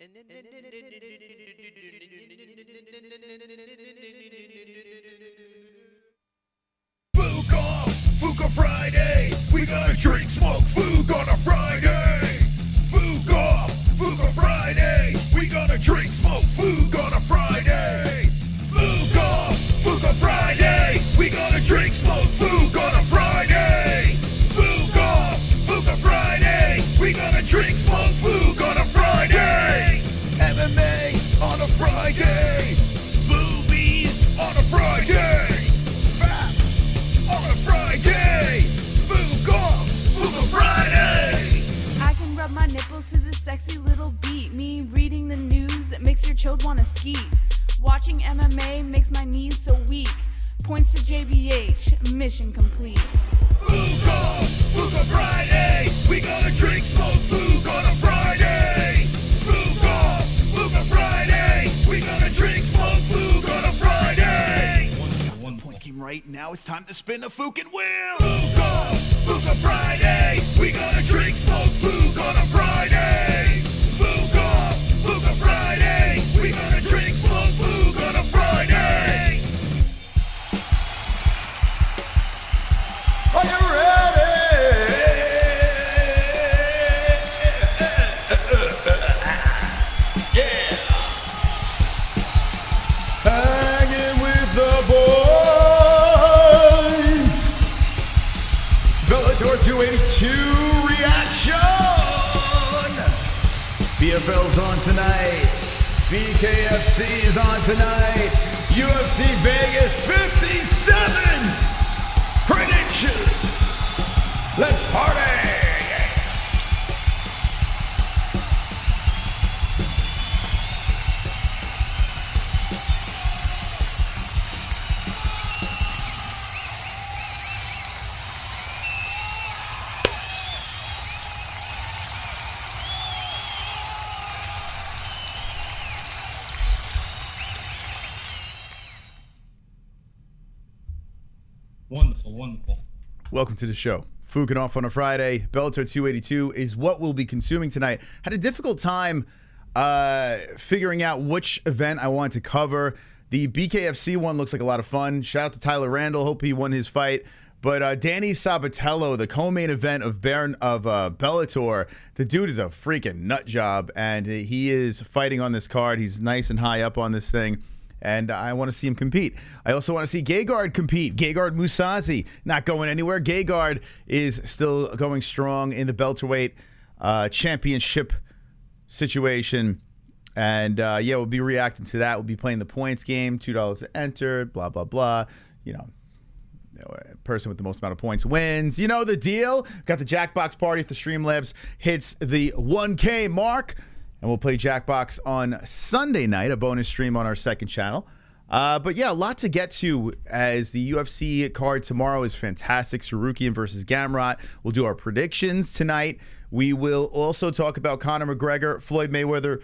Fook off, Fook on Friday. We gonna drink, smoke, Fook on a Friday. Fook off, Fook on Friday. We gonna drink, smoke, Fook on a Friday. Fook off, Fook on Friday. We gonna drink, smoke, Fook on a Friday. Fook off, Fook on Friday. We gonna drink, smoke, Fook on a Friday. MMA on a Friday. Boobies on a Friday. Fat on a Friday. Fook off, Fook on Friday. I can rub my nipples to the sexy little beat. Me reading the news, it makes your chode wanna skeet. Watching MMA makes my knees so weak. Points to JBH, mission complete. Fook off, Fook on Friday. We gonna drink, smoke, Fook on a Friday. Fook off, Fook on Friday. We gonna drink, smoke, Fook on a Friday. One point came right. Now it's time to spin the Fookin' wheel. Fook off, Fook on Friday. We gonna drink, smoke, Fook on a Friday. Fook off, Fook on Friday. We gonna drink, smoke, Fook on a Friday. Are you ready? Yeah. Hanging with the boys. Bellator 282 reaction. BFL's on tonight. BKFC is on tonight. UFC Vegas 57. Predictions. Let's party. Wonderful. Welcome to the show. Fookin' off on a Friday. Bellator 282 is what we'll be consuming tonight. Had a difficult time figuring out which event I wanted to cover. The BKFC one looks like a lot of fun. Shout out to Tyler Randall. Hope he won his fight. But Danny Sabatello, the co-main event of Bellator, the dude is a freaking nut job, and he is fighting on this card. He's nice and high up on this thing. And I want to see him compete. I also want to see Gegard compete. Gegard Mousasi, not going anywhere. Gegard is still going strong in the welterweight championship situation. And yeah, we'll be reacting to that. We'll be playing the points game, $2 to enter, blah, blah, blah. You know, person with the most amount of points wins. You know the deal. Got the Jackbox party if the Streamlabs hits the 1K mark. And we'll play Jackbox on Sunday night, a bonus stream on our second channel. But yeah, a lot to get to as the UFC card tomorrow is fantastic. Tsarukyan versus Gamrot. We'll do our predictions tonight. We will also talk about Conor McGregor, Floyd Mayweather,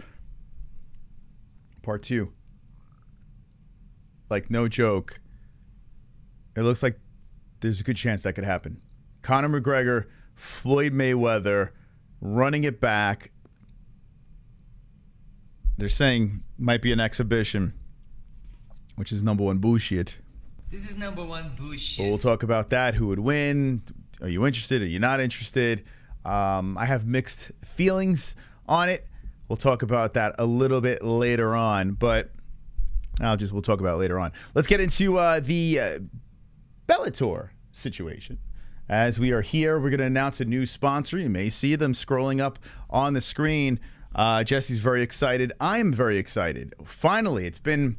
part 2. Like, no joke. It looks like there's a good chance that could happen. Conor McGregor, Floyd Mayweather, running it back. They're saying might be an exhibition, which is number one bullshit. This is number one bullshit. But we'll talk about that. Who would win? Are you interested? Are you not interested? I have mixed feelings on it. We'll talk about that a little bit later on, but we'll talk about it later on. Let's get into the Bellator situation. As we are here, we're going to announce a new sponsor. You may see them scrolling up on the screen. Jesse's very excited. I'm very excited. Finally, it's been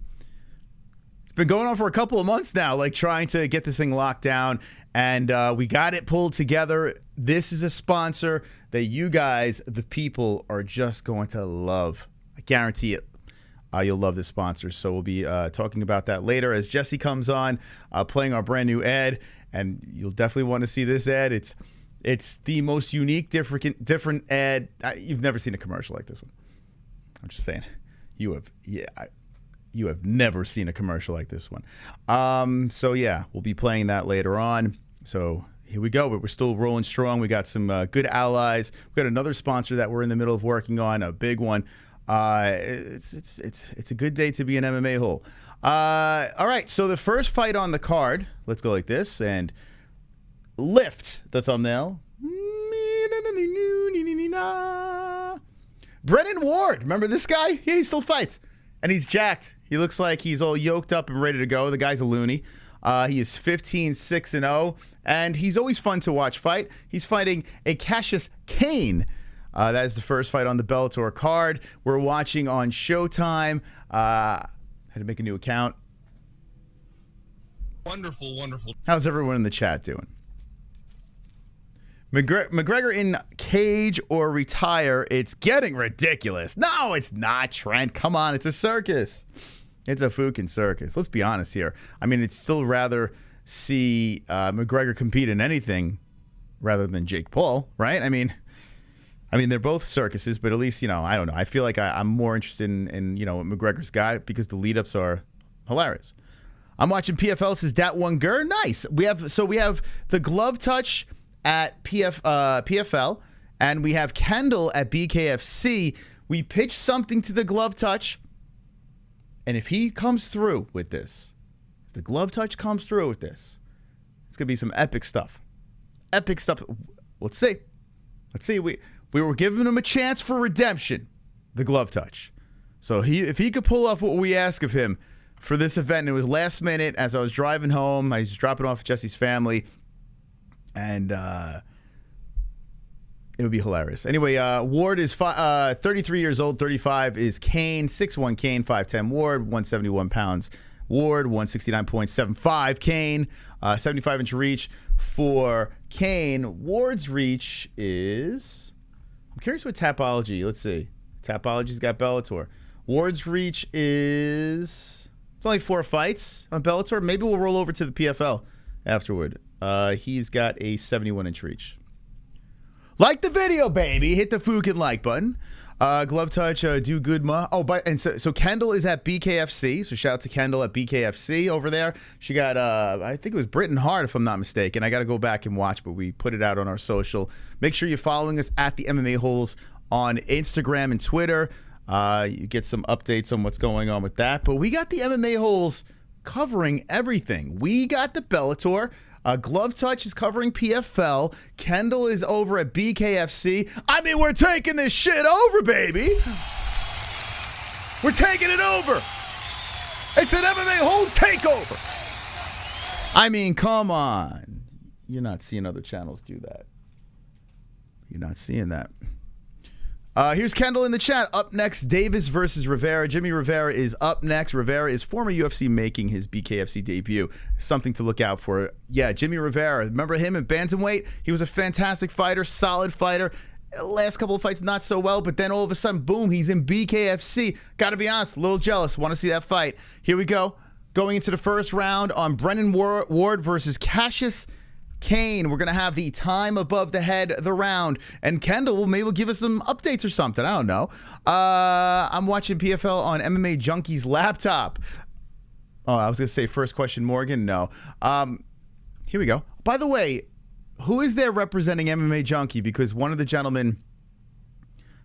going on for a couple of months now, like trying to get this thing locked down, and we got it pulled together. This is a sponsor that you guys, the people, are just going to love. I guarantee it. You'll love this sponsor. So we'll be talking about that later as Jesse comes on, playing our brand new ad, and you'll definitely want to see this ad. It's the most unique, different ad. You've never seen a commercial like this one. I'm just saying, you have never seen a commercial like this one. So yeah, we'll be playing that later on. So here we go. But we're still rolling strong. We got some good allies. We got another sponsor that we're in the middle of working on, a big one. It's a good day to be an MMA hole. All right, so the first fight on the card, let's go like this and lift the thumbnail. Brennan Ward, remember this guy? Yeah, he still fights, and he's jacked. He looks like he's all yoked up and ready to go. The guy's a loony. He is 15-6-0, and he's always fun to watch fight. He's fighting a Cassius Kane. That is the first fight on the Bellator card. We're watching on Showtime. Had to make a new account. Wonderful, wonderful. How's everyone in the chat doing? McGregor in cage or retire. It's getting ridiculous. No, it's not, Trent. Come on, it's a circus. It's a fucking circus. Let's be honest here. I mean, it's still rather see McGregor compete in anything rather than Jake Paul, right? I mean, they're both circuses, but at least, I don't know. I feel like I'm more interested in what McGregor's got because the lead-ups are hilarious. I'm watching PFL. Says Dat One Gur. Nice. We have the glove touch at PFL, and we have Kendall at BKFC. We pitched something to the glove touch, and if he comes through with this, if the glove touch comes through with this, it's gonna be some epic stuff. Epic stuff. Let's see. We were giving him a chance for redemption, the glove touch. So if he could pull off what we ask of him for this event, and it was last minute as I was driving home. I was dropping off Jesse's family, and it would be hilarious. Anyway, Ward is 33 years old. 35 is Kane. 6'1" Kane. 5'10" Ward. 171 pounds. Ward. 169.75 Kane. 75-inch reach for Kane. Ward's reach is... I'm curious what Tapology... Let's see. Tapology's got Bellator. Ward's reach is... It's only 4 fights on Bellator. Maybe we'll roll over to the PFL afterward. He's got a 71-inch reach. Like the video, baby. Hit the fucking like button. Glove touch, do good, ma. Oh, so Kendall is at BKFC. So shout out to Kendall at BKFC over there. She got, I think it was Britton Hart, if I'm not mistaken. I got to go back and watch, but we put it out on our social. Make sure you're following us at the MMA-Holes on Instagram and Twitter. You get some updates on what's going on with that. But we got the MMA-Holes covering everything. We got the Bellator. Glove Touch is covering PFL. Kendall is over at BKFC. I mean, we're taking this shit over, baby. We're taking it over. It's an MMA-Holes takeover. I mean, come on. You're not seeing other channels do that. You're not seeing that. Here's Kendall in the chat. Up next, Davis versus Rivera. Jimmy Rivera is up next. Rivera is former UFC making his BKFC debut. Something to look out for. Yeah, Jimmy Rivera. Remember him in bantamweight? He was a fantastic fighter, solid fighter. Last couple of fights, not so well, but then all of a sudden, boom, he's in BKFC. Got to be honest, a little jealous. Want to see that fight. Here we go. Going into the first round on Brennan Ward versus Cassius Kane. We're going to have the time above the head, the round. And Kendall will maybe give us some updates or something. I don't know. I'm watching PFL on MMA Junkie's laptop. Oh, I was going to say first question, Morgan. No. Here we go. By the way, who is there representing MMA Junkie? Because one of the gentlemen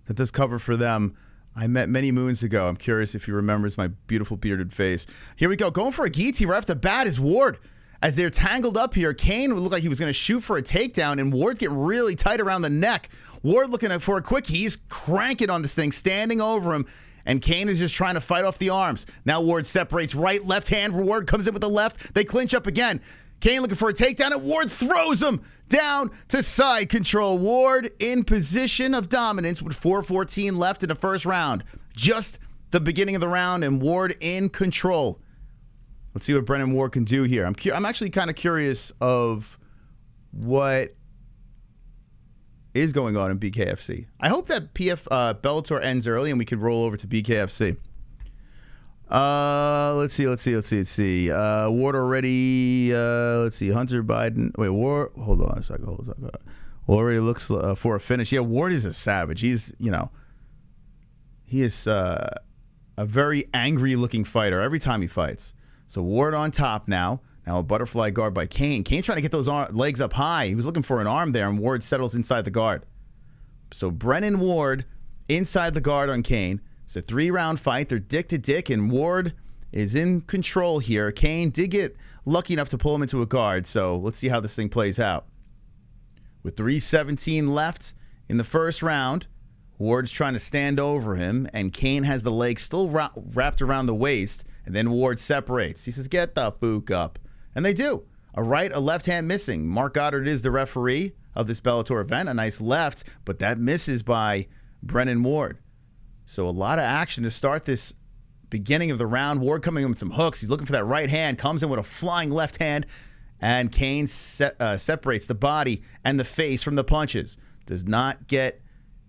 that does cover for them, I met many moons ago. I'm curious if he remembers my beautiful bearded face. Here we go. Going for a guillotine right off the bat is Ward. As they're tangled up here, Kane would look like he was going to shoot for a takedown, and Ward's getting really tight around the neck. Ward looking for a quick. He's cranking on this thing, standing over him, and Kane is just trying to fight off the arms. Now Ward separates right, left hand. Ward comes in with the left. They clinch up again. Kane looking for a takedown, and Ward throws him down to side control. Ward in position of dominance with 4:14 left in the first round. Just the beginning of the round, and Ward in control. Let's see what Brennan Ward can do here. I'm actually kind of curious of what is going on in BKFC. I hope that Bellator ends early and we can roll over to BKFC. Let's see. Ward already. Let's see. Hunter Biden. Wait, Ward. Hold on a second. Already looks for a finish. Yeah, Ward is a savage. He's, he is a very angry-looking fighter every time he fights. So Ward on top now. Now a butterfly guard by Kane. Kane's trying to get those legs up high. He was looking for an arm there, and Ward settles inside the guard. So Brennan Ward inside the guard on Kane. It's a 3-round fight. They're dick to dick, and Ward is in control here. Kane did get lucky enough to pull him into a guard, so let's see how this thing plays out. With 3:17 left in the first round, Ward's trying to stand over him, and Kane has the leg still wrapped around the waist, and then Ward separates. He says, "Get the Fook up." And they do. A right, a left hand missing. Mark Goddard is the referee of this Bellator event. A nice left, but that misses by Brennan Ward. So a lot of action to start this beginning of the round. Ward coming in with some hooks. He's looking for that right hand. Comes in with a flying left hand. And Kane separates the body and the face from the punches. Does not get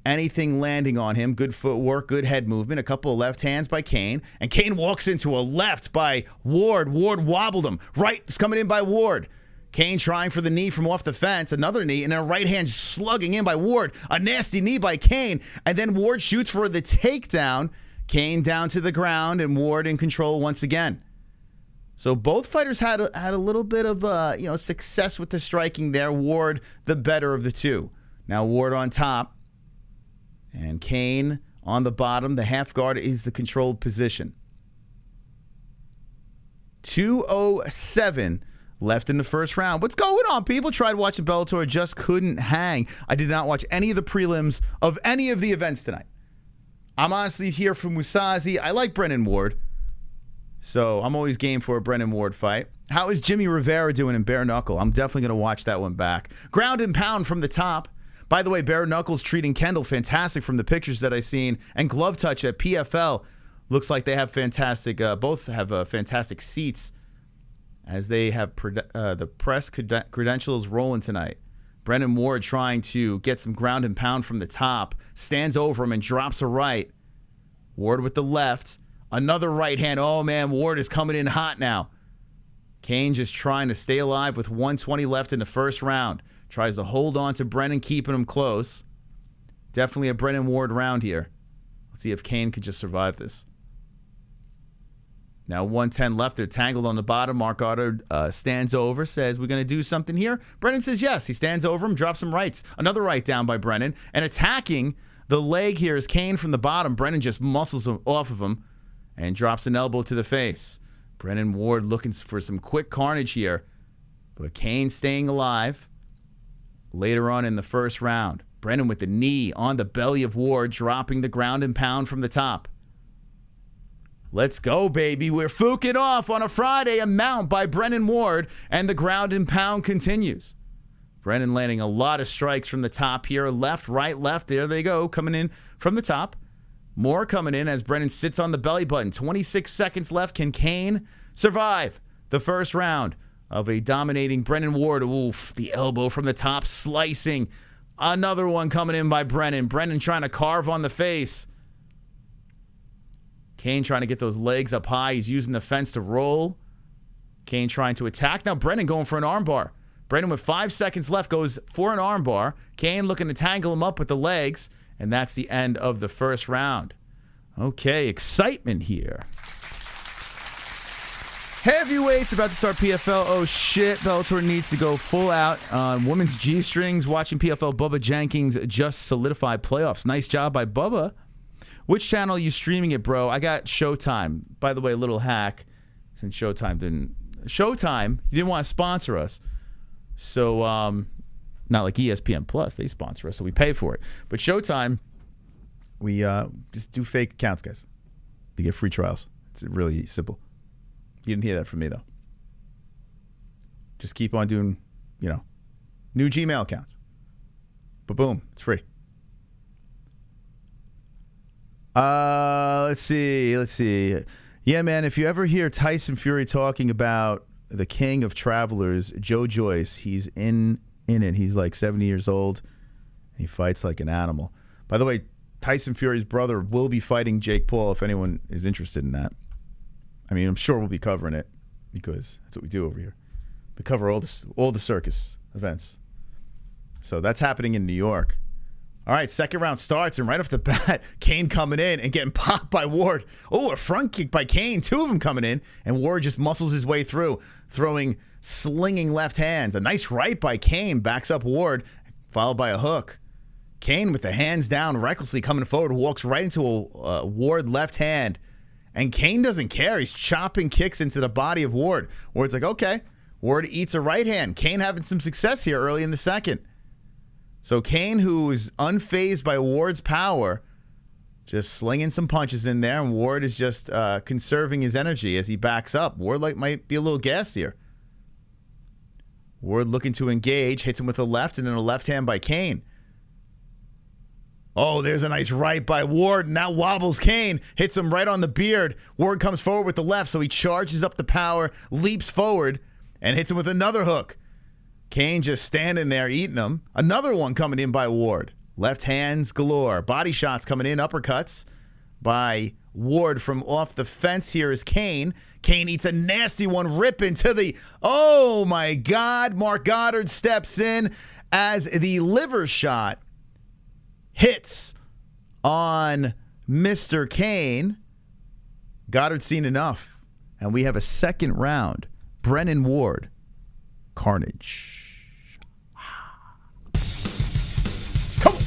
anything landing on him. Good footwork, good head movement. A couple of left hands by Kane. And Kane walks into a left by Ward. Ward wobbled him. Right is coming in by Ward. Kane trying for the knee from off the fence. Another knee. And a right hand slugging in by Ward. A nasty knee by Kane. And then Ward shoots for the takedown. Kane down to the ground and Ward in control once again. So both fighters had a little bit of success with the striking there. Ward the better of the two. Now Ward on top. And Kane on the bottom. The half guard is the controlled position. 2:07 left in the first round. What's going on, people? Tried watching Bellator, just couldn't hang. I did not watch any of the prelims of any of the events tonight. I'm honestly here for Mousasi. I like Brennan Ward, so I'm always game for a Brennan Ward fight. How is Jimmy Rivera doing in bare knuckle? I'm definitely going to watch that one back. Ground and pound from the top. By the way, bare knuckles treating Kendall fantastic from the pictures that I've seen. And glove touch at PFL looks like they have fantastic, both have fantastic seats as they have the press credentials rolling tonight. Brennan Ward trying to get some ground and pound from the top. Stands over him and drops a right. Ward with the left. Another right hand. Oh, man, Ward is coming in hot now. Kane just trying to stay alive with 1:20 left in the first round. Tries to hold on to Brennan, keeping him close. Definitely a Brennan Ward round here. Let's see if Kane could just survive this. Now 1:10 left. They're tangled on the bottom. Mark Goddard stands over, says, "We're going to do something here." Brennan says yes. He stands over him, drops some rights. Another right down by Brennan. And attacking the leg here is Kane from the bottom. Brennan just muscles him off of him and drops an elbow to the face. Brennan Ward looking for some quick carnage here. But Kane staying alive. Later on in the first round, Brennan with the knee on the belly of Ward, dropping the ground and pound from the top. Let's go, baby. We're fooking off on a Friday. A mount by Brennan Ward, and the ground and pound continues. Brennan landing a lot of strikes from the top here. Left, right, left. There they go, coming in from the top. More coming in as Brennan sits on the belly button. 26 seconds left. Can Kane survive the first round of a dominating Brennan Ward? Oof, the elbow from the top, slicing. Another one coming in by Brennan. Brennan trying to carve on the face. Kane trying to get those legs up high. He's using the fence to roll. Kane trying to attack. Now Brennan going for an armbar. Brennan with 5 seconds left goes for an armbar. Kane looking to tangle him up with the legs. And that's the end of the first round. Okay, excitement here. Heavyweights about to start PFL. Oh shit, Bellator needs to go full out on women's G-strings. Watching PFL, Bubba Jenkins just solidified playoffs. Nice job by Bubba. Which channel are you streaming it, bro? I got Showtime. By the way, a little hack, since Showtime, you didn't want to sponsor us. So, not like ESPN Plus, they sponsor us, so we pay for it. But Showtime, we just do fake accounts, guys. You get free trials. It's really simple. You didn't hear that from me, though. Just keep on doing, new Gmail accounts. But boom, it's free. Let's see. Yeah, man, if you ever hear Tyson Fury talking about the king of travelers, Joe Joyce, he's in it. He's like 70 years old. And he fights like an animal. By the way, Tyson Fury's brother will be fighting Jake Paul if anyone is interested in that. I mean, I'm sure we'll be covering it because that's what we do over here. We cover all the circus events. So that's happening in New York. All right, second round starts, and right off the bat, Kane coming in and getting popped by Ward. Oh, a front kick by Kane. Two of them coming in, and Ward just muscles his way through, throwing slinging left hands. A nice right by Kane, backs up Ward, followed by a hook. Kane with the hands down, recklessly coming forward, walks right into a Ward left hand. And Kane doesn't care. He's chopping kicks into the body of Ward. Ward's like, okay. Ward eats a right hand. Kane having some success here early in the second. So Kane, who is unfazed by Ward's power, just slinging some punches in there, and Ward is just conserving his energy as he backs up. Ward might be a little gassed here. Ward looking to engage, hits him with a left, and then a left hand by Kane. Oh, there's a nice right by Ward. Now wobbles Kane, hits him right on the beard. Ward comes forward with the left, so he charges up the power, leaps forward, and hits him with another hook. Kane just standing there eating him. Another one coming in by Ward. Left hands galore. Body shots coming in, uppercuts by Ward from off the fence. Here is Kane. Kane eats a nasty one, ripping to the, oh my God. Mark Goddard steps in as the liver shot hits on Mr. Kane. Goddard's seen enough. And we have a second round. Brennan Ward. Carnage. Come on.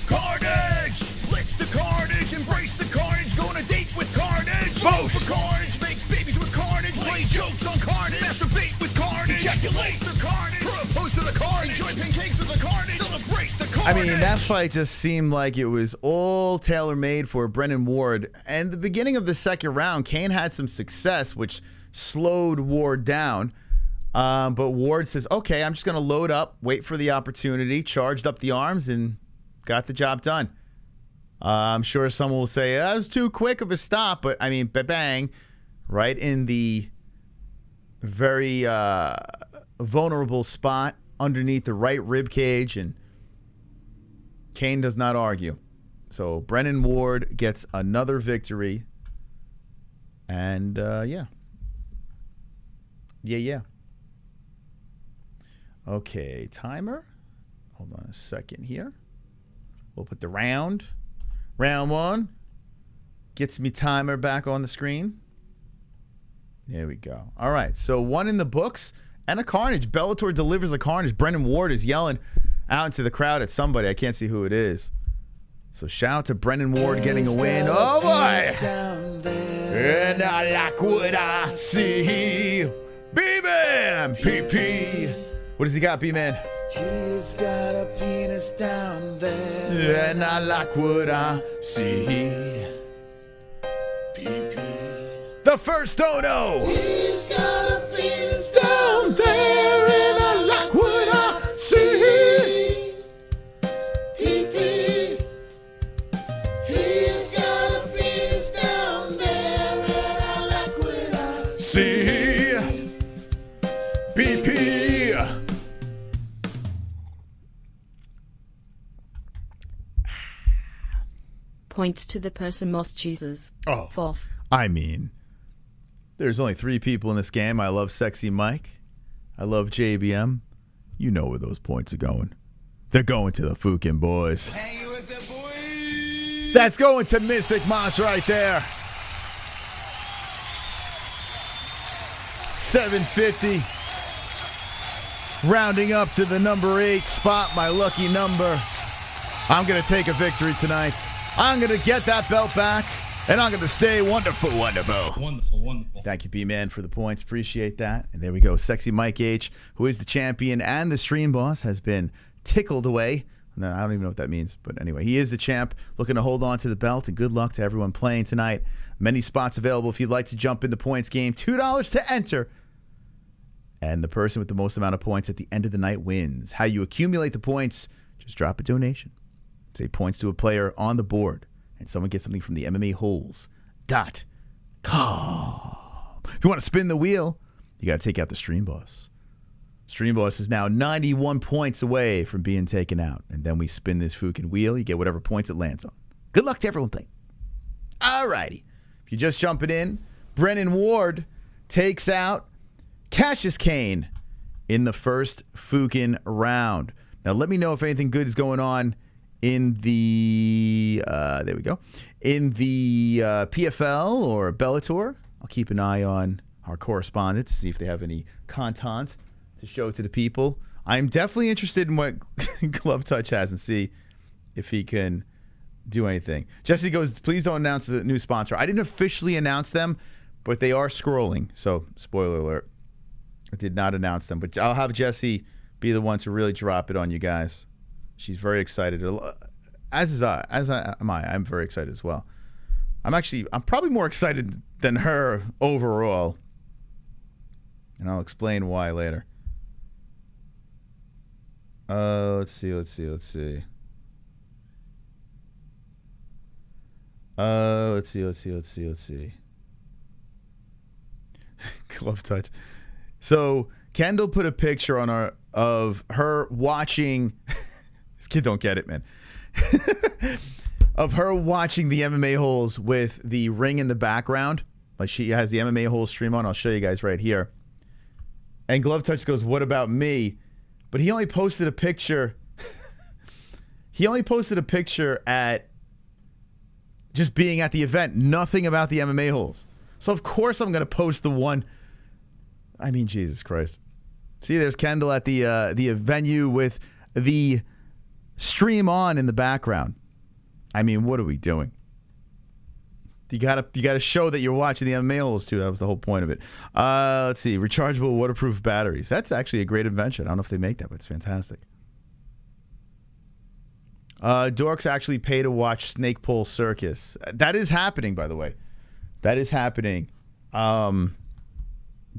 Carnage! Lick the carnage, embrace the carnage, go on a date with carnage. Vote for carnage, make babies with carnage, play jokes on carnage, masturbate with carnage, ejaculate the carnage, propose to the carnage, enjoy pancakes with the carnage, celebrate the carnage. I mean, that fight just seemed like it was all tailor-made for Brennan Ward. And the beginning of the second round, Kane had some success, which slowed Ward down. But Ward says, okay, I'm just going to load up, wait for the opportunity, charged up the arms, and got the job done. I'm sure someone will say, that was too quick of a stop. But, I mean, bang, right in the very vulnerable spot underneath the right rib cage, and Kane does not argue. So Brennan Ward gets another victory. And, yeah. Yeah. Okay, timer. Hold on a second here. We'll put the round. Round one. Gets me timer back on the screen. There we go. All right, so one in the books and a carnage. Bellator delivers a carnage. Brennan Ward is yelling out into the crowd at somebody. I can't see who it is. So shout out to Brennan Ward getting a win. Oh, boy. And I like what I see. B-Man. PP. What does he got, B-Man? He's got a penis down there, And I like what I see. The first dono. he's got a penis Down there, and I like what I see. Pee-pee. He's got a penis down there, and I like what I See. PP. Points to the person most chooses. Oh. Fourth. I mean, there's only 3 people in this game. I love Sexy Mike. I love JBM. You know where those points are going. They're going to the Fukin boys. hang with the boys. That's going to Mystic Moss right there. 750. Rounding up to the number 8 spot, my lucky number. I'm going to take a victory tonight. I'm going to get that belt back, and I'm going to stay wonderful, wonderful. Wonderful. Thank you, B-Man, for the points. Appreciate that. And there we go. Sexy Mike H., who is the champion and the stream boss, has been tickled away. No, I don't even know what that means. But anyway, he is the champ, looking to hold on to the belt. And good luck to everyone playing tonight. Many spots available if you'd like to jump in the points game. $2 to enter. And the person with the most amount of points at the end of the night wins. How you accumulate the points, just drop a donation. Say points to a player on the board. And someone gets something from the MMA-Holes.com. If you want to spin the wheel, you got to take out the Stream Boss. Stream Boss is now 91 points away from being taken out. And then we spin this Fukin wheel. You get whatever points it lands on. Good luck to everyone playing. All righty. If you're just jumping in, Brennan Ward takes out Cassius Kane in the first Fukin round. Now, let me know if anything good is going on in the, there we go, in the PFL or Bellator. I'll keep an eye on our correspondents, see if they have any content to show to the people. I'm definitely interested in what Glove Touch has and see if he can do anything. Jesse goes, please don't announce the new sponsor. I didn't officially announce them, but they are scrolling. So, spoiler alert. I did not announce them, but I'll have Jesse be the one to really drop it on you guys. She's very excited. As am I. I'm very excited as well. I'm probably more excited than her overall. And I'll explain why later. Let's see. Let's see. Glove Touch. So Kendall put a picture on of her watching. This kid don't get it, man. Of her watching the MMA-Holes with the ring in the background. Like she has the MMA-Holes stream on. I'll show you guys right here. And Glove Touch goes, what about me? But he only posted a picture. He only posted a picture at just being at the event. Nothing about the MMA-Holes. So of course I'm going to post the one. I mean, Jesus Christ. See, there's Kendall at the venue with the stream on in the background. I mean, what are we doing? You gotta show that you're watching the MMA-Holes too. That was the whole point of it. Let's see. Rechargeable waterproof batteries. That's actually a great invention. I don't know if they make that, but it's fantastic. Dorks actually pay to watch Snake Pole Circus. That is happening, by the way. That is happening.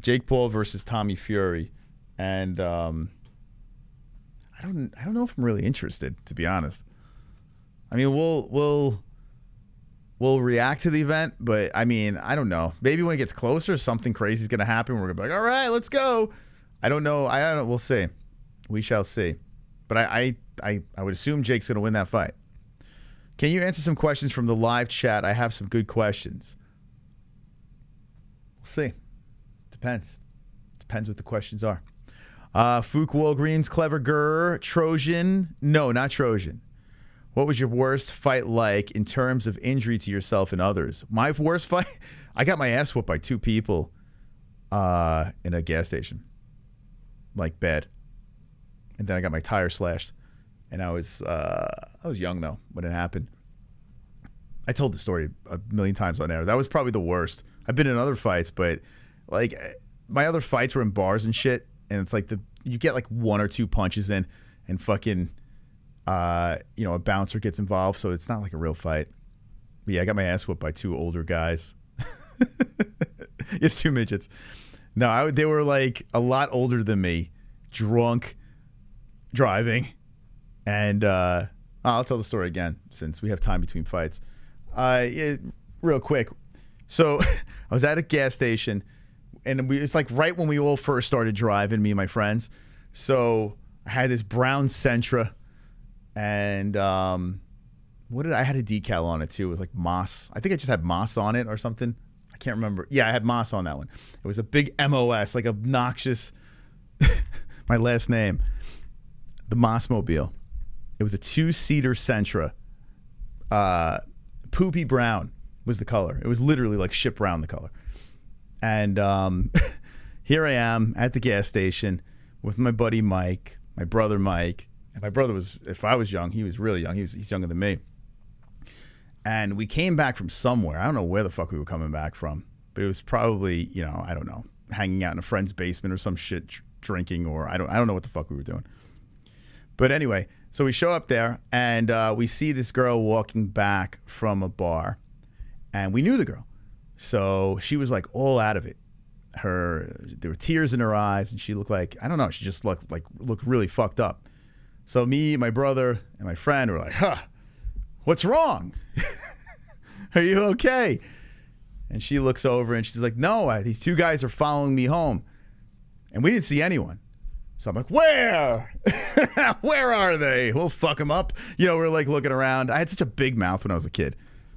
Jake Paul versus Tommy Fury, and I don't know if I'm really interested, to be honest. I mean, we'll react to the event, but I mean, I don't know. Maybe when it gets closer, something crazy is gonna happen. We're gonna be like, all right, let's go. I don't know. We'll see. We shall see. But I would assume Jake's gonna win that fight. Can you answer some questions from the live chat? I have some good questions. We'll see. Depends what the questions are. Fook Walgreens, Clever Gurr, Trojan. No, not Trojan. What was your worst fight like in terms of injury to yourself and others? My worst fight? I got my ass whooped by 2 people in a gas station. Like bad. And then I got my tire slashed. And I was young though when it happened. I told the story a million times on air. That was probably the worst. I've been in other fights, but like my other fights were in bars and shit, and it's like you get like 1 or 2 punches in, and fucking a bouncer gets involved, so it's not like a real fight. But yeah, I got my ass whooped by 2 older guys. It's 2 midgets. No, they were like a lot older than me, drunk, driving, and I'll tell the story again since we have time between fights. Real quick. So I was at a gas station. And it's like right when we all first started driving, me and my friends. So I had this brown Sentra, and I had a decal on it too. It was like Moss. I think I just had Moss on it or something. I can't remember. Yeah, I had Moss on that one. It was a big MOS, like obnoxious. My last name, the Mossmobile. It was a 2-seater Sentra. Poopy brown was the color. It was literally like shit brown, the color. And here I am at the gas station with my buddy Mike, my brother Mike. And my brother was, if I was young, he was really young. He's younger than me. And we came back from somewhere. I don't know where the fuck we were coming back from. But it was probably, I don't know, hanging out in a friend's basement or some shit, drinking, or I don't know what the fuck we were doing. But anyway, so we show up there, and we see this girl walking back from a bar. And we knew the girl. So she was like all out of it. There were tears in her eyes, and she looked like, I don't know, she just looked really fucked up. So me, my brother, and my friend were like, what's wrong? Are you okay? And she looks over and she's like, no, these 2 guys are following me home. And we didn't see anyone. So I'm like, where? Where are they? We'll fuck them up. We're like looking around. I had such a big mouth when I was a kid.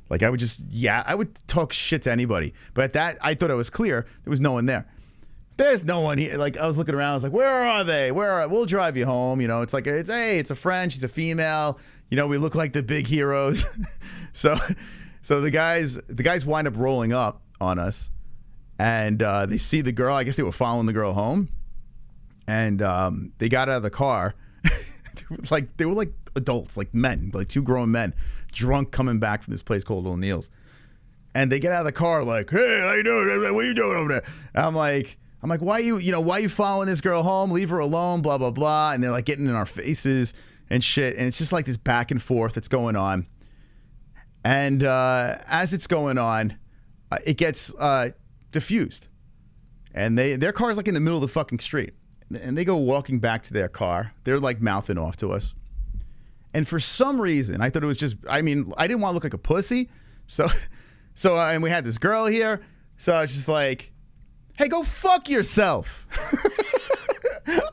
Like I would talk shit to anybody. But at that, I thought it was clear. There was no one there. There's no one here. Like I was looking around. I was like, where are they? We'll drive you home. It's like, it's a friend. She's a female. We look like the big heroes. So the guys wind up rolling up on us, and they see the girl. I guess they were following the girl home. And they got out of the car. They were like adults, like men, like 2 grown men, drunk, coming back from this place called O'Neill's. And they get out of the car like, "Hey, how you doing? What are you doing over there?" And I'm like, why are you following this girl home? Leave her alone, blah, blah, blah. And they're like getting in our faces and shit. And it's just like this back and forth that's going on. And as it's going on, it gets diffused. And their car's like in the middle of the fucking street. And they go walking back to their car. They're like mouthing off to us. And for some reason, I thought it was just, I didn't want to look like a pussy. So and we had this girl here. So I was just like, "Hey, go fuck yourself."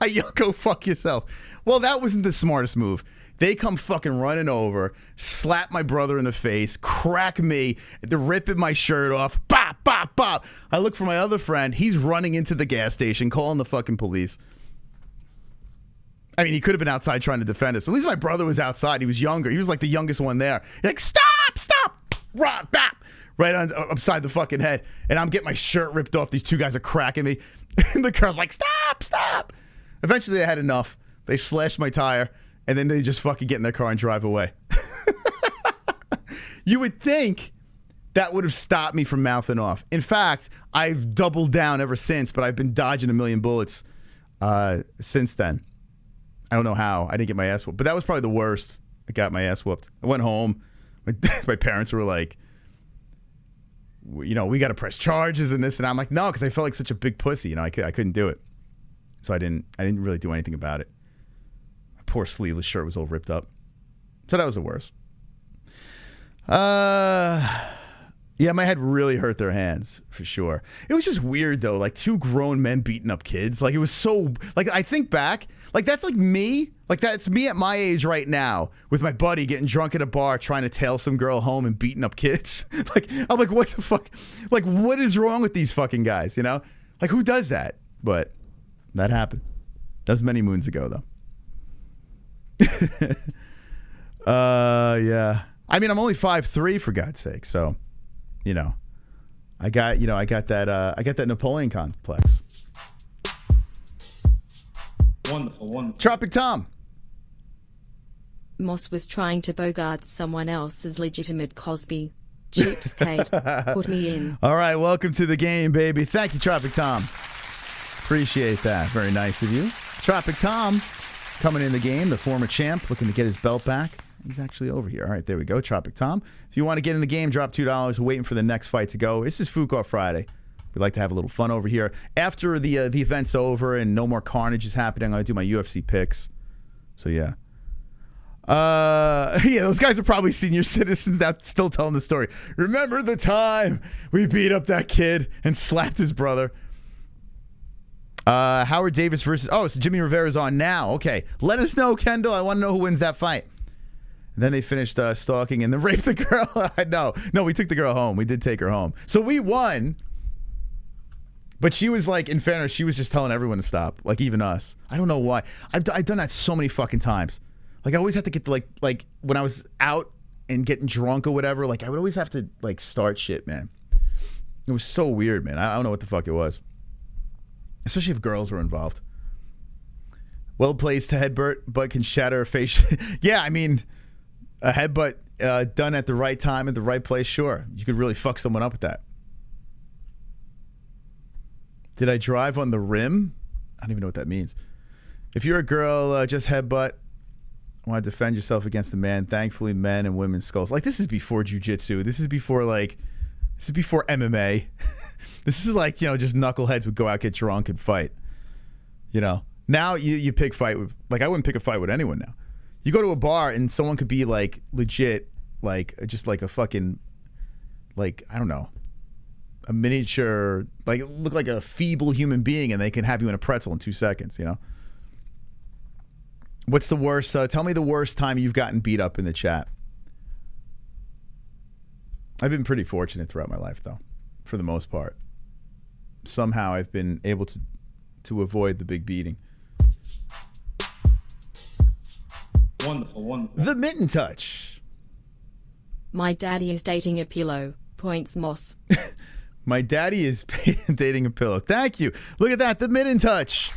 I yell, "Go fuck yourself." Well, that wasn't the smartest move. They come fucking running over, slap my brother in the face, crack me, they're ripping my shirt off. Bop, bop, bop. I look for my other friend. He's running into the gas station, calling the fucking police. He could have been outside trying to defend us. At least my brother was outside. He was younger. He was like the youngest one there. He's like, "Stop! Run, bap!" Right upside the fucking head. And I'm getting my shirt ripped off. These 2 guys are cracking me. And the girl's like, "Stop!" Eventually they had enough. They slashed my tire. And then they just fucking get in their car and drive away. You would think that would have stopped me from mouthing off. In fact, I've doubled down ever since, but I've been dodging a million bullets since then. I don't know how. I didn't get my ass whooped. But that was probably the worst. I got my ass whooped. I went home. My parents were like, we got to press charges and this. And I'm like, no, because I felt like such a big pussy. I couldn't do it. So I didn't really do anything about it. Poor sleeveless shirt was all ripped up. So that was the worst. Yeah, my head really hurt their hands, for sure. It was just weird, though. Like, 2 grown men beating up kids. Like, it was so... Like, I think back. Like, that's like me. Like, that's me at my age right now with my buddy getting drunk at a bar trying to tail some girl home and beating up kids. Like, I'm like, what the fuck? Like, what is wrong with these fucking guys, Like, who does that? But that happened. That was many moons ago, though. Yeah. I'm only 5'3", for God's sake, so I got that Napoleon complex. Wonderful. Tropic Tom. Moss was trying to bogart someone else's legitimate Cosby. Cheapskate. Put me in. All right, welcome to the game, baby. Thank you, Tropic Tom. Appreciate that. Very nice of you. Tropic Tom coming in the game, the former champ, looking to get his belt back. He's actually over here. All right, there we go, Tropic Tom. If you want to get in the game, drop $2. We're waiting for the next fight to go. This is Fook Off Friday. We like to have a little fun over here. After the event's over and no more carnage is happening, I'm going to do my UFC picks. So, yeah. Yeah, those guys are probably senior citizens now still telling the story. Remember the time we beat up that kid and slapped his brother? Howard Davis versus... Oh, so Jimmy Rivera's on now. Okay. Let us know, Kendall. I want to know who wins that fight. And then they finished stalking and then raped the girl. No, we took the girl home. We did take her home. So we won. But she was like, in fairness, she was just telling everyone to stop. Like, even us. I don't know why. I've done that so many fucking times. Like, I always have to get to, like when I was out and getting drunk or whatever, like, I would always have to, like, start shit, man. It was so weird, man. I don't know what the fuck it was. Especially if girls were involved. Well-placed headbutt, but can shatter a face. Yeah, I mean, a headbutt done at the right time at the right place, sure. You could really fuck someone up with that. Did I drive on the rim? I don't even know what that means. If you're a girl, just headbutt. Want to defend yourself against a man. Thankfully, men and women's skulls. Like, this is before jiu-jitsu. This is before MMA. This is like, just knuckleheads would go out, get drunk, and fight. Now you pick fight with, like, I wouldn't pick a fight with anyone now. You go to a bar and someone could be like legit, like just like a fucking, like, I don't know, a miniature, like look like a feeble human being, and they can have you in a pretzel in 2 seconds. What's the worst? Tell me the worst time you've gotten beat up in the chat. I've been pretty fortunate throughout my life, though, for the most part. Somehow I've been able to avoid the big beating. Wonderful. The mitten touch. My daddy is dating a pillow. Points Moss. My daddy is dating a pillow. Thank you. Look at that. The mitten touch.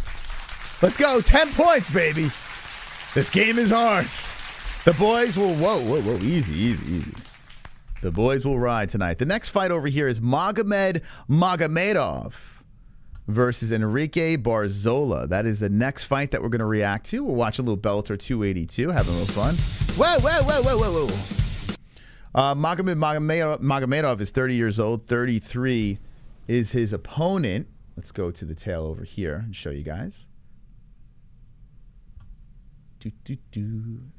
Let's go. 10 points, baby. This game is ours. The boys will, whoa. Easy. The boys will ride tonight. The next fight over here is Magomed Magomedov versus Enrique Barzola. That is the next fight that we're going to react to. We're watching a little Bellator 282, having a little fun. Whoa. Magomed Magomedov is 30 years old. 33 is his opponent. Let's go to the tail over here and show you guys.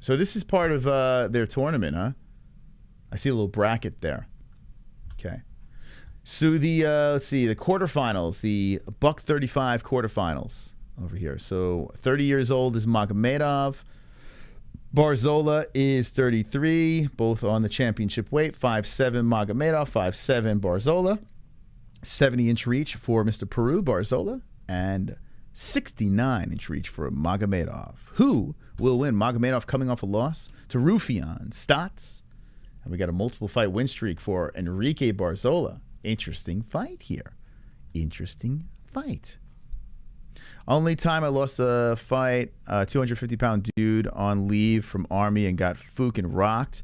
So this is part of their tournament, huh? I see a little bracket there. Okay. So the, let's see, the quarterfinals, the Buck 35 quarterfinals over here. So 30 years old is Magomedov. Barzola is 33, both on the championship weight. 5'7" Magomedov, 5'7" Barzola. 70-inch reach for Mr. Peru, Barzola. And 69-inch reach for Magomedov. Who will win? Magomedov coming off a loss to Rufian Stotts. And we got a multiple fight win streak for Enrique Barzola. Interesting fight here. Interesting fight. Only time I lost a fight, 250-pound dude on leave from Army and got Fook and rocked.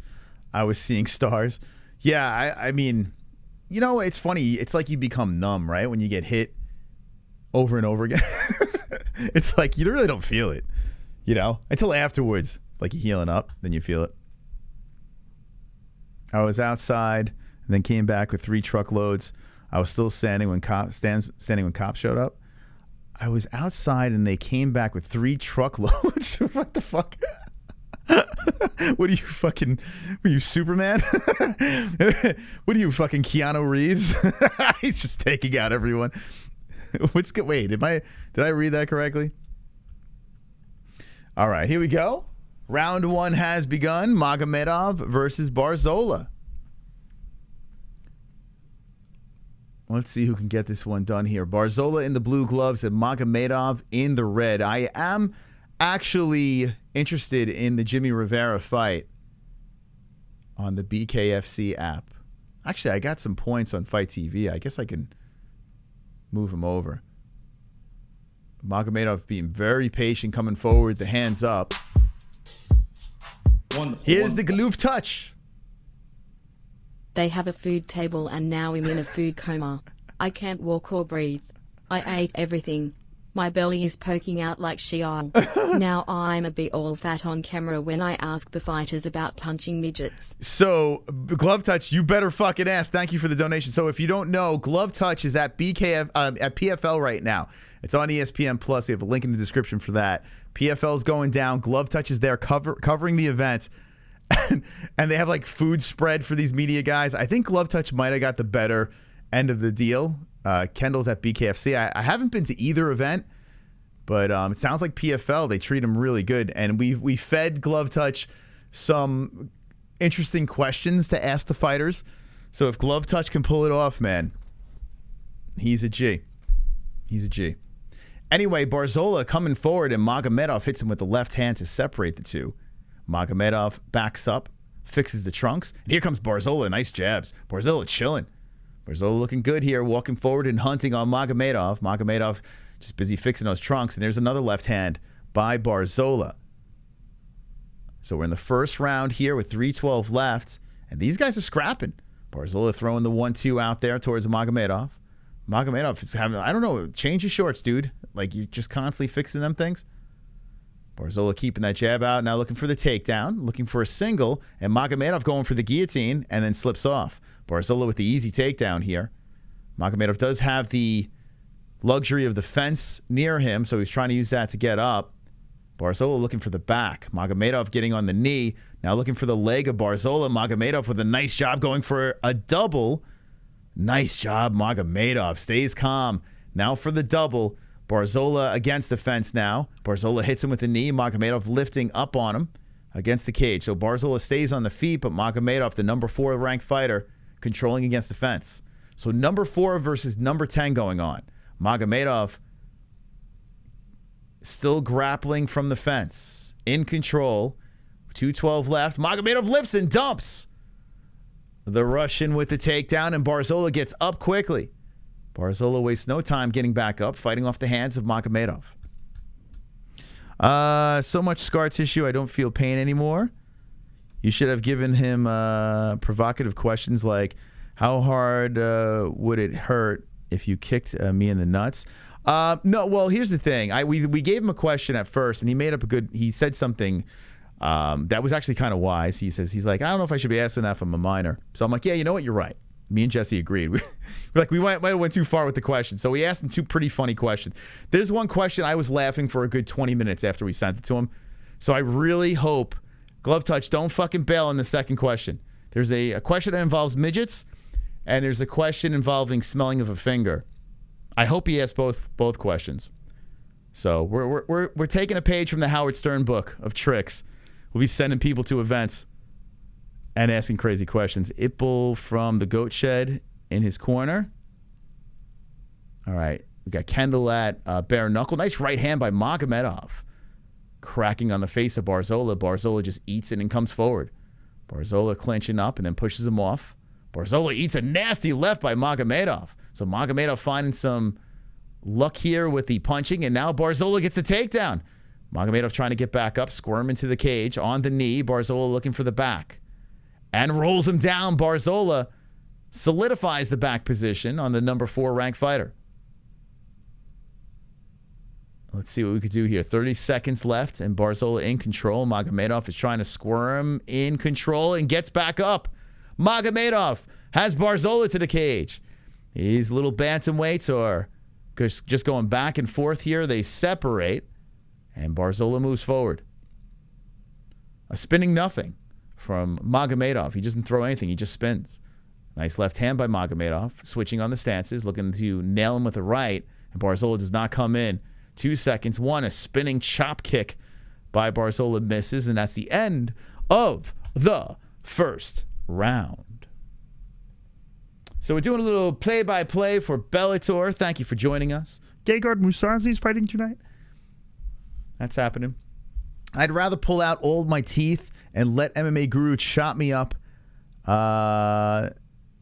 I was seeing stars. Yeah, I mean, you know, it's funny. It's like you become numb, right? When you get hit over and over again. It's like you really don't feel it, you know, until afterwards. Like you're healing up, then you feel it. I was outside and then came back with 3 truckloads. I was still standing when cops showed up. I was outside and they came back with 3 truckloads. What the fuck? What are you fucking? Were you Superman? What are you fucking Keanu Reeves? He's just taking out everyone. What's good? Wait, did I read that correctly? All right, here we go. Round 1 has begun. Magomedov versus Barzola. Let's see who can get this one done here. Barzola in the blue gloves and Magomedov in the red. I am actually interested in the Jimmy Rivera fight on the BKFC app. Actually, I got some points on Fight TV. I guess I can move him over. Magomedov being very patient, coming forward, the hands up. Here's the glove touch. They have a food table and now I'm in a food coma. I can't walk or breathe. I ate everything. My belly is poking out like Sheol. Now I'm a bit all fat on camera when I ask the fighters about punching midgets. So, Glove Touch, you better fucking ask. Thank you for the donation. So, if you don't know, Glove Touch is at at PFL right now. It's on ESPN Plus. We have a link in the description for that. PFL's going down. Glove Touch is there covering the event. And they have like food spread for these media guys. I think Glove Touch might have got the better end of the deal. Kendall's at BKFC. I haven't been to either event, but it sounds like PFL, they treat him really good. And we fed Glove Touch some interesting questions to ask the fighters. So if Glove Touch can pull it off, man, he's a G. He's a G. Anyway, Barzola coming forward and Magomedov hits him with the left hand to separate the two. Magomedov backs up, fixes the trunks. And here comes Barzola. Nice jabs. Barzola chilling. Barzola looking good here, walking forward and hunting on Magomedov. Magomedov just busy fixing those trunks. And there's another left hand by Barzola. So we're in the first round here with 3:12 left. And these guys are scrapping. Barzola throwing the 1-2 out there towards Magomedov. Magomedov is having, I don't know, change your shorts, dude. Like, you're just constantly fixing them things. Barzola keeping that jab out, now looking for the takedown, looking for a single, and Magomedov going for the guillotine and then slips off. Barzola with the easy takedown here. Magomedov does have the luxury of the fence near him, so he's trying to use that to get up. Barzola looking for the back. Magomedov getting on the knee, now looking for the leg of Barzola. Magomedov with a nice job going for a double. Nice job, Magomedov. Stays calm. Now for the double. Barzola against the fence now. Barzola hits him with the knee. Magomedov lifting up on him against the cage. So Barzola stays on the feet, but Magomedov, the number 4 ranked fighter, controlling against the fence. So number 4 versus number 10 going on. Magomedov still grappling from the fence. In control. 2:12 left. Magomedov lifts and dumps the Russian with the takedown, and Barzola gets up quickly. Barzola wastes no time getting back up, fighting off the hands of Magomedov. So much scar tissue, I don't feel pain anymore. You should have given him provocative questions like, how hard would it hurt if you kicked me in the nuts? No, well, here's the thing. We gave him a question at first, and he said something that was actually kind of wise. He's like, I don't know if I should be asking that if I'm a minor. So I'm like, yeah, you know what? You're right. Me and Jesse agreed. We might have went too far with the question. So we asked him 2 pretty funny questions. There's one question I was laughing for a good 20 minutes after we sent it to him. So I really hope, Glove Touch, don't fucking bail on the second question. There's a question that involves midgets, and there's a question involving smelling of a finger. I hope he asked both questions. So we're taking a page from the Howard Stern book of tricks. We'll be sending people to events and asking crazy questions. Ipple from the Goat Shed in his corner. All right. We got Kendall at bare knuckle. Nice right hand by Magomedov. Cracking on the face of Barzola. Barzola just eats it and comes forward. Barzola clinching up and then pushes him off. Barzola eats a nasty left by Magomedov. So Magomedov finding some luck here with the punching, and now Barzola gets the takedown. Magomedov trying to get back up, squirm into the cage on the knee. Barzola looking for the back and rolls him down. Barzola solidifies the back position on the number 4 ranked fighter. Let's see what we could do here. 30 seconds left, and Barzola in control. Magomedov is trying to squirm in control and gets back up. Magomedov has Barzola to the cage. These little bantamweights are just going back and forth here. They separate, and Barzola moves forward. A spinning nothing from Magomedov. He doesn't throw anything. He just spins. Nice left hand by Magomedov, switching on the stances, looking to nail him with a right, and Barzola does not come in. 2 seconds. 1, a spinning chop kick by Barzola misses, and that's the end of the first round. So we're doing a little play-by-play for Bellator. Thank you for joining us. Gegard Mousasi is fighting tonight. That's happening. I'd rather pull out all of my teeth and let MMA Guru chop me up than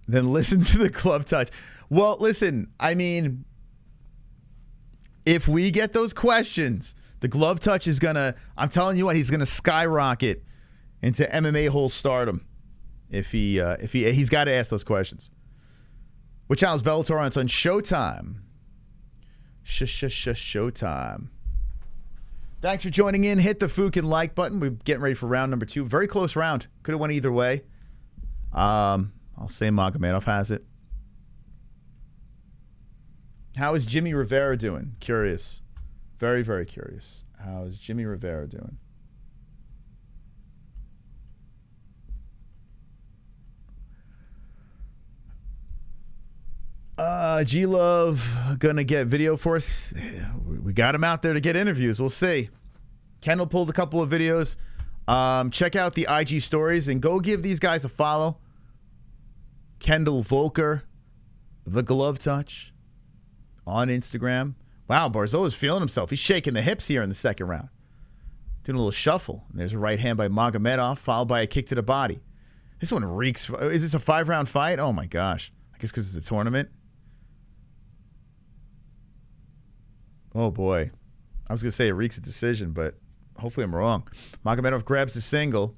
listen to the Glove Touch. Well, listen, I mean, if we get those questions, the Glove Touch is going to, I'm telling you what, he's going to skyrocket into MMA-Holes stardom. If he's got to ask those questions. Which channel is Bellator on? It's on Showtime. Showtime. Thanks for joining in. Hit the Fook and like button. We're getting ready for round number 2. Very close round. Could have went either way. I'll say Magomedov has it. How is Jimmy Rivera doing? Curious. Very, very curious. How is Jimmy Rivera doing? G-Love gonna get video for us. We got him out there to get interviews. We'll see. Kendall pulled a couple of videos. Check out the IG stories and go give these guys a follow. Kendall Volker, the Glove Touch on Instagram. Wow, Barzola's feeling himself. He's shaking the hips here in the second round. Doing a little shuffle. And there's a right hand by Magomedov, followed by a kick to the body. This one reeks. Is this a 5-round fight? Oh my gosh. I guess because it's a tournament. Oh boy. I was going to say it reeks a decision, but hopefully I'm wrong. Magomedov grabs the single.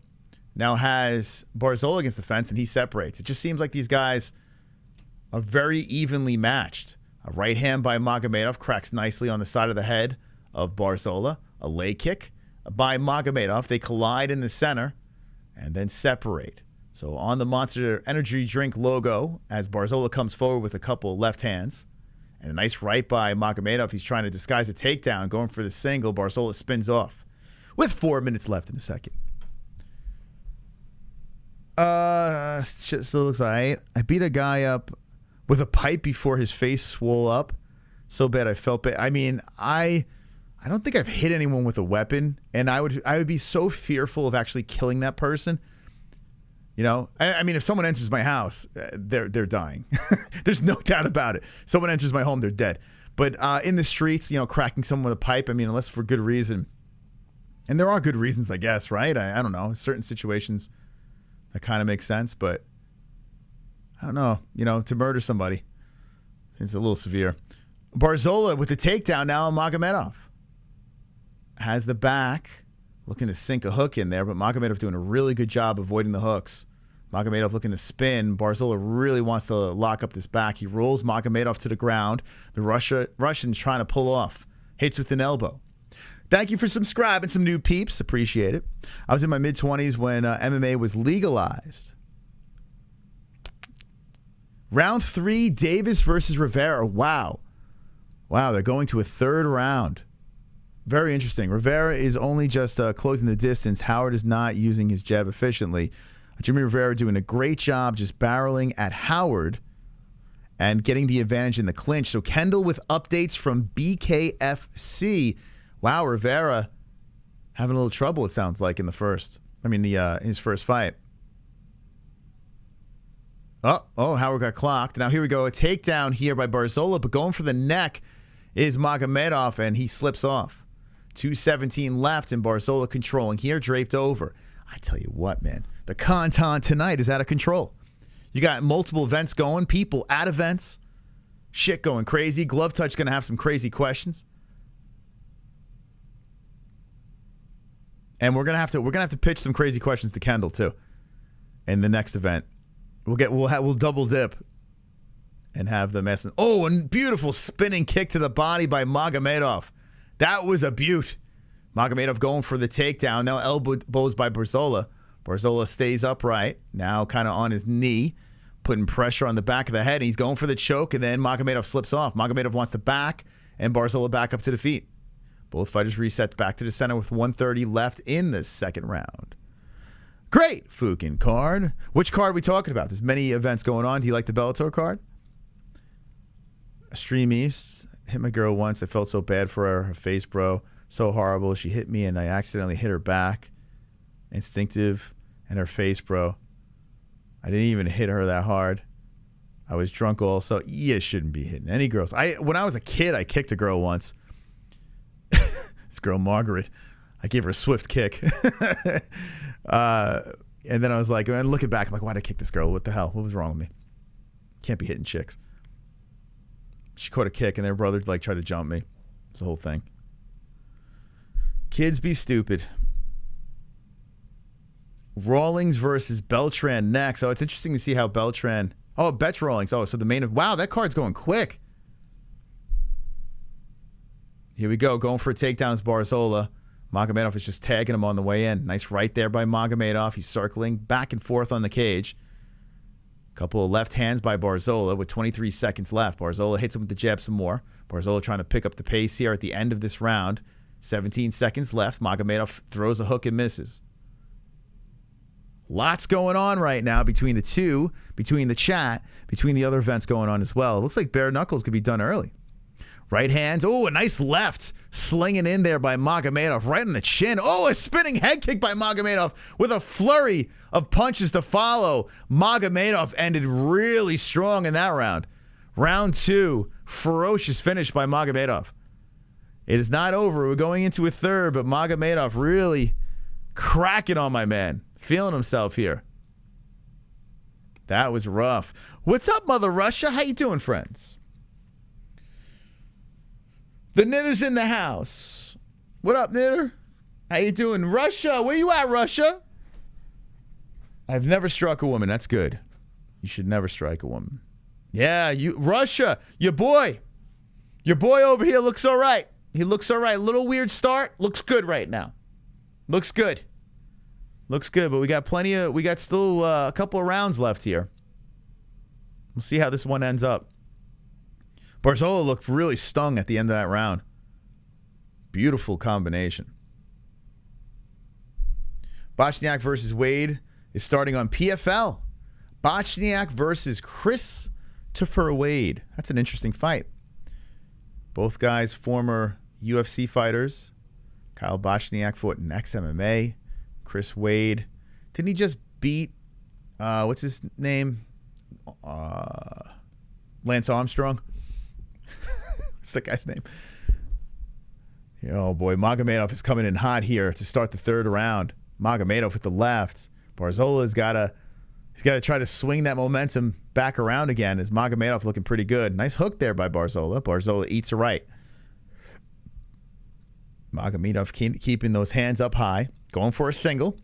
Now has Barzola against the fence, and he separates. It just seems like these guys are very evenly matched. A right hand by Magomedov cracks nicely on the side of the head of Barzola. A leg kick by Magomedov. They collide in the center and then separate. So on the Monster Energy drink logo, as Barzola comes forward with a couple left hands. And a nice right by Magomedov. He's trying to disguise a takedown, going for the single. Barzola spins off with 4 minutes left in the second. Shit still looks all right. I beat a guy up with a pipe before his face swole up. So bad I felt bad. I mean, I don't think I've hit anyone with a weapon, and I would be so fearful of actually killing that person. You know, I mean, if someone enters my house, they're dying. There's no doubt about it. Someone enters my home, they're dead. But in the streets, you know, cracking someone with a pipe, I mean, unless for good reason. And there are good reasons, I guess, right? I don't know. Certain situations that kind of makes sense, but I don't know. You know, to murder somebody, it's a little severe. Barzola with the takedown now on Magomedov. has the back, looking to sink a hook in there, but Magomedov doing a really good job avoiding the hooks. Magomedov looking to spin. Barzola really wants to lock up this back. He rolls Magomedov to the ground. The Russian's trying to pull off. Hits with an elbow. Thank you for subscribing, some new peeps. Appreciate it. I was in my mid-20s when MMA was legalized. Round 3, Davis versus Rivera. Wow. Wow, they're going to a third round. Very interesting. Rivera is only just closing the distance. Howard is not using his jab efficiently. Jimmy Rivera doing a great job just barreling at Howard and getting the advantage in the clinch. So Kendall with updates from BKFC. Wow, Rivera having a little trouble, it sounds like, in the first. I mean, his first fight. Oh, Howard got clocked. Now here we go. A takedown here by Barzola, but going for the neck is Magomedov, and he slips off. 2:17 left, and Barzola controlling here, draped over. I tell you what, man. The content tonight is out of control. You got multiple events going, people at events, shit going crazy. Glove Touch going to have some crazy questions. And we're gonna have to pitch some crazy questions to Kendall too. In the next event, we'll double dip and have the mess. Oh, and beautiful spinning kick to the body by Magomedov. That was a beaut. Magomedov going for the takedown. Now elbows by Barzola. Barzola stays upright. Now kind of on his knee, putting pressure on the back of the head. He's going for the choke, and then Magomedov slips off. Magomedov wants to back, and Barzola back up to the feet. Both fighters reset back to the center with 1:30 left in the second round. Great fucking card. Which card are we talking about? There's many events going on. Do you like the Bellator card? Stream East. Hit my girl once. I felt so bad for her. Her face, bro. So horrible. She hit me, and I accidentally hit her back. Instinctive. And her face, bro. I didn't even hit her that hard. I was drunk also. You shouldn't be hitting any girls. When I was a kid, I kicked a girl once. This girl, Margaret. I gave her a swift kick. And then I was like, and looking back, I'm like, why'd I kick this girl? What the hell? What was wrong with me? Can't be hitting chicks. She caught a kick, and their brother like tried to jump me. It's the whole thing. Kids be stupid. Rawlings versus Beltran next. Oh, it's interesting to see how Beltran... Oh, Bet Rawlings. Oh, so the main... Wow, that card's going quick. Here we go. Going for a takedown is Barzola. Magomedov is just tagging him on the way in. Nice right there by Magomedov. He's circling back and forth on the cage. Couple of left hands by Barzola with 23 seconds left. Barzola hits him with the jab some more. Barzola trying to pick up the pace here at the end of this round. 17 seconds left. Magomedov throws a hook and misses. Lots going on right now between the two, between the chat, between the other events going on as well. It looks like bare knuckles could be done early. Right hands. Oh, a nice left. Slinging in there by Magomedov. Right on the chin. Oh, a spinning head kick by Magomedov with a flurry of punches to follow. Magomedov ended really strong in that round. Round 2. Ferocious finish by Magomedov. It is not over. We're going into a third, but Magomedov really cracking on my man. Feeling himself here. That was rough. What's up, Mother Russia? How you doing, friends? The Knitter's in the house. What up, Knitter? How you doing? Russia, where you at, Russia? I've never struck a woman. That's good. You should never strike a woman. Yeah, Russia, your boy over here looks all right. He looks all right. Little weird start. Looks good right now. Looks good. Looks good, but we got still a couple of rounds left here. We'll see how this one ends up. Barzola looked really stung at the end of that round. Beautiful combination. Bochniak versus Wade is starting on PFL. Bochniak versus Christopher Wade. That's an interesting fight. Both guys former UFC fighters. Kyle Bochniak fought in ex-MMA. Chris Wade. Didn't he just beat, what's his name? Lance Armstrong? What's that guy's name? Oh boy, Magomedov is coming in hot here to start the third round. Magomedov with the left. Barzola's got to try to swing that momentum back around again. As Magomedov looking pretty good. Nice hook there by Barzola. Barzola eats a right. Magomedov keeping those hands up high, going for a single.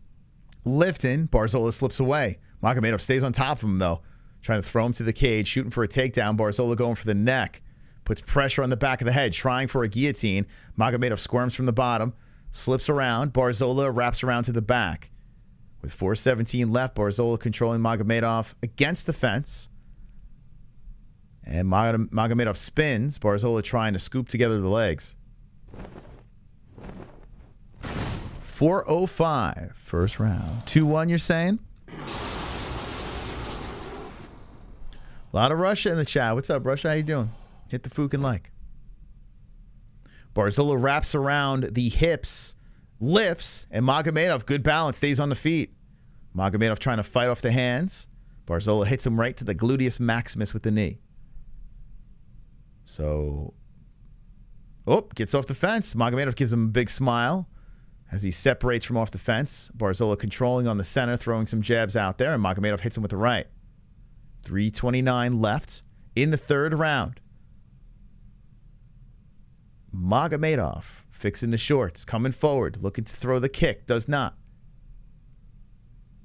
Lifting, Barzola slips away. Magomedov stays on top of him, though, trying to throw him to the cage, shooting for a takedown. Barzola going for the neck. Puts pressure on the back of the head, trying for a guillotine. Magomedov squirms from the bottom, slips around. Barzola wraps around to the back. With 4:17 left, Barzola controlling Magomedov against the fence. And Magomedov spins. Barzola trying to scoop together the legs. 4:05, first round. 2-1, you're saying? A lot of Russia in the chat. What's up, Russia? How you doing? Hit the Fook and like. Barzola wraps around the hips, lifts, and Magomedov, good balance, stays on the feet. Magomedov trying to fight off the hands. Barzola hits him right to the gluteus maximus with the knee. So, gets off the fence. Magomedov gives him a big smile as he separates from off the fence. Barzola controlling on the center, throwing some jabs out there, and Magomedov hits him with the right. 3:29 left in the third round. Magomedov fixing the shorts, coming forward, looking to throw the kick, does not.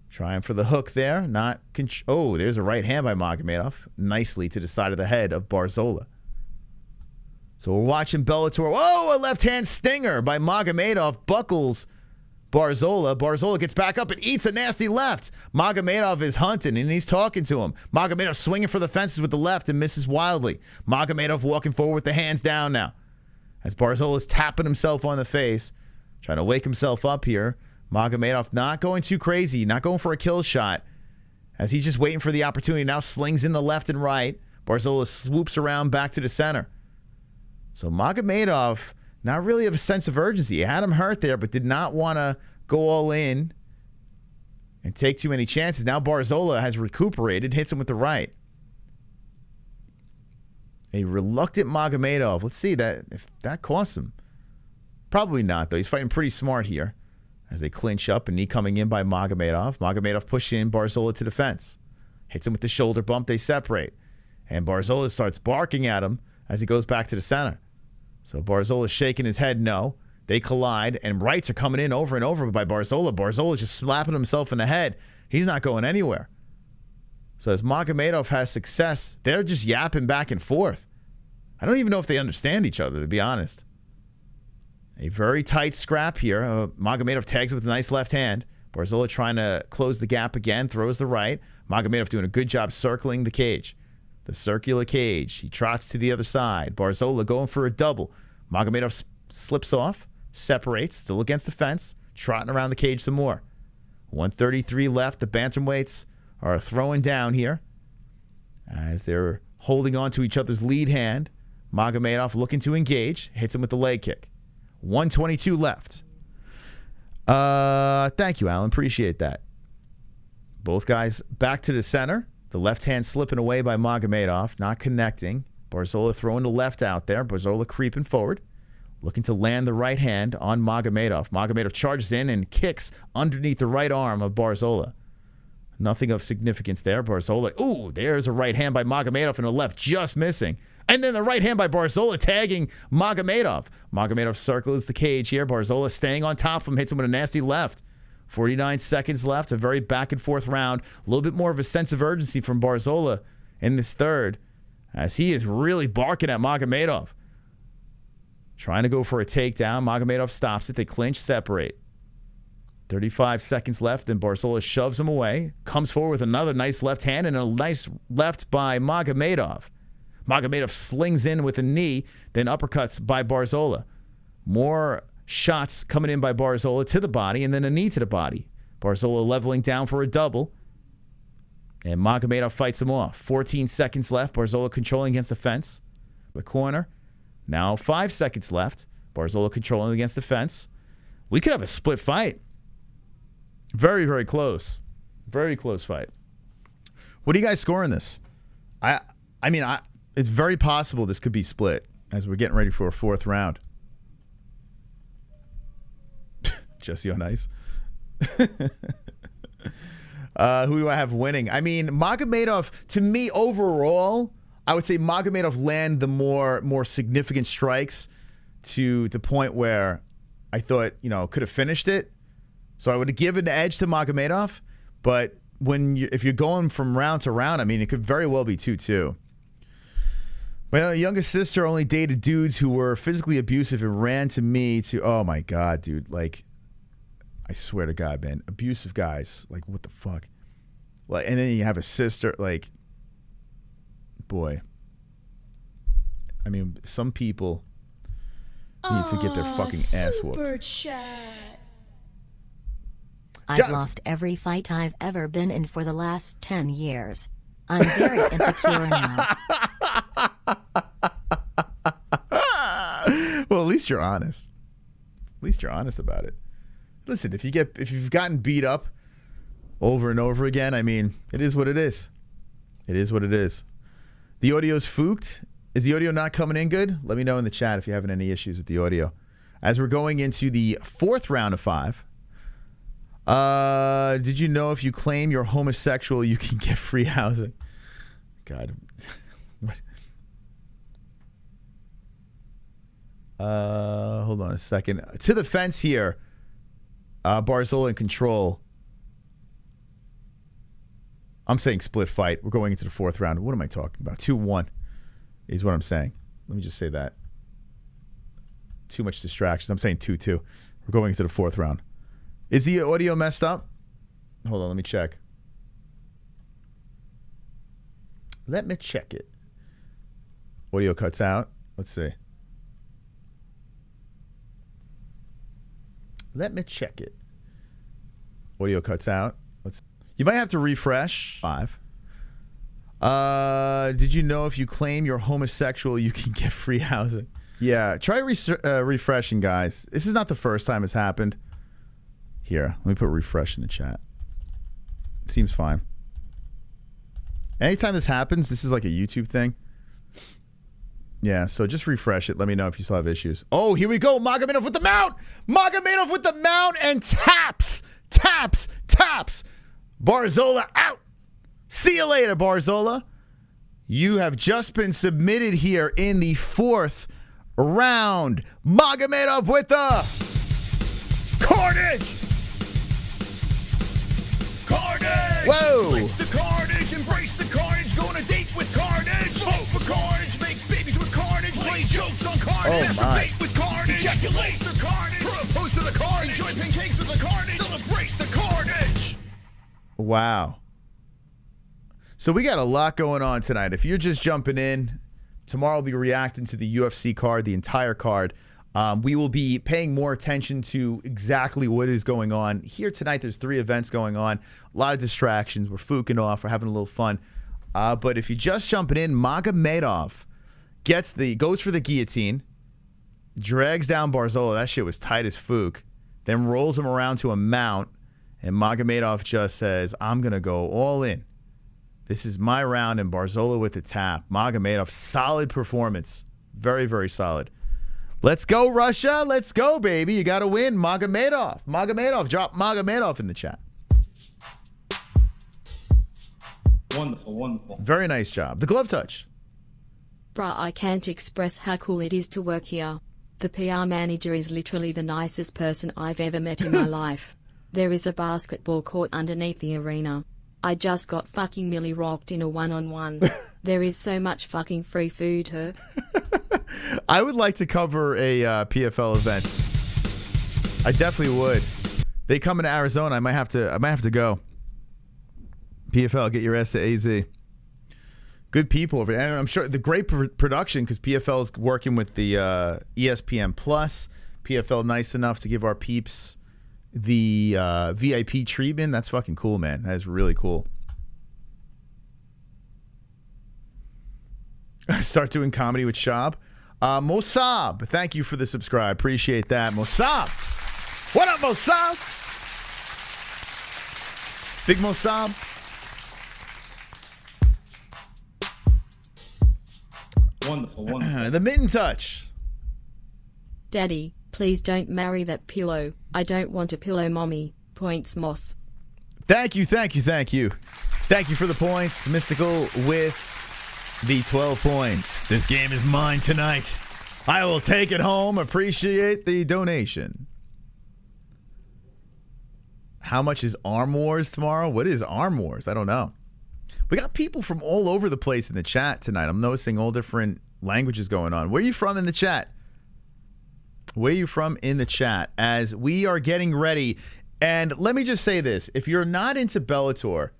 Trying for the hook there, not. There's a right hand by Magomedov, nicely to the side of the head of Barzola. So we're watching Bellator. A left hand stinger by Magomedov, buckles Barzola. Barzola gets back up and eats a nasty left. Magomedov is hunting and he's talking to him. Magomedov swinging for the fences with the left and misses wildly. Magomedov walking forward with the hands down now, as Barzola is tapping himself on the face, trying to wake himself up here. Magomedov not going too crazy, not going for a kill shot, as he's just waiting for the opportunity. Now slings in the left and right. Barzola swoops around back to the center. So Magomedov, not really have a sense of urgency. He had him hurt there, but did not want to go all in and take too many chances. Now Barzola has recuperated, hits him with the right. A reluctant Magomedov. Let's see if that costs him. Probably not, though. He's fighting pretty smart here as they clinch up, and knee coming in by Magomedov. Magomedov pushing Barzola to the fence. Hits him with the shoulder bump. They separate. And Barzola starts barking at him as he goes back to the center. So Barzola's shaking his head no. They collide, and rights are coming in over and over by Barzola. Barzola's just slapping himself in the head. He's not going anywhere. So as Magomedov has success, they're just yapping back and forth. I don't even know if they understand each other, to be honest. A very tight scrap here. Magomedov tags with a nice left hand. Barzola trying to close the gap again, throws the right. Magomedov doing a good job circling the cage. The circular cage. He trots to the other side. Barzola going for a double. Magomedov slips off, separates, still against the fence, trotting around the cage some more. 1:33 left. The bantamweights are throwing down here as they're holding on to each other's lead hand. Magomedov looking to engage, hits him with the leg kick. 1:22 left. Thank you, Alan. Appreciate that. Both guys back to the center. The left hand slipping away by Magomedov, not connecting. Barzola throwing the left out there. Barzola creeping forward, looking to land the right hand on Magomedov. Magomedov charges in and kicks underneath the right arm of Barzola. Nothing of significance there. Barzola, there's a right hand by Magomedov and a left just missing. And then the right hand by Barzola tagging Magomedov. Magomedov circles the cage here. Barzola staying on top of him, hits him with a nasty left. 49 seconds left, a very back and forth round. A little bit more of a sense of urgency from Barzola in this third, as he is really barking at Magomedov. Trying to go for a takedown. Magomedov stops it. They clinch, separate. 35 seconds left, and Barzola shoves him away. Comes forward with another nice left hand and a nice left by Magomedov. Magomedov slings in with a knee, then uppercuts by Barzola. More shots coming in by Barzola to the body, and then a knee to the body. Barzola leveling down for a double, and Magomedov fights him off. 14 seconds left. Barzola controlling against the fence. The corner. Now 5 seconds left. Barzola controlling against the fence. We could have a split fight. Very, very close. Very close fight. What do you guys score in this? I mean, it's very possible this could be split as we're getting ready for a fourth round. Jesse on ice. Who do I have winning? I mean, Magomedov, to me, overall, I would say Magomedov land the more significant strikes to the point where I thought, you know, could have finished it. So I would have given the edge to Magomedov. But if you're going from round to round, I mean, it could very well be 2-2. My youngest sister only dated dudes who were physically abusive and ran to me to, oh my God, dude. Like, I swear to God, man. Abusive guys. Like, what the fuck? Like, and then you have a sister, like, boy. I mean, some people need to get their fucking ass whooped. I've lost every fight I've ever been in for the last 10 years. I'm very insecure now. Well, at least you're honest. At least you're honest about it. Listen, if you've gotten beat up over and over again, I mean, it is what it is. It is what it is. The audio's fooked. Is the audio not coming in good? Let me know in the chat if you're having any issues with the audio. As we're going into the 4th round of 5. Did you know if you claim you're homosexual, you can get free housing? God. What? Hold on a second. To the fence here. Barzola in control. I'm saying split fight. We're going into the 4th round. What am I talking about? 2-1 is what I'm saying. Let me just say that. Too much distractions. I'm saying 2-2. We're going into the 4th round. Is the audio messed up? Hold on, let me check. Let me check it. Audio cuts out. Let's see. Let me check it. Audio cuts out. You might have to refresh. 5. Did you know if you claim you're homosexual, you can get free housing? Yeah, try refreshing, guys. This is not the first time it's happened. Here, let me put refresh in the chat. Seems fine. Anytime this happens, this is like a YouTube thing. Yeah, so just refresh it. Let me know if you still have issues. Oh, here we go. Magomedov with the mount. Magomedov with the mount and taps. Taps. Taps. Barzola out. See you later, Barzola. You have just been submitted here in the 4th round. Magomedov with the carnage. Carnage! Whoa! Lick the carnage, embrace the carnage, go on a date with carnage, vote for carnage, make babies with carnage, play jokes on carnage, masturbate with carnage, ejaculate the carnage, propose to the carnage, enjoy pancakes with the carnage, celebrate the carnage! Wow. So we got a lot going on tonight. If you're just jumping in, tomorrow we'll be reacting to the UFC card, the entire card. We will be paying more attention to exactly what is going on. Here tonight, there's 3 events going on. A lot of distractions. We're fooking off. We're having a little fun. But if you're just jumping in, Magomedov goes for the guillotine, drags down Barzola. That shit was tight as Fook. Then rolls him around to a mount. And Magomedov just says, I'm going to go all in. This is my round. And Barzola with the tap. Magomedov, solid performance. Very, very solid. Let's go, Russia. Let's go, baby. You got to win. Magomedov. Magomedov. Drop Magomedov in the chat. Wonderful, wonderful. Very nice job. The glove touch. Bruh, I can't express how cool it is to work here. The PR manager is literally the nicest person I've ever met in my life. There is a basketball court underneath the arena. I just got fucking Millie rocked in a one-on-one. There is so much fucking free food, huh? I would like to cover a PFL event. I definitely would. They come into Arizona. I might have to go. PFL, get your ass to AZ. Good people over there. And I'm sure the great production because PFL is working with the ESPN Plus. PFL nice enough to give our peeps the VIP treatment. That's fucking cool, man. That is really cool. Start doing comedy with Shab. Mosab, thank you for the subscribe. Appreciate that. Mosab. What up, Mosab? Big Mosab. Wonderful, wonderful. The mitten touch. Daddy, please don't marry that pillow. I don't want a pillow, mommy. Points, Moss. Thank you, thank you, thank you. Thank you for the points. Mystical with the 12 points. This game is mine tonight. I will take it home. Appreciate the donation. How much is Arm Wars tomorrow? What is Arm Wars? I don't know. We got people from all over the place in the chat tonight. I'm noticing all different languages going on. Where are you from in the chat? Where are you from in the chat? As we are getting ready. And let me just say this. If you're not into Bellator,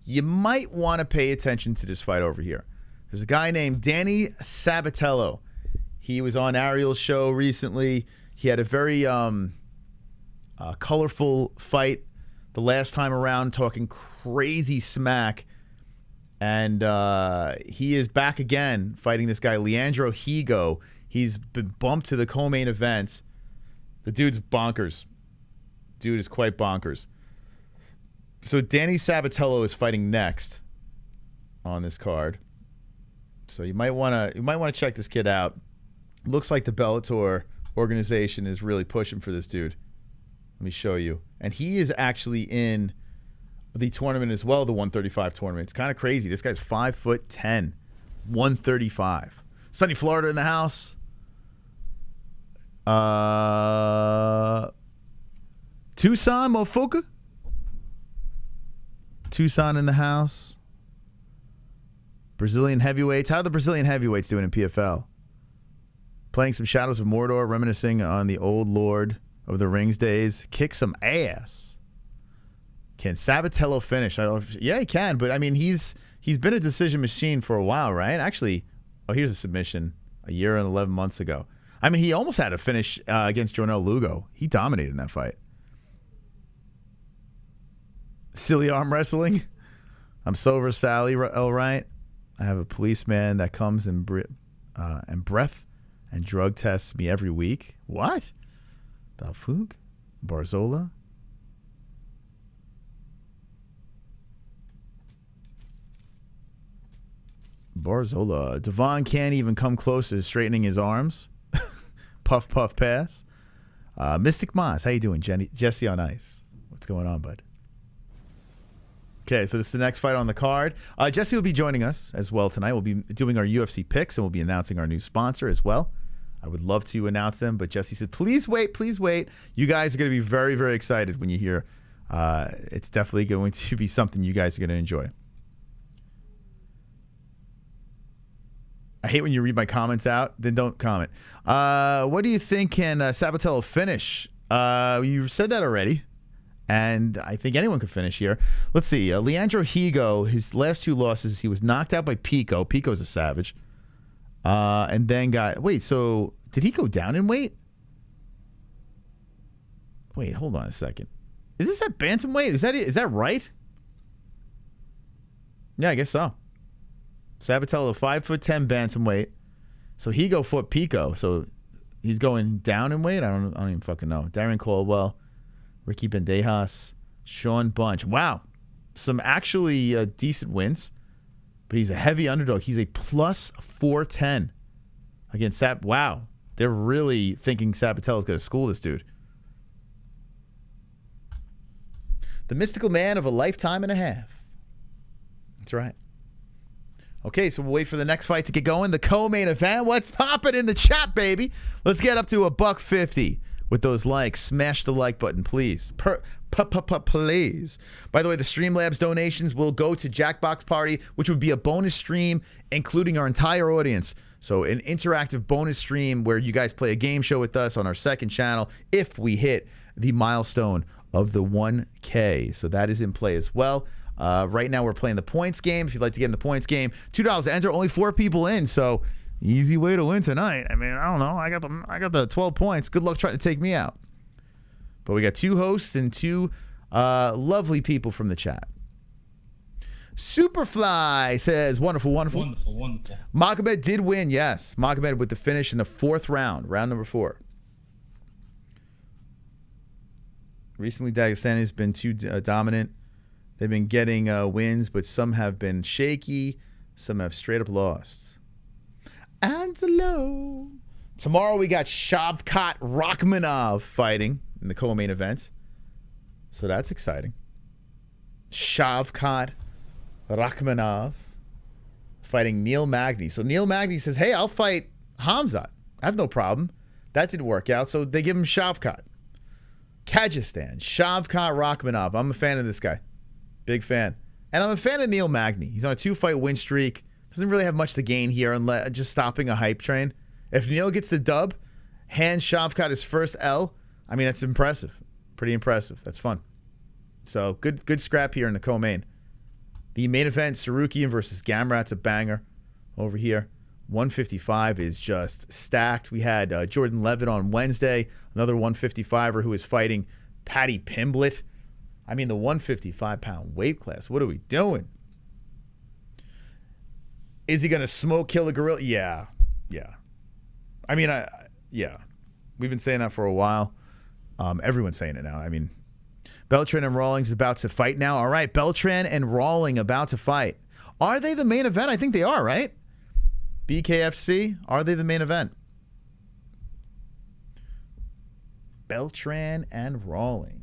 you might want to pay attention to this fight over here. There's a guy named Danny Sabatello. He was on Ariel's show recently. He had a very colorful fight the last time around, talking crazy smack. And he is back again fighting this guy, Leandro Higo. He's been bumped to the co-main event. The dude's bonkers. Dude is quite bonkers. So Danny Sabatello is fighting next on this card. So you might want to check this kid out. Looks like the Bellator organization is really pushing for this dude. Let me show you. And he is actually in the tournament as well, the 135 tournament. It's kind of crazy. This guy's 5'10", 135. Sunny Florida in the house. Tucson, Mofoka. Tucson in the house. Brazilian heavyweights. How are the Brazilian heavyweights doing in PFL? Playing some Shadows of Mordor, reminiscing on the old Lord of the Rings days. Kick some ass. Can Sabatello finish? Yeah, he can, but I mean, he's been a decision machine for a while, right? Actually, here's a submission a year and 11 months ago. I mean, he almost had a finish against Jonel Lugo. He dominated in that fight. Silly arm wrestling. I'm sober, Sally. All right. I have a policeman that comes and breath and drug tests me every week. What? Fook? Barzola? Barzola. Devon can't even come close to straightening his arms. Puff, puff, pass. Mystic Moss. How you doing, Jesse on Ice? What's going on, bud? Okay, so this is the next fight on the card. Jesse will be joining us as well tonight. We'll be doing our UFC picks, and we'll be announcing our new sponsor as well. I would love to announce them, but Jesse said, please wait, please wait. You guys are going to be very, very excited when you hear. It's definitely going to be something you guys are going to enjoy. I hate when you read my comments out, then don't comment. What do you think can Sabatello finish? You said that already, and I think anyone could finish here. Let's see. Leandro Higo, his last two losses, he was knocked out by Pico. Pico's a savage. And then wait, so did he go down in weight? Wait, hold on a second. Is this at bantamweight? Is that right? Yeah, I guess so. Sabatello, 5'10" bantamweight. So Higo fought Pico. So he's going down in weight? I don't even fucking know. Darren Caldwell, Ricky Bendejas, Sean Bunch. Wow. Some actually decent wins. But he's a heavy underdog. He's a plus 410 against Sab. Wow. They're really thinking Sabatello's going to school this dude. The mystical man of a lifetime and a half. That's right. Okay, so we'll wait for the next fight to get going. The co-main event. What's popping in the chat, baby? Let's get up to $150 with those likes. Smash the like button, please. Please. By the way, the Streamlabs donations will go to Jackbox Party, which would be a bonus stream, including our entire audience. So an interactive bonus stream where you guys play a game show with us on our second channel if we hit the milestone of the 1K. So that is in play as well. Right now we're playing the points game. If you'd like to get in the points game, $2 to enter. Only 4 people in, so easy way to win tonight. I mean, I don't know. I got the 12 points. Good luck trying to take me out. But we got 2 hosts and 2 lovely people from the chat. Superfly says, wonderful, wonderful. Wonderful, wonderful. Magomed did win, yes. Magomed with the finish in the 4th round, round number 4. Recently, Dagestani has been too dominant. They've been getting wins, but some have been shaky. Some have straight up lost. Angelo. Tomorrow we got Shavkat Rakhmonov fighting in the co-main event. So that's exciting. Shavkat Rakhmonov fighting Neil Magny. So Neil Magny says, hey, I'll fight KHAMZAT. I have no problem. That didn't work out, so they give him Shavkat. Kyrgyzstan, Shavkat Rakhmonov. I'm a fan of this guy. Big fan. And I'm a fan of Neil Magny. He's on a 2-fight win streak. Doesn't really have much to gain here unless just stopping a hype train. If Neil gets the dub, hands Shavkat his first L, I mean, that's impressive. Pretty impressive. That's fun. So good scrap here in the co-main. The main event, Tsarukyan versus Gamrot's a banger over here. 155 is just stacked. We had Jordan Levitt on Wednesday, another 155er who is fighting Paddy Pimblett. I mean, the 155-pound weight class. What are we doing? Is he going to smoke kill a gorilla? Yeah. I mean, yeah. We've been saying that for a while. Everyone's saying it now. I mean, Beltran and Rawlings about to fight now. All right, Beltran and Rawling about to fight. Are they the main event? I think they are, right? BKFC, are they the main event? Beltran and Rawling.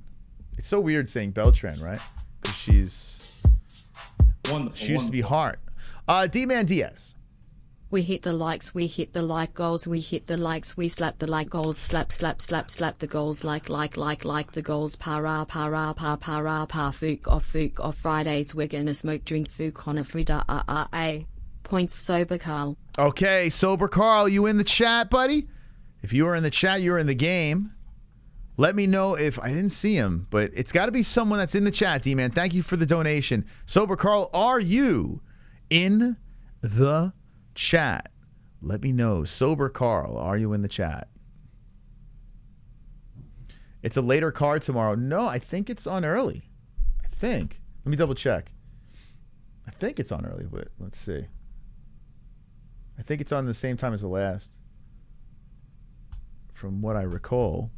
It's so weird saying Beltran, right? Because she's Wonderful. she used to be hard. D-Man Diaz. We hit the likes, we hit the like goals, we hit the likes, we slap the like goals, slap the goals like the goals, para, Fook off Fridays, we're gonna smoke, drink, Fook on a Frida, Points sober Carl. Okay, sober Carl, you in the chat, buddy? If you are in the chat, you're in the game. Let me know if I didn't see him, but it's got to be someone that's in the chat, D-Man. Thank you for the donation. Sober Carl, are you in the chat? Let me know. Sober Carl, are you in the chat? It's a later card tomorrow. No, I think it's on early. I think. Let me double check. I think it's on early, but let's see. I think it's on the same time as the last, from what I recall.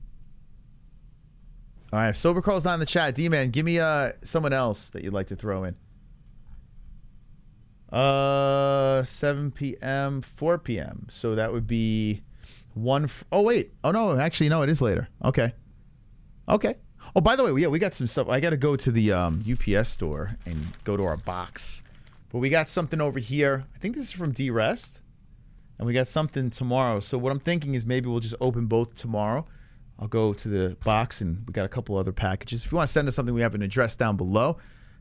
All right, if Sober Carl's not in the chat, D-Man, give me someone else that you'd like to throw in. 7 p.m., 4 p.m. So that would be oh, wait. Oh, no, actually, no, it is later. Okay. Oh, by the way, yeah, we got some stuff. I got to go to the UPS store and go to our box. But we got something over here. I think this is from D-Rest. And we got something tomorrow. So what I'm thinking is maybe we'll just open both tomorrow. I'll go to the box, and we got a couple other packages. If you want to send us something, we have an address down below.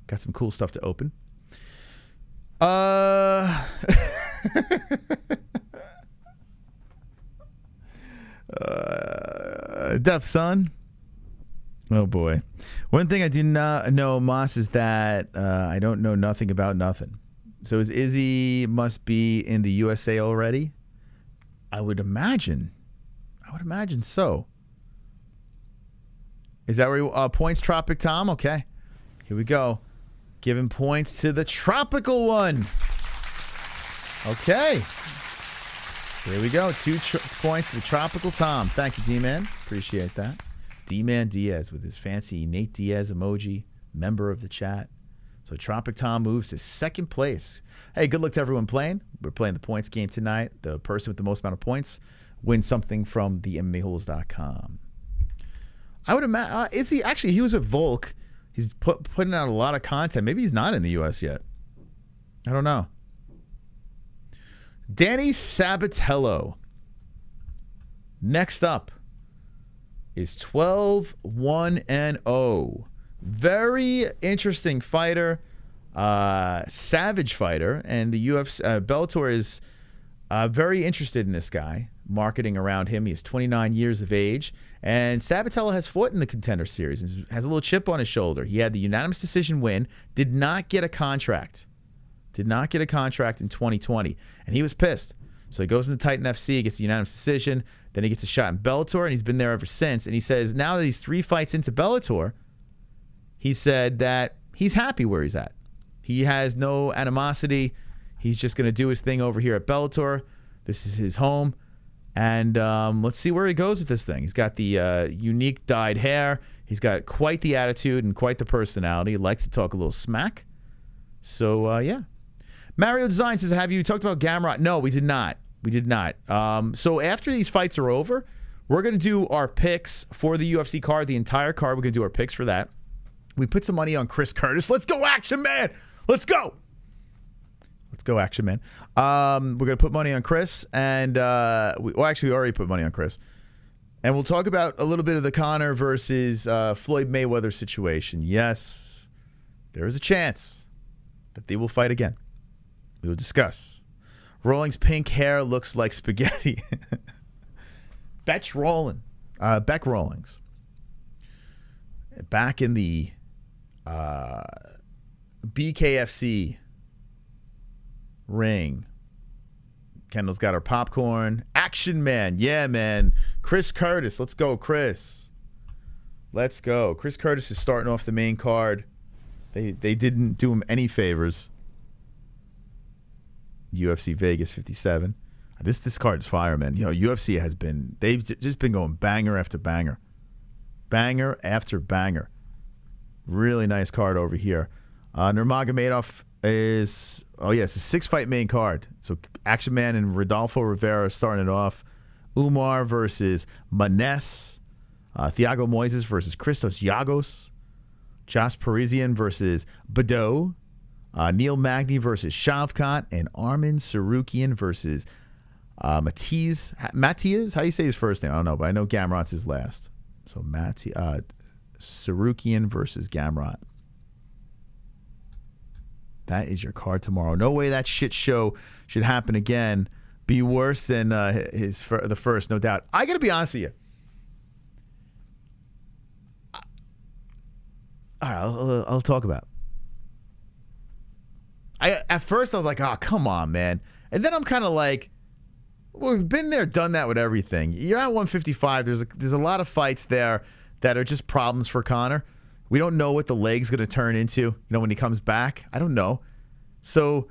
Got some cool stuff to open. Deaf Son. Oh, boy. One thing I do not know, Moss, is that I don't know nothing about nothing. So is Izzy must be in the USA already? I would imagine so. Is that where you points Tropic Tom? Okay. Here we go. Giving points to the tropical one. Okay. Here we go. 2 points to the tropical Tom. Thank you, D-Man. Appreciate that. D-Man Diaz with his fancy Nate Diaz emoji. Member of the chat. So Tropic Tom moves to second place. Hey, good luck to everyone playing. We're playing the points game tonight. The person with the most amount of points wins something from the MMA-Holes.com. I would imagine, is he actually, he was at Volk. He's putting out a lot of content. Maybe he's not in the U.S. yet. I don't know. Danny Sabatello. Next up is 12-1-0. Very interesting fighter. Savage fighter. And the UFC, Bellator is very interested in this guy. Marketing around him. He is 29 years of age. And Sabatello has fought in the Contender Series and has a little chip on his shoulder. He had the unanimous decision win. Did not get a contract. Did not get a contract in 2020. And he was pissed. So he goes into Titan FC, gets a unanimous decision. Then he gets a shot in Bellator, and he's been there ever since. And he says now that he's 3 fights into Bellator, he said that he's happy where he's at. He has no animosity. He's just going to do his thing over here at Bellator. This is his home. And let's see where he goes with this thing. He's got the unique dyed hair. He's got quite the attitude and quite the personality. He likes to talk a little smack. So, yeah. Mario Design says, have you talked about Gamrot? No, we did not. We did not. So after these fights are over, we're going to do our picks for the UFC card, the entire card. We're going to do our picks for that. We put some money on Chris Curtis. Let's go, Action Man. Let's go. Let's go, Action Man. We're going to put money on Chris. And, we already put money on Chris. And we'll talk about a little bit of the Conor versus Floyd Mayweather situation. Yes, there is a chance that they will fight again. We will discuss. Rawlings' pink hair looks like spaghetti. Beck Rawlings. Back in the BKFC ring. Kendall's got her popcorn. Action Man. Yeah, man. Chris Curtis. Let's go, Chris. Let's go. Chris Curtis is starting off the main card. They didn't do him any favors. UFC Vegas 57. This card is fire, man. You know, UFC has been, they've just been going banger after banger. Banger after banger. Really nice card over here. Nurmagomedov is, it's a 6-fight main card. So Action Man and Rodolfo Rivera starting it off. Umar versus Manes. Thiago Moises versus Christos Giagos. Josh Parisian versus Badeau. Neil Magny versus Shavkat. And Armin Tsarukyan versus Matias. How do you say his first name? I don't know, but I know Gamrot's his last. So Tsarukyan versus Gamrot. That is your card tomorrow. No way that shit show should happen again. Be worse than the first, no doubt. I got to be honest with you. All right, I'll talk about it. At first, I was like, oh, come on, man. And then I'm kind of like, well, we've been there, done that with everything. You're at 155. There's a lot of fights there that are just problems for Conor. We don't know what the leg's going to turn into, when he comes back. I don't know. So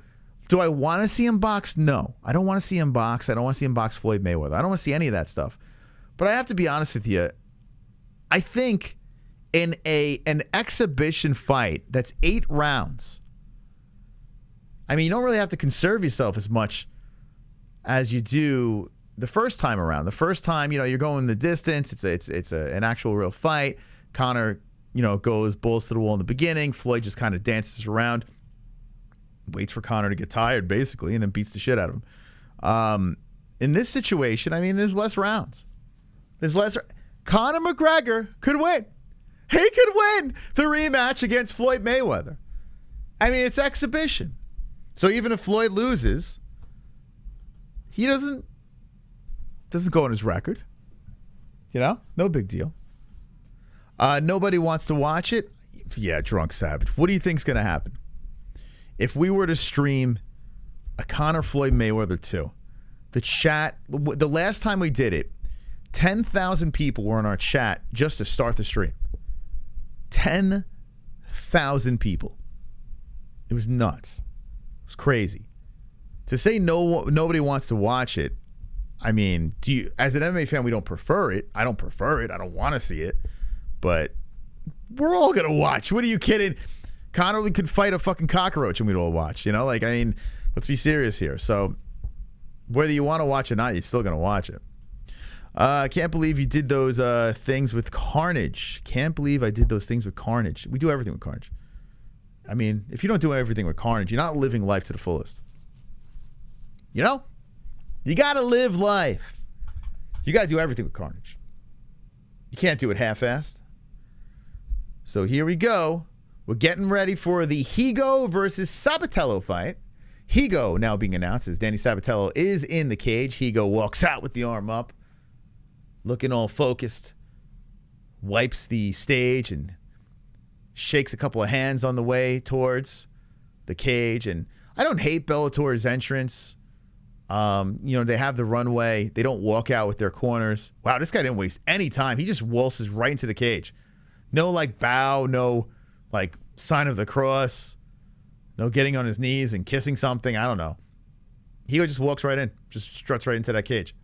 do I want to see him box? No. I don't want to see him box. I don't want to see him box Floyd Mayweather. I don't want to see any of that stuff. But I have to be honest with you. I think in an exhibition fight that's 8 rounds, I mean, you don't really have to conserve yourself as much as you do the first time around. The first time, you're going the distance. It's an actual real fight. Conor, goes balls to the wall in the beginning. Floyd just kind of dances around, waits for Conor to get tired, basically, and then beats the shit out of him. In this situation, I mean, there's less rounds. Conor McGregor could win. He could win the rematch against Floyd Mayweather. I mean, it's exhibition. So even if Floyd loses, he doesn't go on his record. No big deal. Nobody wants to watch it. Yeah, Drunk Savage. What do you think's going to happen? If we were to stream a Conor Floyd Mayweather 2, the chat, the last time we did it, 10,000 people were in our chat just to start the stream. 10,000 people. It was nuts. It was crazy. To say nobody wants to watch it, I mean, as an MMA fan, we don't prefer it. I don't prefer it. I don't want to see it. But we're all going to watch. What are you kidding? Conor could fight a fucking cockroach and we'd all watch. Let's be serious here. So whether you want to watch it or not, you're still going to watch it. I can't believe you did those things with Carnage. Can't believe I did those things with Carnage. We do everything with Carnage. I mean, if you don't do everything with Carnage, you're not living life to the fullest. You got to live life. You got to do everything with Carnage. You can't do it half-assed. So here we go. We're getting ready for the Higo versus Sabatello fight. Higo now being announced as Danny Sabatello is in the cage. Higo walks out with the arm up, looking all focused, wipes the stage and shakes a couple of hands on the way towards the cage. And I don't hate Bellator's entrance. They have the runway. They don't walk out with their corners. Wow, this guy didn't waste any time. He just waltzes right into the cage. No, bow, no, sign of the cross. No getting on his knees and kissing something. I don't know. He just walks right in. Just struts right into that cage.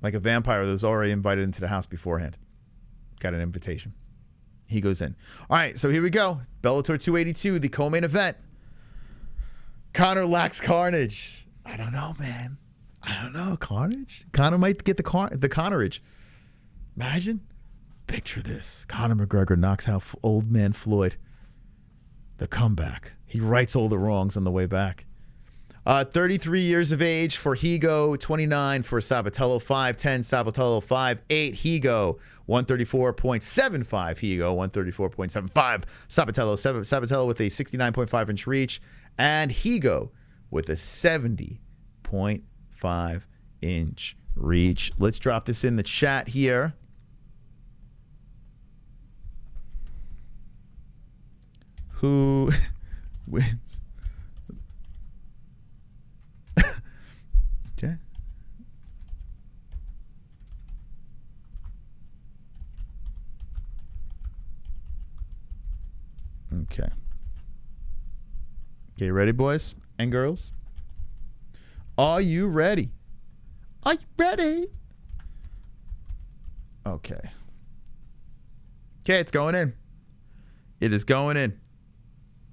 Like a vampire that was already invited into the house beforehand. Got an invitation. He goes in. All right, so here we go. Bellator 282, the co-main event. Conor lacks Carnage. I don't know, man. I don't know. Carnage? Conor might get the Conorage. Imagine. Picture this. Conor McGregor knocks out old man Floyd. The comeback. He rights all the wrongs on the way back. 33 years of age for Higo, 29 for Sabatello, 5'10", Sabatello, 5'8", Higo, 134.75, Higo, 134.75, Sabatello with a 69.5-inch reach, and Higo with a 70.5-inch reach. Let's drop this in the chat here. Who wins? Okay. Okay. Okay, ready, boys and girls? Are you ready? Are you ready? Okay. Okay, it's going in. It is going in.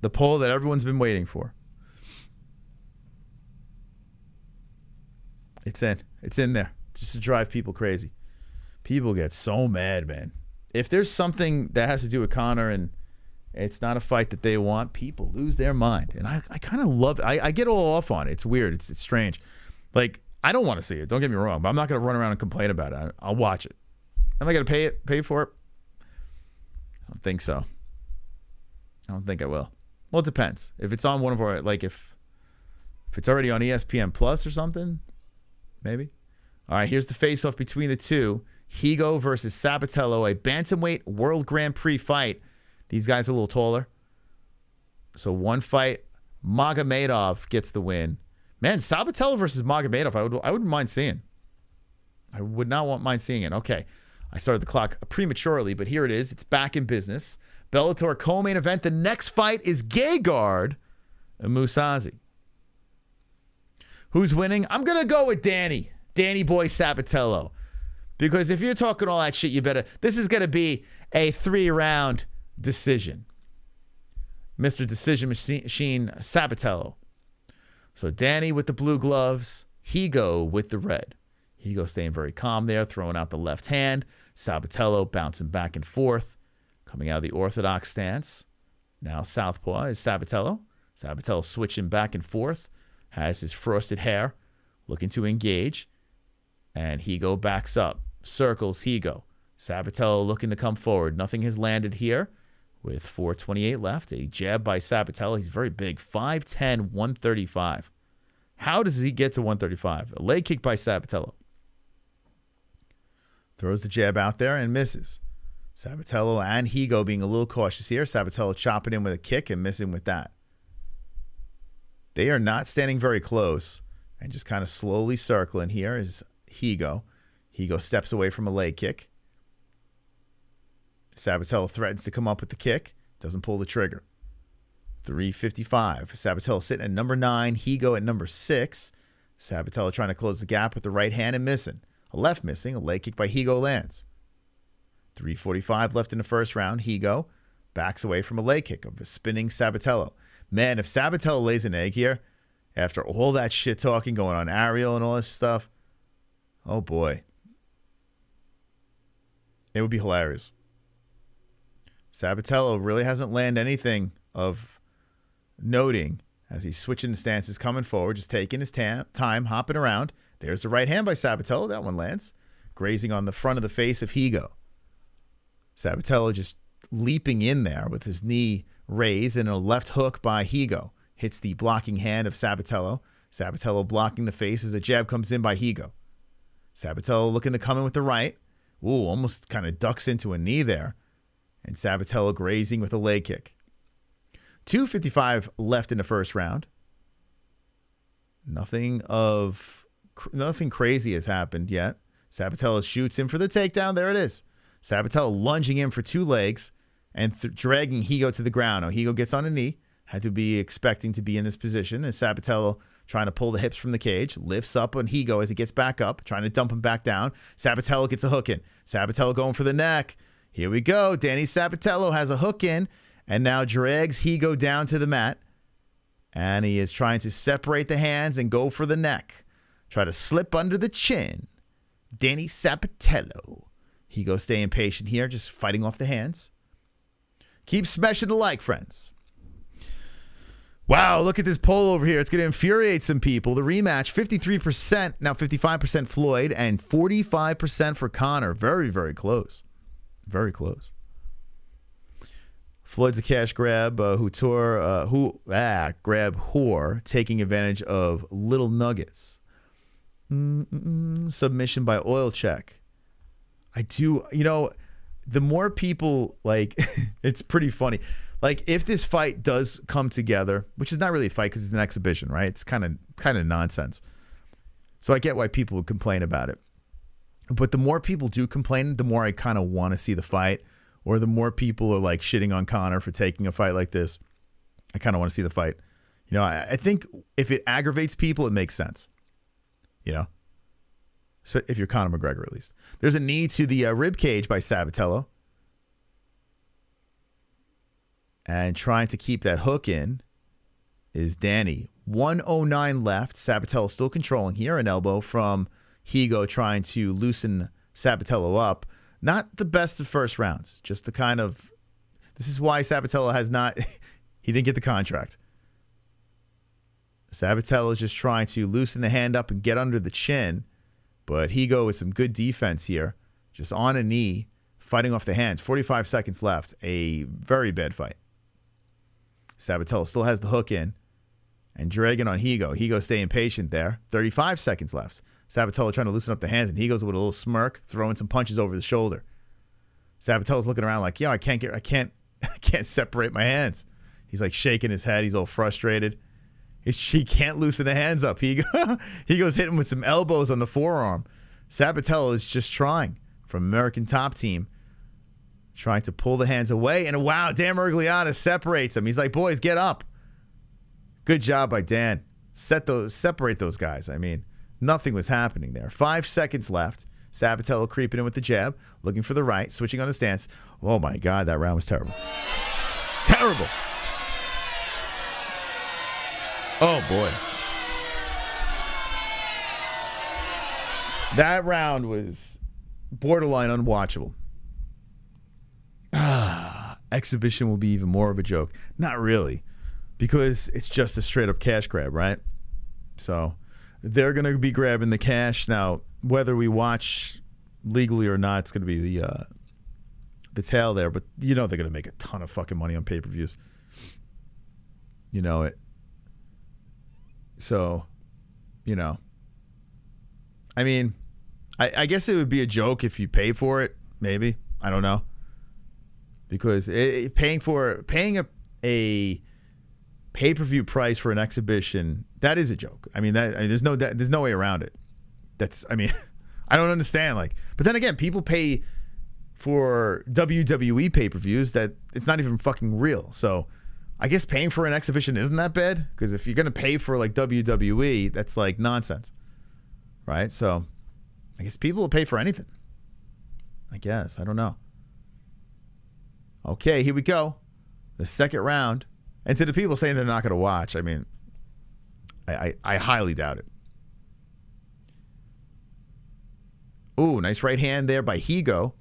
The poll that everyone's been waiting for. It's in. It's in there. Just to drive people crazy. People get so mad, man. If there's something that has to do with Conor and it's not a fight that they want, people lose their mind. And I kind of love it. I get all off on it. It's weird. It's strange. Like, I don't want to see it. Don't get me wrong. But I'm not going to run around and complain about it. I'll watch it. Am I going to pay for it? I don't think so. I don't think I will. Well, it depends. If it's on one of our, like, if it's already on ESPN Plus or something, maybe. All right, here's the face-off between the two. Higo versus Sabatello, a bantamweight World Grand Prix fight. These guys are a little taller. So one fight, Magomedov gets the win. Man, Sabatello versus Magomedov, I wouldn't mind seeing. I would not mind seeing it. Okay, I started the clock prematurely, but here it is. It's back in business. Bellator co-main event. The next fight is Gegard and Mousasi. Who's winning? I'm going to go with Danny. Danny Boy Sabatello. Because if you're talking all that shit, you better... This is going to be a 3-round decision. Mr. Decision Machine Sabatello. So Danny with the blue gloves. Higo with the red. Higo staying very calm there, throwing out the left hand. Sabatello bouncing back and forth. Coming out of the orthodox stance. Now southpaw is Sabatello. Sabatello switching back and forth. Has his frosted hair. Looking to engage. And Higo backs up. Circles Higo. Sabatello looking to come forward. Nothing has landed here. With 4:28 left. A jab by Sabatello. He's very big. 5'10", 135. How does he get to 135? A leg kick by Sabatello. Throws the jab out there and misses. Sabatello and Higo being a little cautious here. Sabatello chopping in with a kick and missing with that. They are not standing very close and just kind of slowly circling. Here is Higo. Higo steps away from a leg kick. Sabatello threatens to come up with the kick. Doesn't pull the trigger. 3:55. Sabatello sitting at number 9. Higo at number 6. Sabatello trying to close the gap with the right hand and missing. A left missing. A leg kick by Higo lands. 3:45 left in the first round. Higo backs away from a leg kick of a spinning Sabatello. Man, if Sabatello lays an egg here, after all that shit talking going on ARIEL and all this stuff, oh boy. It would be hilarious. Sabatello really hasn't landed anything of noting as he's switching the stances, coming forward, just taking his time, hopping around. There's the right hand by Sabatello. That one lands. Grazing on the front of the face of Higo. Sabatello just leaping in there with his knee raised and a left hook by Higo. Hits the blocking hand of Sabatello. Sabatello blocking the face as a jab comes in by Higo. Sabatello looking to come in with the right. Ooh, almost kind of ducks into a knee there. And Sabatello grazing with a leg kick. 2:55 left in the first round. Nothing crazy has happened yet. Sabatello shoots in for the takedown. There it is. Sabatello lunging in for 2 legs and dragging Higo to the ground. Oh, Higo gets on a knee. Had to be expecting to be in this position. As Sabatello trying to pull the hips from the cage. Lifts up on Higo as he gets back up. Trying to dump him back down. Sabatello gets a hook in. Sabatello going for the neck. Here we go. Danny Sabatello has a hook in and now drags Higo down to the mat. And he is trying to separate the hands and go for the neck. Try to slip under the chin. Danny Sabatello. Higo staying patient here, just fighting off the hands. Keep smashing the like, friends. Wow, look at this poll over here. It's going to infuriate some people. The rematch, 53%, now 55% Floyd, and 45% for Conor. Very, very close. Very close. Floyd's a cash grab grab whore, taking advantage of little nuggets. Submission by oil check. I do, the more people, like, it's pretty funny. Like, if this fight does come together, which is not really a fight because it's an exhibition, right? It's kind of nonsense. So I get why people would complain about it. But the more people do complain, the more I kind of want to see the fight. Or the more people are, like, shitting on Conor for taking a fight like this, I kind of want to see the fight. I think if it aggravates people, it makes sense. So if you're Conor McGregor, at least. There's a knee to the rib cage by Sabatello. And trying to keep that hook in is Danny. 109 left. Sabatello still controlling here. An elbow from Higo trying to loosen Sabatello up. Not the best of first rounds. Just the kind of... This is why Sabatello has not... He didn't get the contract. Sabatello is just trying to loosen the hand up and get under the chin. But Higo with some good defense here. Just on a knee, fighting off the hands. 45 seconds left. A very bad fight. Sabatello still has the hook in and dragging on Higo. Higo staying patient there. 35 seconds left. Sabatello trying to loosen up the hands, and Higo's with a little smirk, throwing some punches over the shoulder. Sabatello's looking around like, I can't separate my hands. He's like shaking his head. He's all frustrated. He can't loosen the hands up. Higo's hitting with some elbows on the forearm. Sabatello is just trying from American Top Team. Trying to pull the hands away. And wow, Dan Miragliotta separates him. He's like, boys, get up. Good job by Dan. Separate those guys. I mean, nothing was happening there. 5 seconds left. Sabatello creeping in with the jab. Looking for the right. Switching on the stance. Oh, my God. That round was terrible. Terrible. Oh, boy. That round was borderline unwatchable. Exhibition will be even more of a joke. Not really, because it's just a straight up cash grab, right? So they're going to be grabbing the cash. Now, whether we watch legally or not, it's going to be the tail there. But they're going to make a ton of fucking money on pay-per-views. You know it. So, I mean, I guess it would be a joke if you pay for it, maybe. I don't know. Because paying a pay-per-view price for an exhibition, that is a joke. I mean, there's no way around it. I don't understand. But then again, people pay for WWE pay-per-views that it's not even fucking real. So I guess paying for an exhibition isn't that bad, because if you're gonna pay for like WWE, that's like nonsense, right? So I guess people will pay for anything. I guess. I don't know. Okay, here we go. The second round. And to the people saying they're not going to watch, I mean, I highly doubt it. Ooh, nice right hand there by Higo.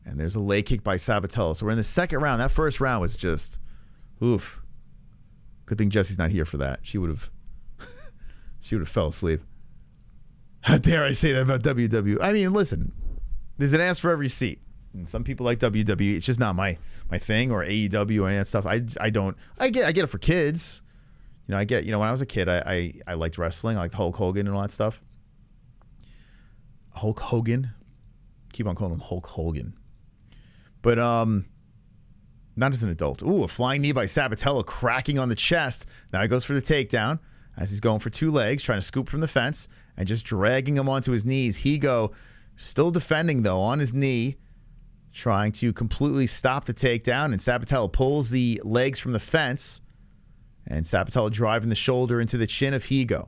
And there's a leg kick by Sabatello. So we're in the second round. That first round was just, oof. Good thing Jesse's not here for that. She would have fell asleep. How dare I say that about WWE? I mean, listen, there's an ass for every seat. And some people like WWE. It's just not my thing, or AEW or any of that stuff. I get it for kids. I get, when I was a kid, I liked wrestling. I liked Hulk Hogan and all that stuff. Hulk Hogan. Keep on calling him Hulk Hogan. But not as an adult. Ooh, a flying knee by Sabatello, cracking on the chest. Now he goes for the takedown as he's going for two legs, trying to scoop from the fence and just dragging him onto his knees. Higo still defending, though, on his knee, trying to completely stop the takedown, and Sabatello pulls the legs from the fence, and Sabatello driving the shoulder into the chin of Higo.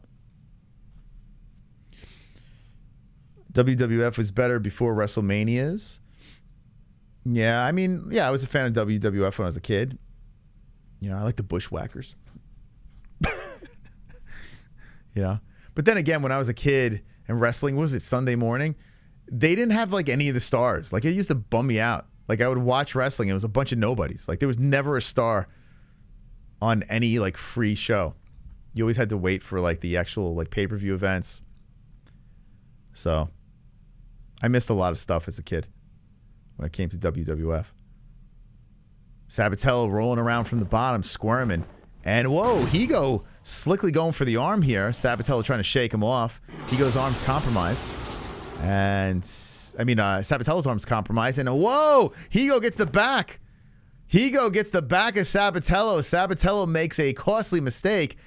WWF was better before WrestleManias. Yeah, I mean, I was a fan of WWF when I was a kid. I like the Bushwhackers. But then again, when I was a kid and wrestling, what was it, Sunday morning? They didn't have like any of the stars. Like, it used to bum me out. Like, I would watch wrestling and it was a bunch of nobodies. Like, there was never a star. on any like free show. You always had to wait for like the actual like pay-per-view events. So I missed a lot of stuff as a kid when it came to WWF. Sabatello rolling around from the bottom, squirming. And whoa, Higo slickly going for the arm here. Sabatello trying to shake him off. Higo's arm's compromised. And, Sabatello's arm's compromised. And whoa, Higo gets the back. Higo gets the back of Sabatello. Sabatello makes a costly mistake.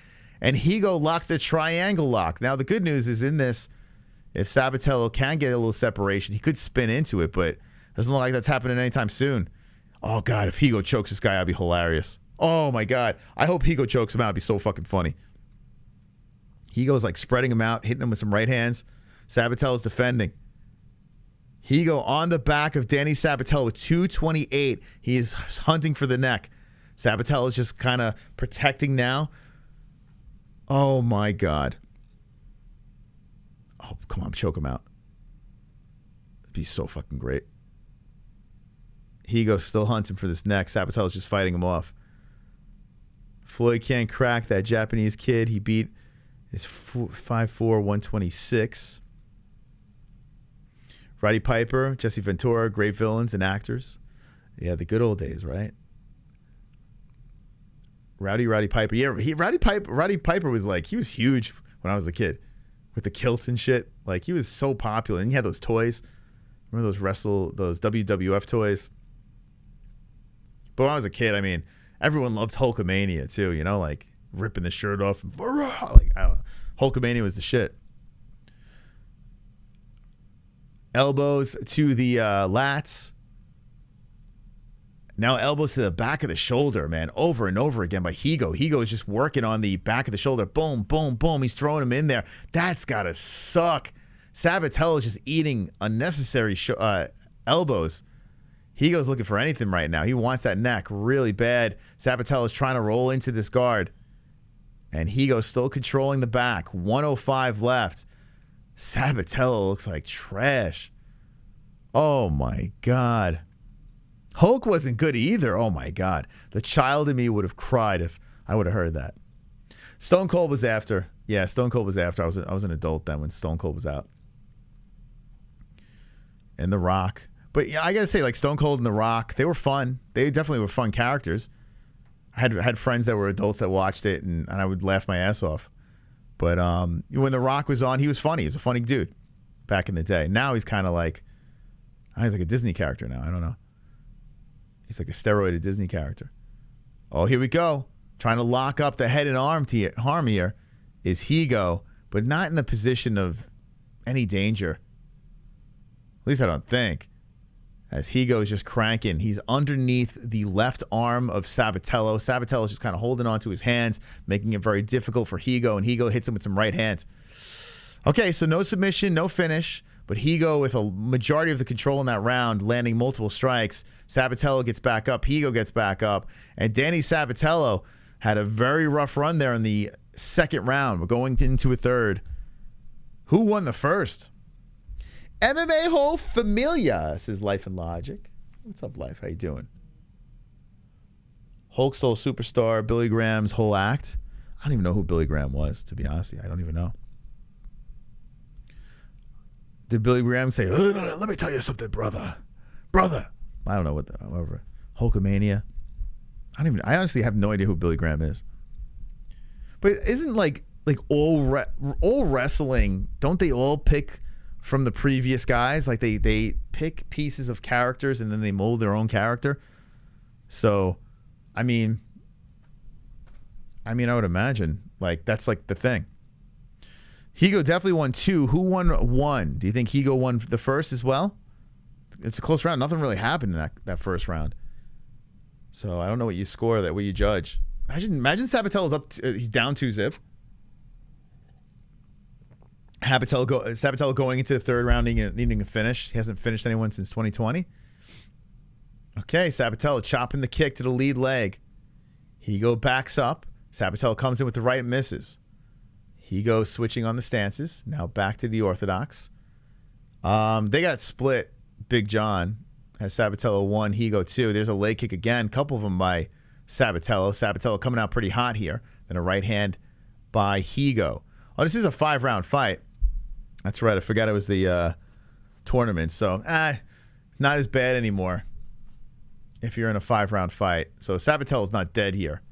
And Higo locks the triangle lock. Now, the good news is in this, if Sabatello can get a little separation, he could spin into it, but it doesn't look like that's happening anytime soon. Oh, God, if Higo chokes this guy, I'd be hilarious. Oh, my God. I hope Higo chokes him out. It'd be so fucking funny. Higo's like spreading him out, hitting him with some right hands. Sabatello's defending. Higo on the back of Danny Sabatello with 228. He is hunting for the neck. Sabatello's just kind of protecting now. Oh, my God. Oh, come on, choke him out. It'd be so fucking great. Higo still hunting for this neck. Sabatello's just fighting him off. Floyd can't crack that Japanese kid. He beat his 5'4", 126. Roddy Piper, Jesse Ventura, great villains and actors. Yeah, the good old days, right? Roddy Piper. Yeah, Roddy Piper was like, he was huge when I was a kid with the kilts and shit. Like, he was so popular. And he had those toys. Remember those WWF toys? But when I was a kid, I mean, everyone loved Hulkamania too, you know, like ripping the shirt off. Like, I don't know. Hulkamania was the shit. Elbows to the lats. Now elbows to the back of the shoulder, man, over and over again by Higo. Higo is just working on the back of the shoulder. Boom, boom, boom. He's throwing him in there. That's got to suck. Sabatello is just eating unnecessary elbows. Higo's looking for anything right now. He wants that neck really bad. Sabatello's trying to roll into this guard. And Higo's still controlling the back. 105 left. Sabatello looks like trash. Oh, my God. Hulk wasn't good either. Oh, my God. The child in me would have cried if I would have heard that. Stone Cold was after. Yeah, Stone Cold was after. I was an adult then when Stone Cold was out. And The Rock. But yeah, I got to say, like Stone Cold and The Rock, they were fun. They definitely were fun characters. I had friends that were adults that watched it, and I would laugh my ass off. But when The Rock was on, he was funny. He's a funny dude back in the day. Now he's kind of like, he's like a Disney character now. I don't know. He's like a steroided Disney character. Oh, here we go. Trying to lock up the head and arm here is Higo, but not in the position of any danger. At least I don't think. As Higo is just cranking. He's underneath the left arm of Sabatello. Sabatello is just kind of holding onto his hands, making it very difficult for Higo, and Higo hits him with some right hands. Okay, so no submission, no finish, but Higo with a majority of the control in that round, landing multiple strikes. Sabatello gets back up, Higo gets back up, and Danny Sabatello had a very rough run there in the second round. We're going into a third. Who won the first? MMA-Hole Familia, says Life and Logic. What's up, Life? How you doing? Hulk Soul Superstar, Billy Graham's whole act. I don't even know who Billy Graham was, to be honest. I don't even know. Did Billy Graham say, oh, no, let me tell you something, brother? Brother. I don't know what whatever. Hulkamania. I honestly have no idea who Billy Graham is. But isn't like all wrestling, don't they all pick from the previous guys? Like they pick pieces of characters and then they mold their own character. So, I mean, I would imagine like that's like the thing. Higo definitely won 2. Who won 1? Do you think Higo won the first as well? It's a close round. Nothing really happened in that first round. So I don't know what you score, that what you judge. Imagine Sabatello's up. He's down 2-zip. Sabatello going into the third round needing a finish. He hasn't finished anyone since 2020. Okay, Sabatello chopping the kick to the lead leg. Higo backs up. Sabatello comes in with the right and misses. Higo switching on the stances. Now back to the orthodox. They got split. Big John has Sabatello 1, Higo 2. There's a leg kick again. Couple of them by Sabatello. Sabatello coming out pretty hot here. Then a right hand by Higo. Oh, this is a 5-round fight. That's right. I forgot it was the tournament. So, not as bad anymore if you're in a 5-round fight. So, Sabatello's not dead here.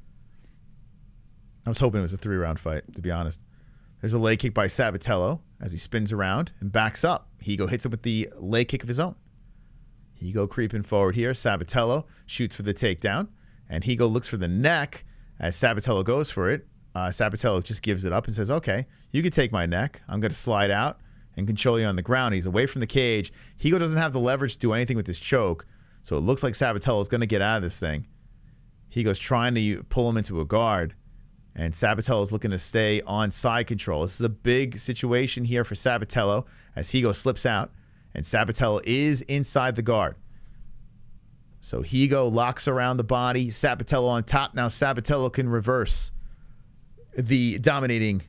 I was hoping it was a 3-round fight, to be honest. There's a leg kick by Sabatello as he spins around and backs up. Higo hits him with the leg kick of his own. Higo creeping forward here. Sabatello shoots for the takedown. And Higo looks for the neck as Sabatello goes for it. Sabatello just gives it up and says, okay, you can take my neck. I'm going to slide out and control you on the ground. He's away from the cage. Higo doesn't have the leverage to do anything with this choke. So it looks like Sabatello is going to get out of this thing. Higo's trying to pull him into a guard. And Sabatello is looking to stay on side control. This is a big situation here for Sabatello as Higo slips out. And Sabatello is inside the guard. So Higo locks around the body. Sabatello on top. Now Sabatello can reverse the dominating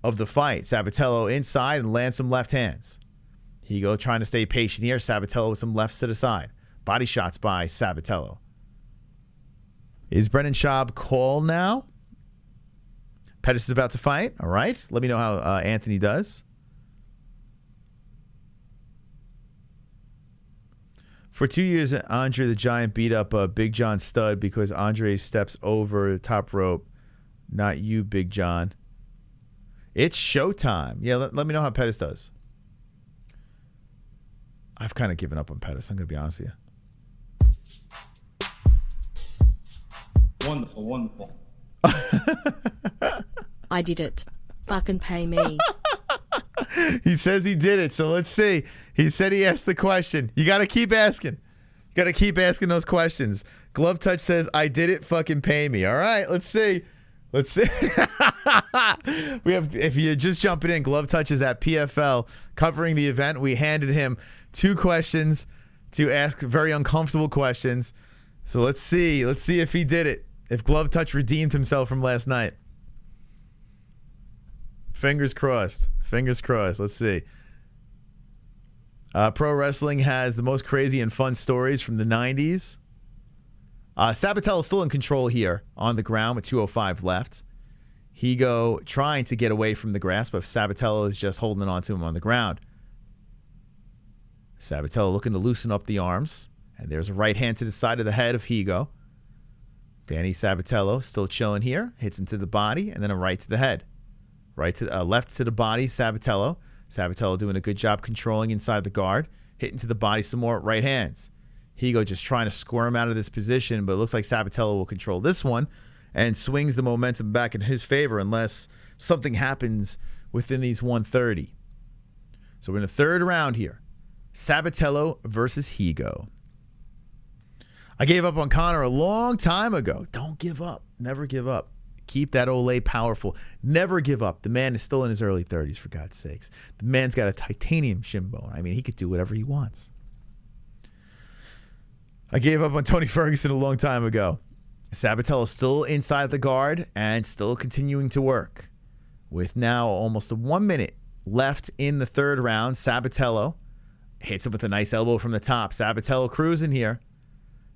of the fight. Sabatello inside and lands some left hands. Higo trying to stay patient here. Sabatello with some lefts to the side. Body shots by Sabatello. Is Brennan Schaub called now? Pettis is about to fight. All right. Let me know how Anthony does. For 2 years, Andre the Giant beat up Big John Studd because Andre steps over the top rope. Not you, Big John. It's showtime. Yeah, let me know how Pettis does. I've kind of given up on Pettis. I'm going to be honest with you. Wonderful, wonderful. I did it. Fucking pay me. He says he did it, so let's see. He said he asked the question. You got to keep asking. You got to keep asking those questions. Glove Touch says, I did it, fucking pay me. All right, let's see. Let's see. We have, if you're just jumping in, Glove Touch is at PFL covering the event. We handed him 2 questions to ask very uncomfortable questions. So let's see. Let's see if he did it. If Glove Touch redeemed himself from last night. Fingers crossed. Fingers crossed. Let's see. Pro wrestling has the most crazy and fun stories from the 90s. Sabatello still in control here on the ground with 2:05 left. Higo trying to get away from the grasp, but Sabatello is just holding on to him on the ground. Sabatello looking to loosen up the arms. And there's a right hand to the side of the head of Higo. Danny Sabatello still chilling here. Hits him to the body and then a right to the head. Right to left to the body, Sabatello. Sabatello doing a good job controlling inside the guard. Hitting to the body some more right hands. Higo just trying to squirm out of this position, but it looks like Sabatello will control this one and swings the momentum back in his favor unless something happens within these 130. So we're in the 3rd round here. Sabatello versus Higo. I gave up on Conor a long time ago. Don't give up. Never give up. Keep that Olay powerful. Never give up. The man is still in his early 30s, for God's sakes. The man's got a titanium shin bone. I mean, he could do whatever he wants. I gave up on Tony Ferguson a long time ago. Sabatello still inside the guard and still continuing to work. With now almost 1 minute left in the 3rd round, Sabatello hits him with a nice elbow from the top. Sabatello cruising here.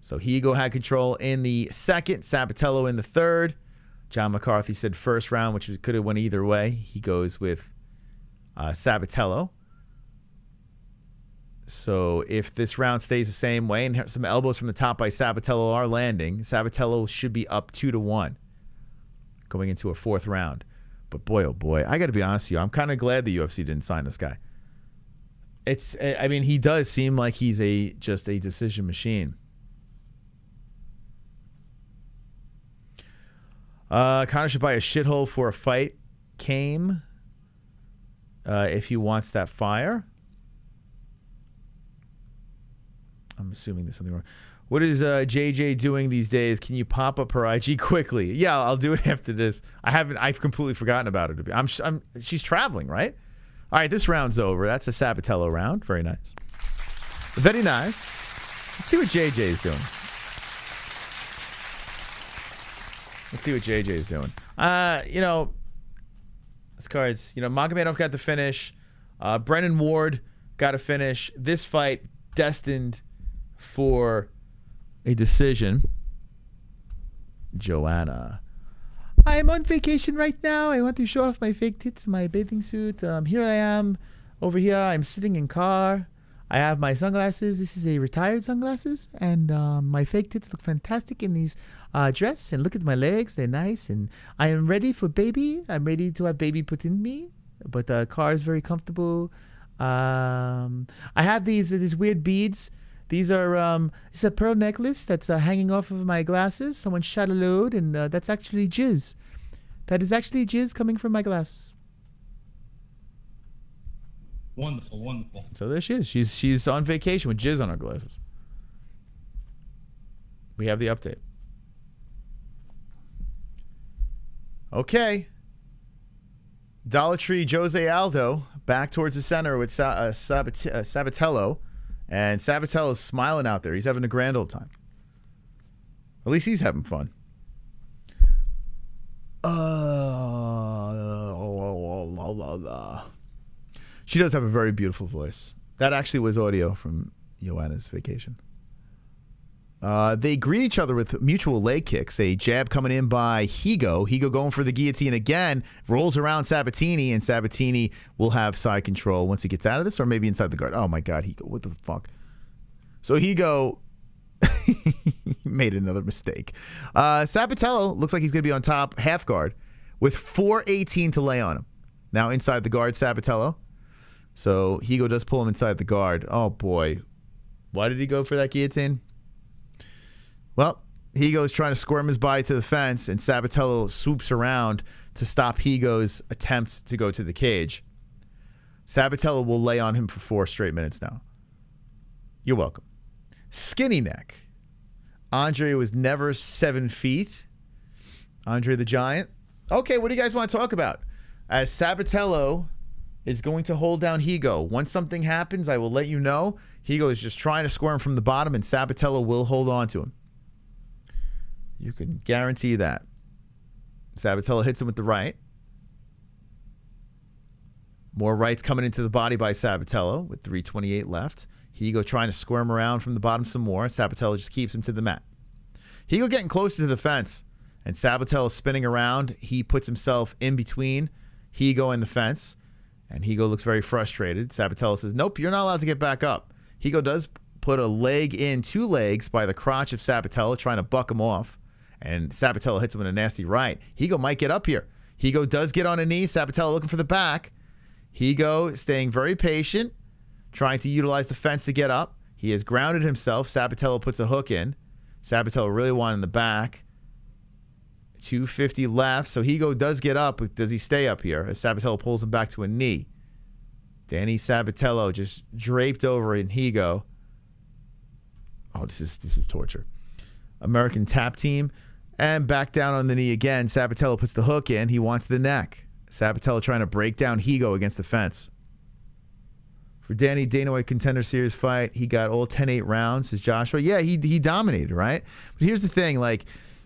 So Higo had control in the 2nd, Sabatello in the 3rd. John McCarthy said 1st round, which could have went either way. He goes with Sabatello. So if this round stays the same way and some elbows from the top by Sabatello are landing, Sabatello should be up 2-1 going into a 4th round. But boy, oh boy, I got to be honest with you. I'm kind of glad the UFC didn't sign this guy. I mean, he does seem like he's just a decision machine. Conor should buy a shithole for a fight. Came if he wants that fire. I'm assuming there's something wrong. What is JJ doing these days? Can you pop up her IG quickly? Yeah, I'll do it after this. I've completely forgotten about her. She's traveling, right? All right, this round's over. That's a Sabatello round. Very nice. Very nice. Let's see what JJ is doing. Let's see what JJ is doing. This card's, Magomedov got the finish. Brennan Ward got a finish. This fight destined for a decision. Joanna. I'm on vacation right now. I want to show off my fake tits, my bathing suit. Here I am. Over here, I'm sitting in car. I have my sunglasses. This is a retired sunglasses. And my fake tits look fantastic in these dress. And look at my legs. They're nice. And I am ready for baby. I'm ready to have baby put in me. But the car is very comfortable. I have these weird beads. These are, it's a pearl necklace that's hanging off of my glasses. Someone shot a load, and that's actually jizz. That is actually jizz coming from my glasses. Wonderful, wonderful. So there she is. She's on vacation with jizz on her glasses. We have the update. Okay. Dollar Tree Jose Aldo back towards the center with Sabatello. And Sabatello's smiling out there. He's having a grand old time. At least he's having fun. She does have a very beautiful voice. That actually was audio from Joanna's vacation. They greet each other with mutual leg kicks. A jab coming in by Higo. Higo going for the guillotine again. Rolls around Sabatini, and Sabatini will have side control once he gets out of this, or maybe inside the guard. Oh my God, Higo, what the fuck? So Higo made another mistake. Sabatello looks like he's going to be on top, half guard, with 4:18 to lay on him. Now inside the guard, Sabatello. So Higo does pull him inside the guard. Oh boy. Why did he go for that guillotine? Well, Higo's trying to squirm his body to the fence, and Sabatello swoops around to stop Higo's attempts to go to the cage. Sabatello will lay on him for 4 straight minutes now. You're welcome. Skinny neck. Andre was never 7 feet. Andre the Giant. Okay, what do you guys want to talk about? As Sabatello is going to hold down Higo. Once something happens, I will let you know. Higo is just trying to squirm from the bottom, and Sabatello will hold on to him. You can guarantee that. Sabatello hits him with the right. More rights coming into the body by Sabatello with 3:28 left. Higo trying to squirm around from the bottom some more. Sabatello just keeps him to the mat. Higo getting close to the fence, and Sabatello spinning around. He puts himself in between Higo and the fence, and Higo looks very frustrated. Sabatello says, nope, you're not allowed to get back up. Higo does put a leg in, 2 legs by the crotch of Sabatello, trying to buck him off. And Sabatello hits him with a nasty right. Higo might get up here. Higo does get on a knee. Sabatello looking for the back. Higo staying very patient, trying to utilize the fence to get up. He has grounded himself. Sabatello puts a hook in. Sabatello really wanting the back. 250 left. So Higo does get up. But does he stay up here as Sabatello pulls him back to a knee? Danny Sabatello just draped over in Higo. Oh, this is torture. American Tap Team. And back down on the knee again. Sabatello puts the hook in. He wants the neck. Sabatello trying to break down Higo against the fence. For Danny, Dana White Contender Series fight, he got all 10-8 rounds, says Joshua. Yeah, he dominated, right? But here's the thing, like,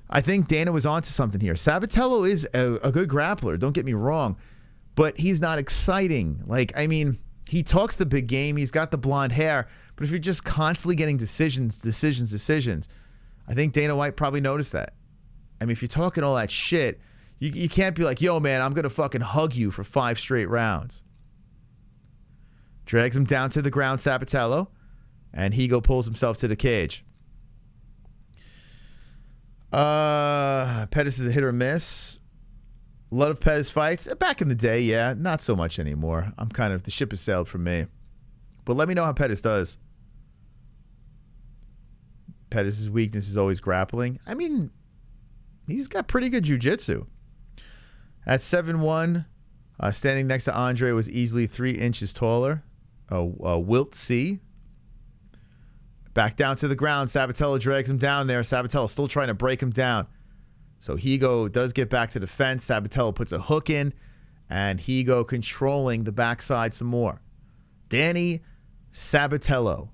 I think Dana was onto something here. Sabatello is a good grappler, don't get me wrong, but he's not exciting. Like, I mean, he talks the big game, he's got the blonde hair, but if you're just constantly getting decisions, I think Dana White probably noticed that. I mean, if you're talking all that shit, you can't be like, yo, man, I'm going to fucking hug you for 5 straight rounds. Drags him down to the ground, Sabatello, and Higo pulls himself to the cage. Pettis is a hit or miss. A lot of Pettis fights. Back in the day, yeah. Not so much anymore. The ship has sailed from me. But let me know how Pettis does. Pettis' weakness is always grappling. I mean, he's got pretty good jiu-jitsu. At 7'1", standing next to Andre was easily 3 inches taller. Wilt C. Back down to the ground. Sabatello drags him down there. Sabatello still trying to break him down. So Higo does get back to the fence. Sabatello puts a hook in, and Higo controlling the backside some more. Danny Sabatello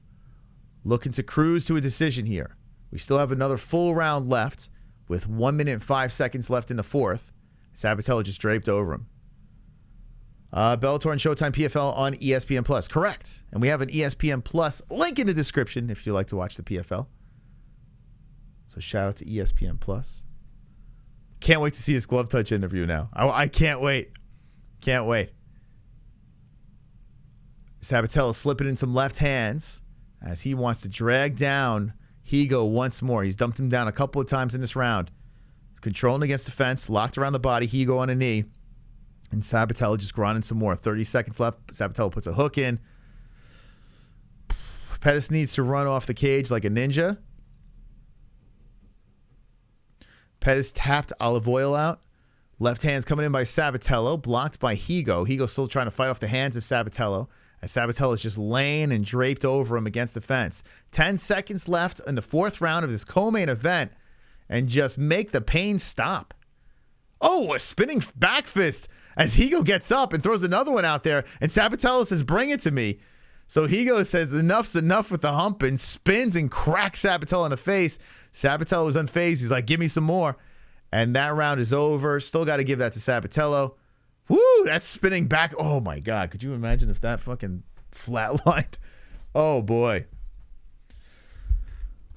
looking to cruise to a decision here. We still have another full round left with 1 minute and 5 seconds left in the 4th. Sabatello just draped over him. Bellator and Showtime PFL on ESPN Plus. Correct. And we have an ESPN Plus link in the description if you'd like to watch the PFL. So shout out to ESPN Plus. Can't wait to see his glove touch interview now. I can't wait. Can't wait. Sabatello slipping in some left hands as he wants to drag down Higo once more. He's dumped him down a couple of times in this round. He's controlling against the fence, locked around the body. Higo on a knee. And Sabatello just grinding some more. 30 seconds left. Sabatello puts a hook in. Pettis needs to run off the cage like a ninja. Pettis tapped olive oil out. Left hand's coming in by Sabatello, blocked by Higo. Higo still trying to fight off the hands of Sabatello, as Sabatello is just laying and draped over him against the fence. 10 seconds left in the fourth round of this co-main event, and just make the pain stop. Oh, a spinning back fist as Higo gets up and throws another one out there, and Sabatello says, bring it to me. So Higo says, enough's enough with the hump, and spins and cracks Sabatello in the face. Sabatello was unfazed. He's like, give me some more. And that round is over. Still got to give that to Sabatello. Woo, that's spinning back. Oh, my God. Could you imagine if that fucking flatlined? Oh, boy.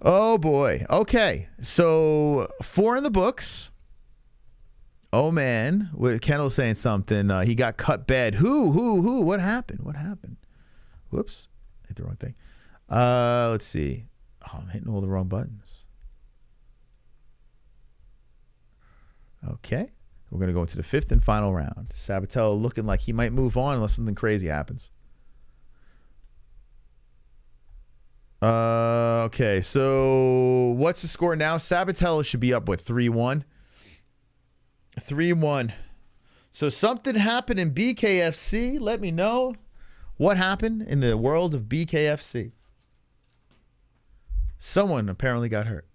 Oh, boy. Okay. So 4 in the books. Oh, man. Kendall saying something. He got cut bad. Who? What happened? What happened? Whoops. I hit the wrong thing. Let's see. Oh, I'm hitting all the wrong buttons. Okay. We're going to go into the 5th and final round. Sabatello looking like he might move on unless something crazy happens. Okay. So what's the score now? Sabatello should be up with 3-1. 3-1. So something happened in BKFC. Let me know what happened in the world of BKFC. Someone apparently got hurt.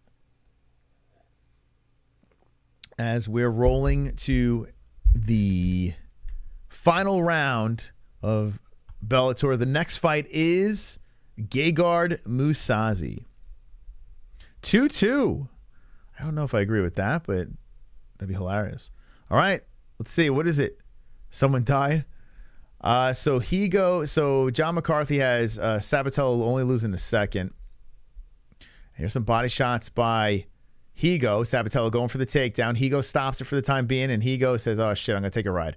As we're rolling to the final round of Bellator. The next fight is Gegard Mousasi. 2-2. I don't know if I agree with that, but that'd be hilarious. All right, let's see. What is it? Someone died? So John McCarthy has Sabatello only losing a second. Here's some body shots by Higo. Sabatello going for the takedown. Higo stops it for the time being, and Higo says, oh, shit, I'm going to take a ride.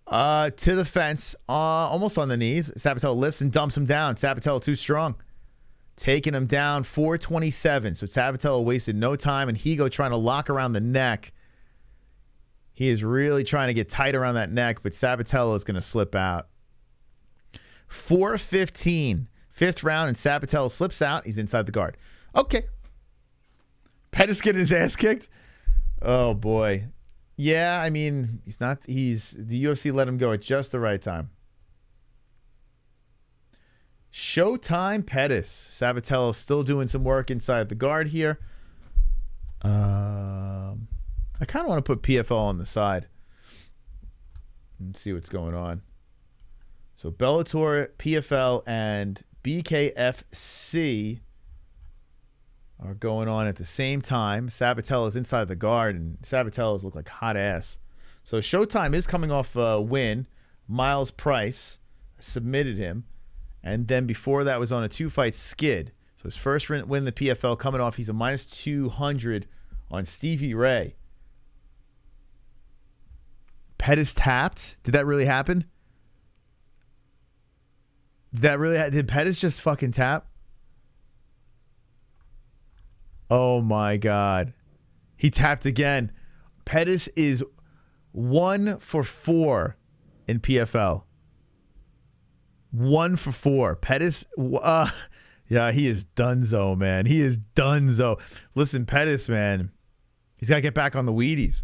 To the fence, almost on the knees. Sabatello lifts and dumps him down. Sabatello too strong. Taking him down, 427. So Sabatello wasted no time, and Higo trying to lock around the neck. He is really trying to get tight around that neck, but Sabatello is going to slip out. 4:15, 5th round, and Sabatello slips out. He's inside the guard. Okay. Pettis getting his ass kicked. Oh, boy. Yeah, I mean, the UFC let him go at just the right time. Showtime Pettis. Sabatello still doing some work inside the guard here. I kind of want to put PFL on the side and see what's going on. So Bellator, PFL, and BKFC are going on at the same time. Sabatello's inside the guard, and Sabatello's look like hot ass. So Showtime is coming off a win. Miles Price submitted him. And then before that was on a 2-fight skid. So his first win in the PFL coming off. He's a minus 200 on Stevie Ray. Pettis tapped. Did that really happen? Did Pettis just fucking tap? Oh my God. He tapped again. Pettis is 1 for 4 in PFL. 1 for 4. Pettis, yeah, he is donezo, man. He is donezo. Listen, Pettis, man, he's got to get back on the Wheaties.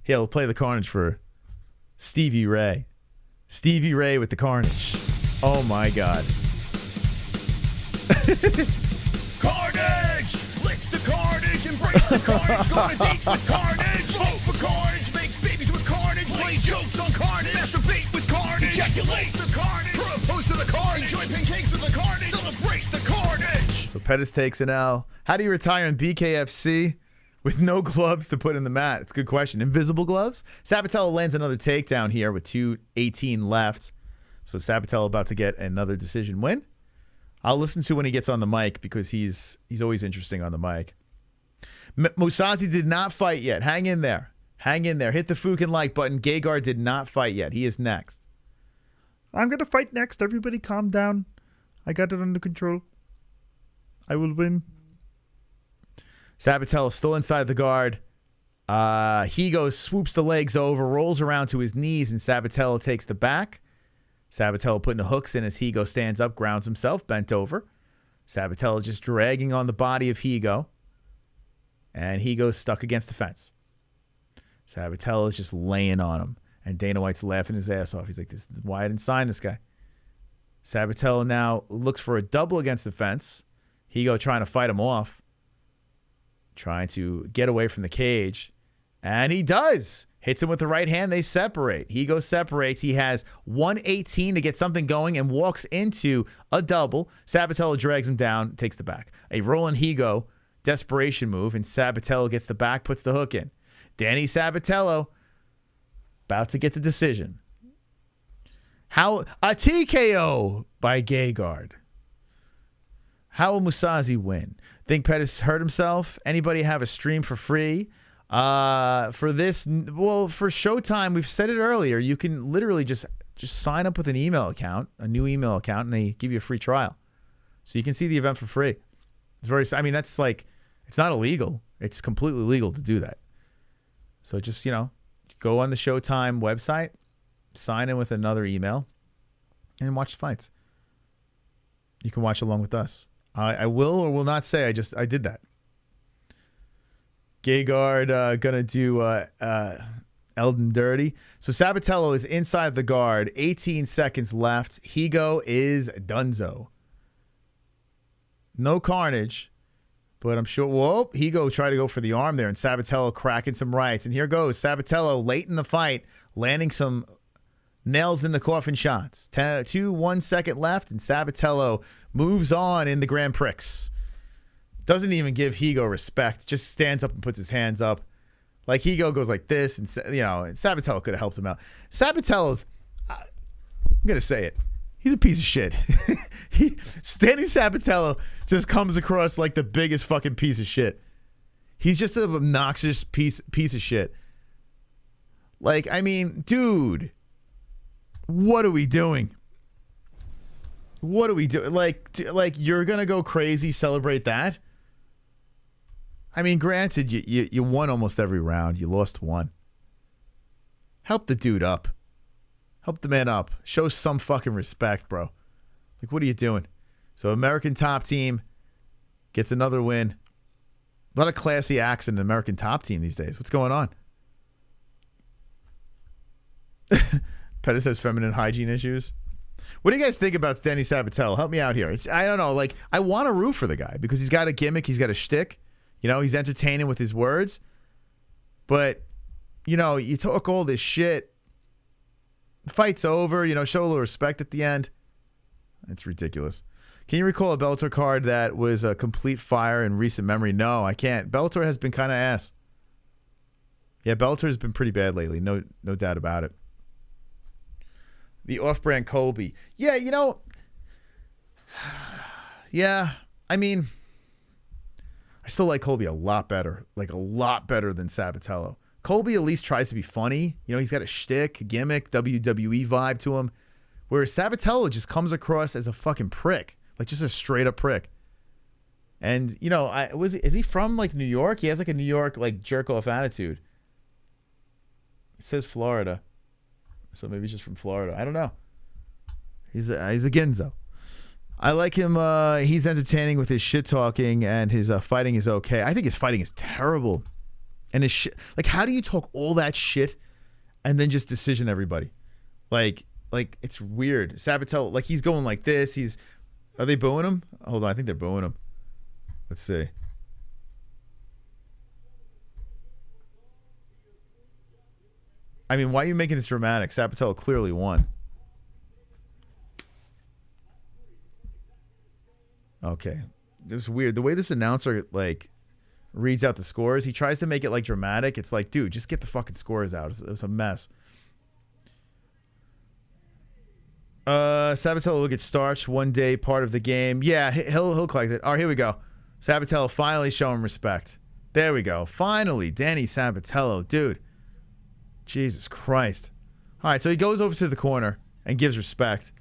He'll play the Carnage for Stevie Ray. Stevie Ray with the Carnage. Oh, my God. Carnage! Lick the carnage, embrace the carnage, go on a date with carnage, vote for carnage, make babies with carnage, play jokes on carnage, masturbate with carnage, ejaculate the carnage, propose to the carnage, enjoy pancakes with the carnage, celebrate the carnage. So Pettis takes an L. How do you retire in BKFC with no gloves to put in the mat? It's a good question. Invisible gloves? Sabatello lands another takedown here with 2:18 left. So Sabatello about to get another decision win. I'll listen to when he gets on the mic because he's always interesting on the mic. Mousasi did not fight yet. Hang in there. Hang in there. Hit the Fook and like button. Gegard did not fight yet. He is next. I'm going to fight next. Everybody calm down. I got it under control. I will win. Sabatello still inside the guard. Higo swoops the legs over, rolls around to his knees, and Sabatello takes the back. Sabatello putting the hooks in as Higo stands up, grounds himself, bent over. Sabatello just dragging on the body of Higo. And Higo's stuck against the fence. Sabatello is just laying on him. And Dana White's laughing his ass off. He's like, this is why I didn't sign this guy. Sabatello now looks for a double against the fence. Higo trying to fight him off. Trying to get away from the cage. And he does. Hits him with the right hand. They separate. Higo separates. He has 118 to get something going and walks into a double. Sabatello drags him down, takes the back. A rolling Higo, desperation move, and Sabatello gets the back, puts the hook in. Danny Sabatello about to get the decision. How a TKO by Gegard. How will Mousasi win? Think Pettis hurt himself? Anybody have a stream for free? For this, well, for Showtime, we've said it earlier. You can literally just sign up with an email account, a new email account, and they give you a free trial, so you can see the event for free. It's very. I mean, that's like, it's not illegal. It's completely legal to do that. So just go on the Showtime website, sign in with another email, and watch the fights. You can watch along with us. I will or will not say I did that. Gegard gonna do Elden dirty. So Sabatello is inside the guard. 18 seconds left. Higo is donezo. No carnage, but I'm sure. Whoa, Higo tried to go for the arm there, and Sabatello cracking some rights. And here goes Sabatello late in the fight, landing some nails in the coffin shots. 1 second left, and Sabatello moves on in the Grand Prix. Doesn't even give Higo respect. Just stands up and puts his hands up. Like Higo goes like this, and and Sabatello could have helped him out. Sabatello's, I'm gonna say it, he's a piece of shit. Standing Sabatello just comes across like the biggest fucking piece of shit. He's just an obnoxious piece of shit. Like, I mean, dude, what are we doing? What are we doing? Like you're gonna go crazy, celebrate that? I mean, granted, you won almost every round. You lost one. Help the dude up. Help the man up. Show some fucking respect, bro. Like, what are you doing? So, American Top Team gets another win. A lot of classy acts in the American Top Team these days. What's going on? Pettis has feminine hygiene issues. What do you guys think about Danny Sabatello? Help me out here. I don't know. Like, I want to root for the guy because he's got a gimmick. He's got a shtick. He's entertaining with his words. But, you talk all this shit. The fight's over. Show a little respect at the end. It's ridiculous. Can you recall a Bellator card that was a complete fire in recent memory? No, I can't. Bellator has been kind of ass. Yeah, Bellator has been pretty bad lately. No doubt about it. The off-brand COLBY. Yeah, yeah, I mean, I still like COLBY a lot better. Like, a lot better than Sabatello. COLBY at least tries to be funny. He's got a shtick, a gimmick, WWE vibe to him. Whereas Sabatello just comes across as a fucking prick. Like, just a straight-up prick. And, is he from, like, New York? He has, like, a New York, like, jerk-off attitude. It says Florida. So maybe he's just from Florida. I don't know. He's a Ginzo. I like him. He's entertaining with his shit talking, and his fighting is okay. I think his fighting is terrible. And his shit, like, how do you talk all that shit and then just decision everybody? Like it's weird. Sabatello, like, he's going like this. Are they booing him? Hold on, I think they're booing him. Let's see. I mean, why are you making this dramatic? Sabatello clearly won. Okay. It was weird. The way this announcer, like, reads out the scores, he tries to make it, like, dramatic. It's like, dude, just get the fucking scores out. It was a mess. Sabatello will get starched one day, part of the game. Yeah, he'll collect it. All right, here we go. Sabatello finally showing respect. There we go. Finally, Danny Sabatello. Dude. Jesus Christ. All right, so he goes over to the corner and gives respect.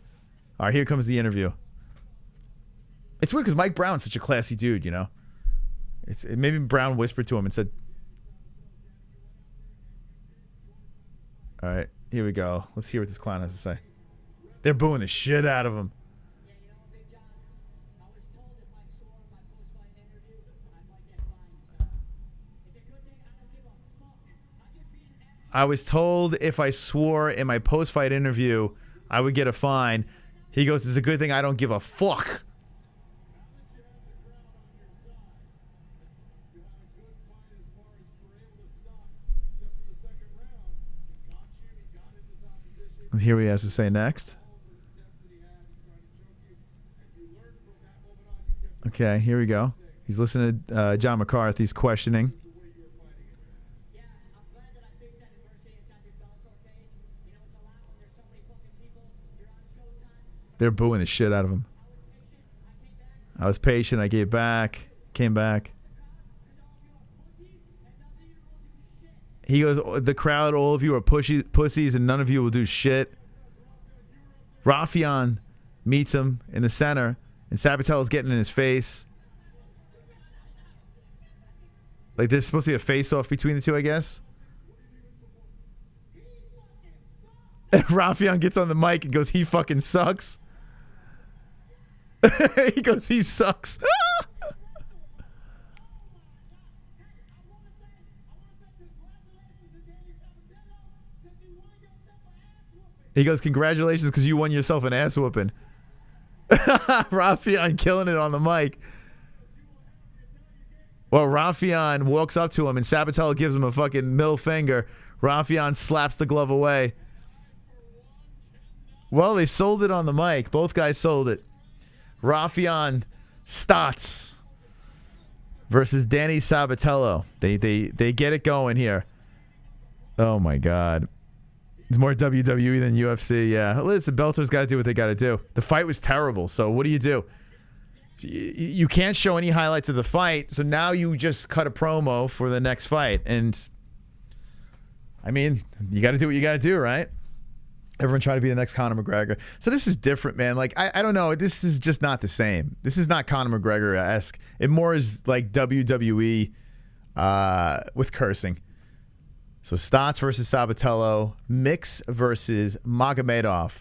All right, here comes the interview. It's weird because Mike Brown's such a classy dude, you know? Maybe Brown whispered to him and said... All right, here we go. Let's hear what this clown has to say. They're booing the shit out of him. I was told if I swore in my post-fight interview, I would get a fine. He goes, it's a good thing I don't give a fuck. Let's hear what he has to say next. Okay, here we go. He's listening to John McCarthy's questioning. They're booing the shit out of him. I was patient. I gave back. Came back. He goes, the crowd, all of you are pussies and none of you will do shit. Rafian meets him in the center and Sabatello's getting in his face. Like there's supposed to be a face-off between the two, I guess. And Rafian gets on the mic and goes, he fucking sucks. He goes, he sucks. He goes, congratulations because you won yourself an ass whooping. Rafian killing it on the mic. Well, Rafian walks up to him and Sabatello gives him a fucking middle finger. Rafian slaps the glove away. Well, they sold it on the mic. Both guys sold it. Rafian Stotts versus Danny Sabatello. They get it going here. Oh my God. It's more WWE than UFC. Yeah. Listen, Bellator's got to do what they got to do. The fight was terrible. So what do? You can't show any highlights of the fight. So now you just cut a promo for the next fight. And I mean, you got to do what you got to do, right? Everyone trying to be the next Conor McGregor. So this is different, man. Like, I don't know. This is just not the same. This is not Conor McGregor-esque. It more is like WWE with cursing. So Stotts versus Sabatello. Mix versus Magomedov.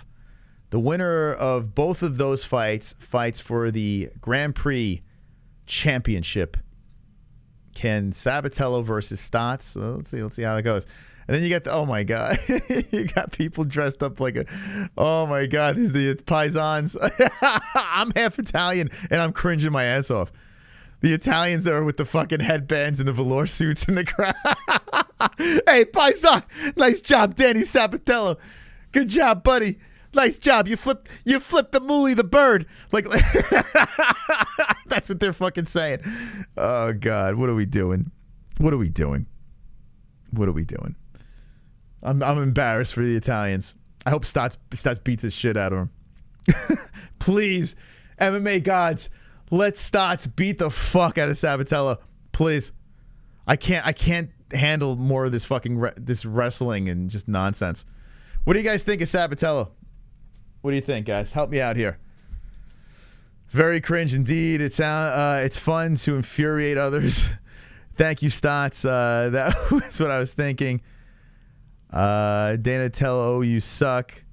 The winner of both of those fights fights for the Grand Prix Championship. Can Sabatello versus Stotts? So let's see how that goes. And then you got the, oh my God, you got people dressed up like a, oh my God, these are the paisans. I'm half Italian and I'm cringing my ass off. The Italians are with the fucking headbands and the velour suits in the crowd. Hey, paisan, nice job, Danny Sabatello. Good job, buddy. Nice job. You flipped the moolie the bird. Like that's what they're fucking saying. Oh God, what are we doing? What are we doing? What are we doing? I'm embarrassed for the Italians. I hope Stotts beats the shit out of him. Please, MMA gods, let Stotts beat the fuck out of Sabatello. Please. I can't handle more of this fucking this wrestling and just nonsense. What do you guys think of Sabatello? What do you think, guys? Help me out here. Very cringe indeed. It's fun to infuriate others. Thank you, Stotts. That was what I was thinking. Donatello, you suck.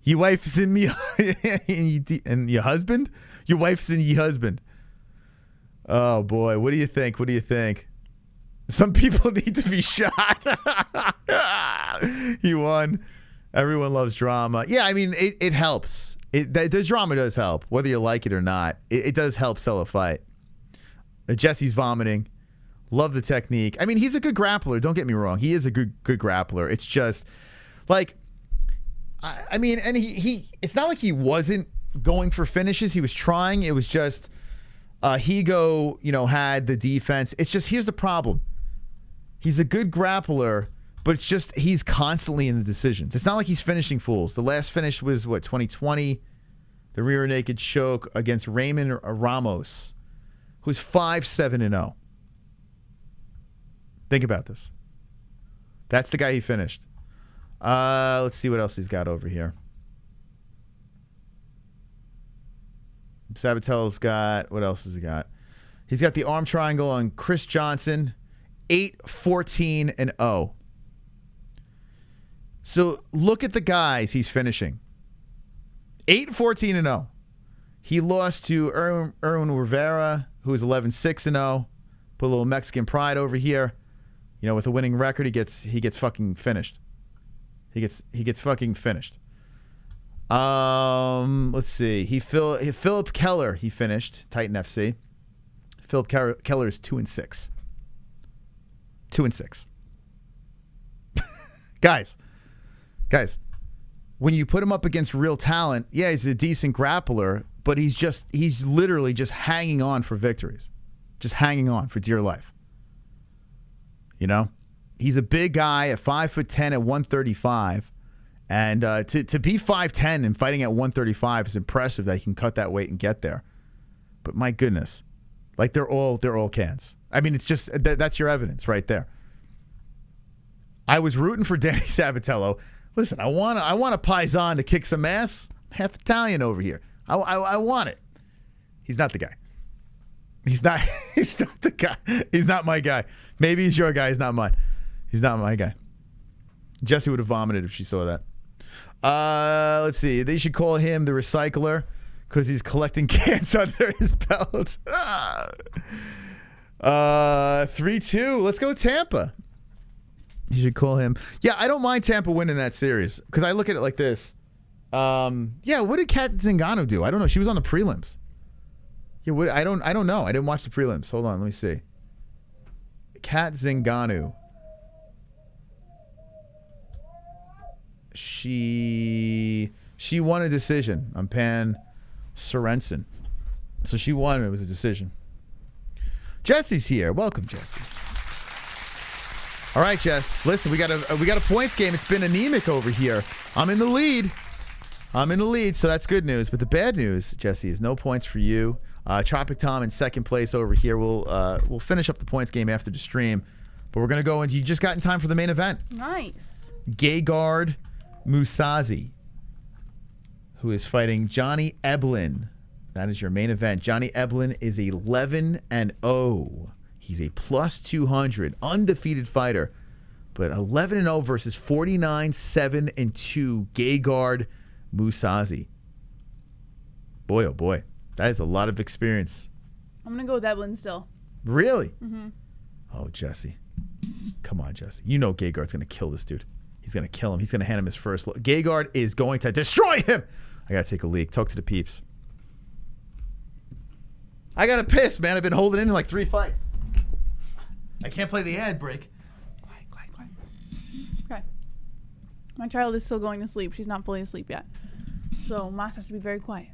Your wife is in me, and your husband. Your wife's in your husband. Oh boy, what do you think? What do you think? Some people need to be shot. He won. Everyone loves drama. Yeah, I mean it helps. The drama does help, whether you like it or not. It does help sell a fight. Jesse's vomiting. Love the technique. I mean, he's a good grappler. Don't get me wrong. He is a good grappler. It's just like, I mean, and he it's not like he wasn't going for finishes. He was trying. It was just Higo, had the defense. It's just, here's the problem. He's a good grappler, but it's just he's constantly in the decisions. It's not like he's finishing fools. The last finish was, 2020? The rear naked choke against Raymond Ramos, who's 5-7-0. Think about this. That's the guy he finished. Let's see what else he's got over here. Sabatello's got, what else has he got? He's got the arm triangle on Chris Johnson, 8-14-0. So look at the guys he's finishing. 8-14-0. He lost to Erwin Rivera, who is 11-6-0. Put a little Mexican pride over here. You know, with a winning record, he gets fucking finished. He gets fucking finished. Let's see. Philip Keller, he finished Titan FC. Philip Keller is 2-6. 2-6. Guys, when you put him up against real talent, yeah, he's a decent grappler, but he's literally just hanging on for victories. Just hanging on for dear life. You know? He's a big guy at 5'10" at 135. And to be 5'10" and fighting at 135 is impressive that he can cut that weight and get there. But my goodness, like they're all cans. I mean, it's just that's your evidence right there. I was rooting for Danny Sabatello. Listen, I want a Paisan to kick some ass. Half Italian over here. I want it. He's not the guy. He's not the guy. He's not my guy. Maybe he's your guy. He's not mine. He's not my guy. Jessie would have vomited if she saw that. Let's see. They should call him the recycler because he's collecting cans under his belt. 3-2. Let's go Tampa. You should call him. Yeah, I don't mind Tampa winning that series because I look at it like this. Yeah, what did Kat Zingano do? I don't know. She was on the prelims. Yeah, I don't know. I didn't watch the prelims. Hold on, let me see. Kat Zingano. She won a decision on Pan Sorensen. So she won. It was a decision. Jesse's here. Welcome, Jesse. All right, Jess. Listen, we got a points game. It's been anemic over here. I'm in the lead, so that's good news. But the bad news, Jesse, is no points for you. Tropic Tom in second place over here. We'll finish up the points game after the stream. But we're gonna go into. You just got in time for the main event. Nice. Gegard Mousasi, who is fighting Johnny Eblen. That is your main event. Johnny Eblen is 11-0. He's a plus 200 undefeated fighter, but 11-0 versus 49-7-2 Gegard Mousasi. Boy, oh boy, that is a lot of experience. I'm gonna go with Eblen still. Really? Mm-hmm. Oh, Jesse, come on, Jesse. You know Gegard's gonna kill this dude. He's gonna kill him. He's gonna hand him his first look. Gegard is going to destroy him. I gotta take a leak. Talk to the peeps. I gotta piss, man. I've been holding in like 3 fights. I can't play the ad break. Quiet. Okay. My child is still going to sleep. She's not fully asleep yet. So Mas has to be very quiet.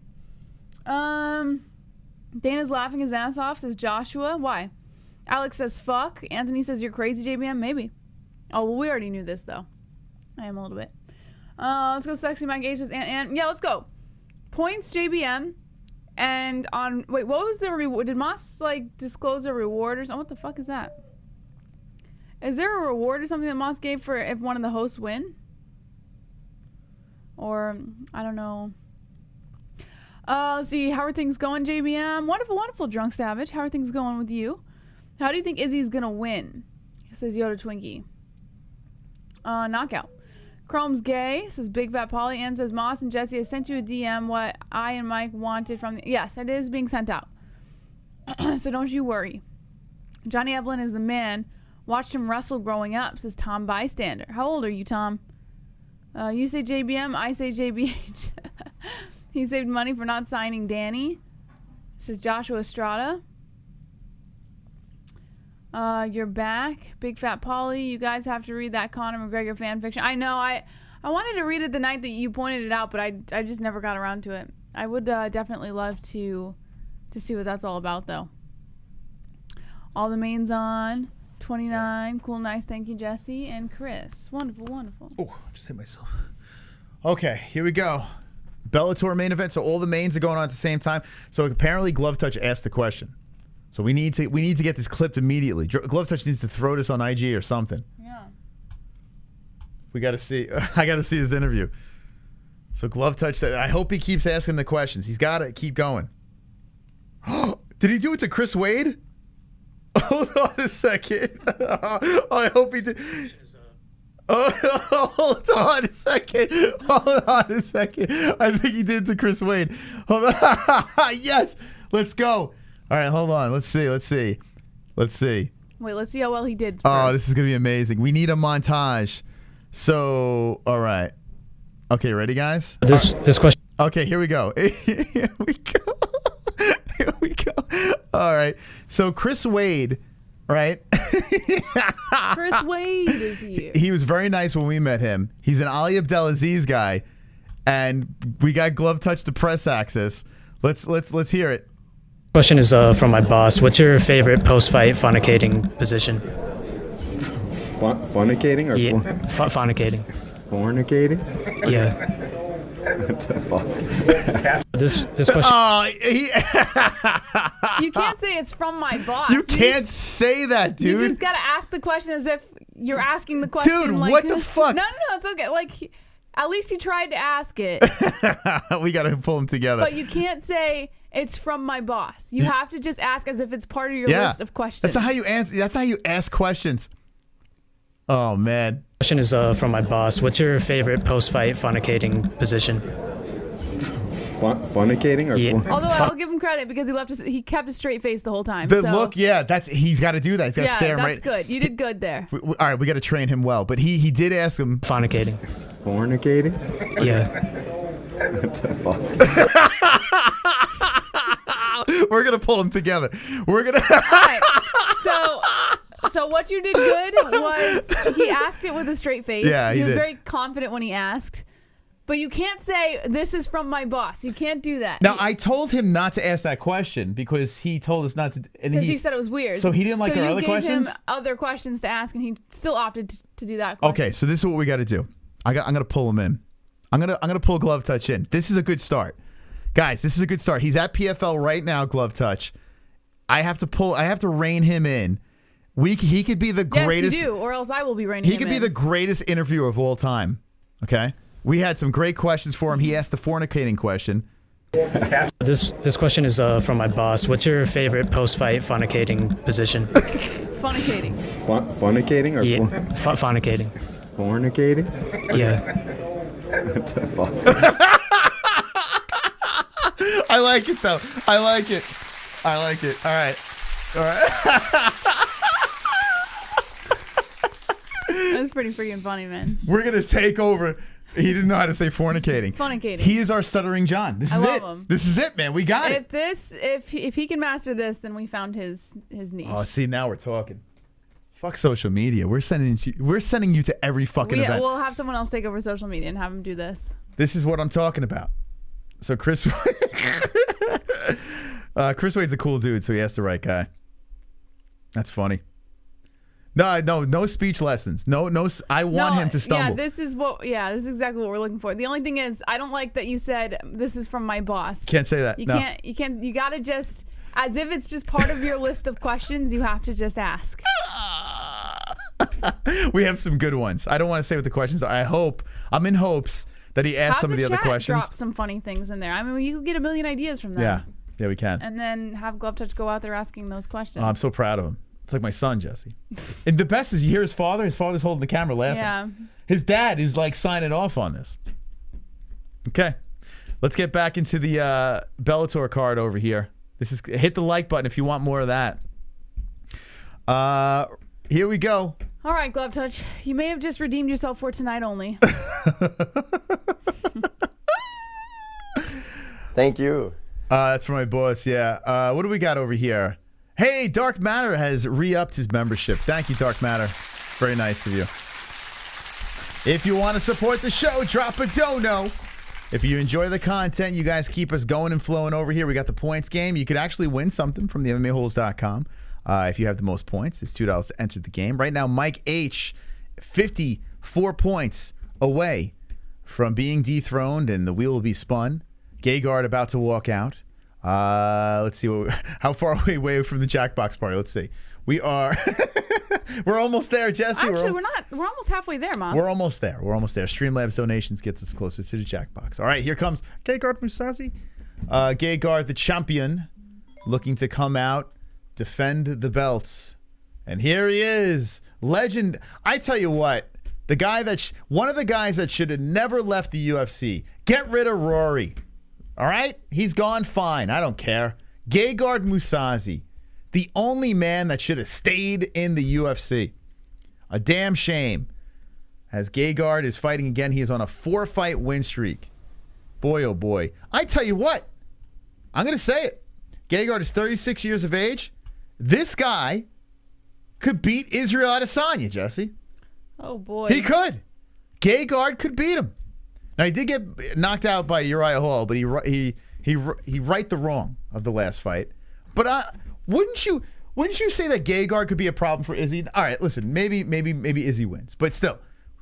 Dana's laughing his ass off, says Joshua. Why? Alex says fuck. Anthony says you're crazy, JBM. Maybe. Oh, well, we already knew this, though. I am a little bit. Let's go Sexy Mike H says and yeah, let's go. Points, JBM. And on... Wait, what was the reward? Did Moss, like, disclose a reward or something? What the fuck is that? Is there a reward or something that Moss gave for if one of the hosts win? Or, I don't know. Let's see. How are things going, JBM? Wonderful, wonderful, Drunk Savage. How are things going with you? How do you think Izzy's gonna win? Says Yoda Twinkie. Knockout. Chrome's gay, says Big Fat Polly, and says Moss and Jesse has sent you a DM what I and Mike wanted from the... Yes, it is being sent out. So don't you worry. Johnny Eblen is the man. Watched him wrestle growing up, says Tom Bystander. How old are you, Tom? You say JBM, I say JBH. He saved money for not signing Danny, says Joshua Estrada. You're back. Big Fat Polly. You guys have to read that Conor McGregor fan fiction. I know. I wanted to read it the night that you pointed it out, but I just never got around to it. I would definitely love to see what that's all about, though. All the mains on. 29. Cool, nice. Thank you, Jesse and Chris. Wonderful, wonderful. Oh, I just hit myself. Okay, here we go. Bellator main event. So all the mains are going on at the same time. So apparently Glove Touch asked the question. So we need to get this clipped immediately. Glove Touch needs to throw this on IG or something. Yeah. We got to see. I got to see this interview. So Glove Touch said, I hope he keeps asking the questions. He's got to keep going. Did he do it to Chris Wade? Hold on a second. I hope he did. Hold on a second. Hold on a second. I think he did it to Chris Wade. Hold on. Yes. Let's go. All right, hold on. Let's see. Wait, let's see how well he did. Oh, first. this is going to be amazing. We need a montage. So, all right. Okay, ready, guys? This question. Okay, here we go. Here we go. Here we go. All right. So Chris Wade, right? Chris Wade is here. He was very nice when we met him. He's an Ali Abdelaziz guy, and we got Glove Touch the press access. Let's hear it. Question is from my boss. What's your favorite post-fight fornicating position? Fornicating or Yeah, fornicating. fornicating? Yeah. What the fuck? This question. Oh, You can't say it's from my boss. you can't say that, dude. You just gotta ask the question as if you're asking the question. Dude, like, what the fuck? No, it's okay. Like, at least he tried to ask it. We got to pull them together. But you can't say it's from my boss. You have to just ask as if it's part of your list of questions. That's not how you answer. That's how you ask questions. Oh man. Question is from my boss. What's your favorite post-fight fornicating position? Fornicating or Yeah. Although I'll give him credit because he kept a straight face the whole time. The so, look, yeah, he's got to do that. He's got to yeah, stare him that's right. good. You did good there. All right, we got to train him well. But he did ask him. Fornicating. fornicating? Yeah. What the fuck? We're gonna pull him together. We're gonna. All right. So what you did good was he asked it with a straight face. Yeah, he was did. very confident when he asked. But you can't say this is from my boss. You can't do that. Now I told him not to ask that question because he told us not to. Because he said it was weird. So he didn't like our other questions? So you gave him other questions to ask, and he still opted to do that question. Okay, so this is what we got to do. I'm gonna pull him in. I'm gonna pull Glove Touch in. This is a good start, guys. This is a good start. He's at PFL right now. Glove Touch. I have to rein him in. He could be the greatest. Yes, you do, or else I will be reining him in. He could be the greatest interviewer of all time. Okay, we had some great questions for him. He asked the fornicating question. This question is from my boss. What's your favorite post-fight fornicating position? Fornicating. Fornicating or Yeah. Fornicating. fornicating? Yeah. What the fuck? I like it though. I like it. All right. That's pretty freaking funny, man. We're gonna take over. He didn't know how to say fornicating. Fornicating. He is our stuttering John. This I is love it. him. This is it, man. We got it. If he can master this, then we found his niche. Oh, see, now we're talking. Fuck social media. We're sending you to every fucking event. We'll have someone else take over social media and have him do this. This is what I'm talking about. So Chris Wade's a cool dude, so he asked the right guy. That's funny. No speech lessons. No. I want him to stumble. Yeah, this is exactly what we're looking for. The only thing is, I don't like that you said this is from my boss. Can't say that. You No. can't. You gotta just, as if it's just part of your list of questions. You have to just ask. We have some good ones. I don't want to say what the questions are. I'm in hopes that he asked some of the other questions. Drop some funny things in there. I mean, you could get a million ideas from them. Yeah, we can. And then have Glove Touch go out there asking those questions. Oh, I'm so proud of him. It's like my son, Jesse. And the best is you hear his father. His father's holding the camera laughing. Yeah. His dad is like signing off on this. Okay. Let's get back into the Bellator card over here. Hit the like button if you want more of that. Here we go. All right, Glove Touch. You may have just redeemed yourself for tonight only. Thank you. That's for my boss, yeah. What do we got over here? Hey, Dark Matter has re-upped his membership. Thank you, Dark Matter. Very nice of you. If you want to support the show, drop a dono. If you enjoy the content, you guys keep us going and flowing over here. We got the points game. You could actually win something from the MMA-Holes.com. If you have the most points, it's $2 to enter the game. Right now, Mike H, 54 points away from being dethroned, and the wheel will be spun. Gegard about to walk out. Let's see how far are we away from the Jackbox party. Let's see. We are. We're almost there, Jesse. Actually, we're not. We're almost halfway there, Moss. We're almost there. We're almost there. Streamlabs donations gets us closer to the Jackbox. All right, here comes Gegard Mousasi. Gegard, the champion, looking to come out, defend the belts, and here he is, legend. I tell you what, the guy that one of the guys that should have never left the UFC. Get rid of Rory. All right, he's gone. Fine, I don't care. Gegard Mousasi. The only man that should have stayed in the UFC. A damn shame. As Gegard is fighting again, he is on a 4-fight win streak. Boy, oh boy. I tell you what, I'm going to say it. Gegard is 36 years of age. This guy could beat Israel Adesanya, Jesse. Oh, boy. He could. Gegard could beat him. Now, he did get knocked out by Uriah Hall, but he right the wrong of the last fight. But wouldn't you say that Gegard could be a problem for Izzy? All right, listen, maybe Izzy wins, but still,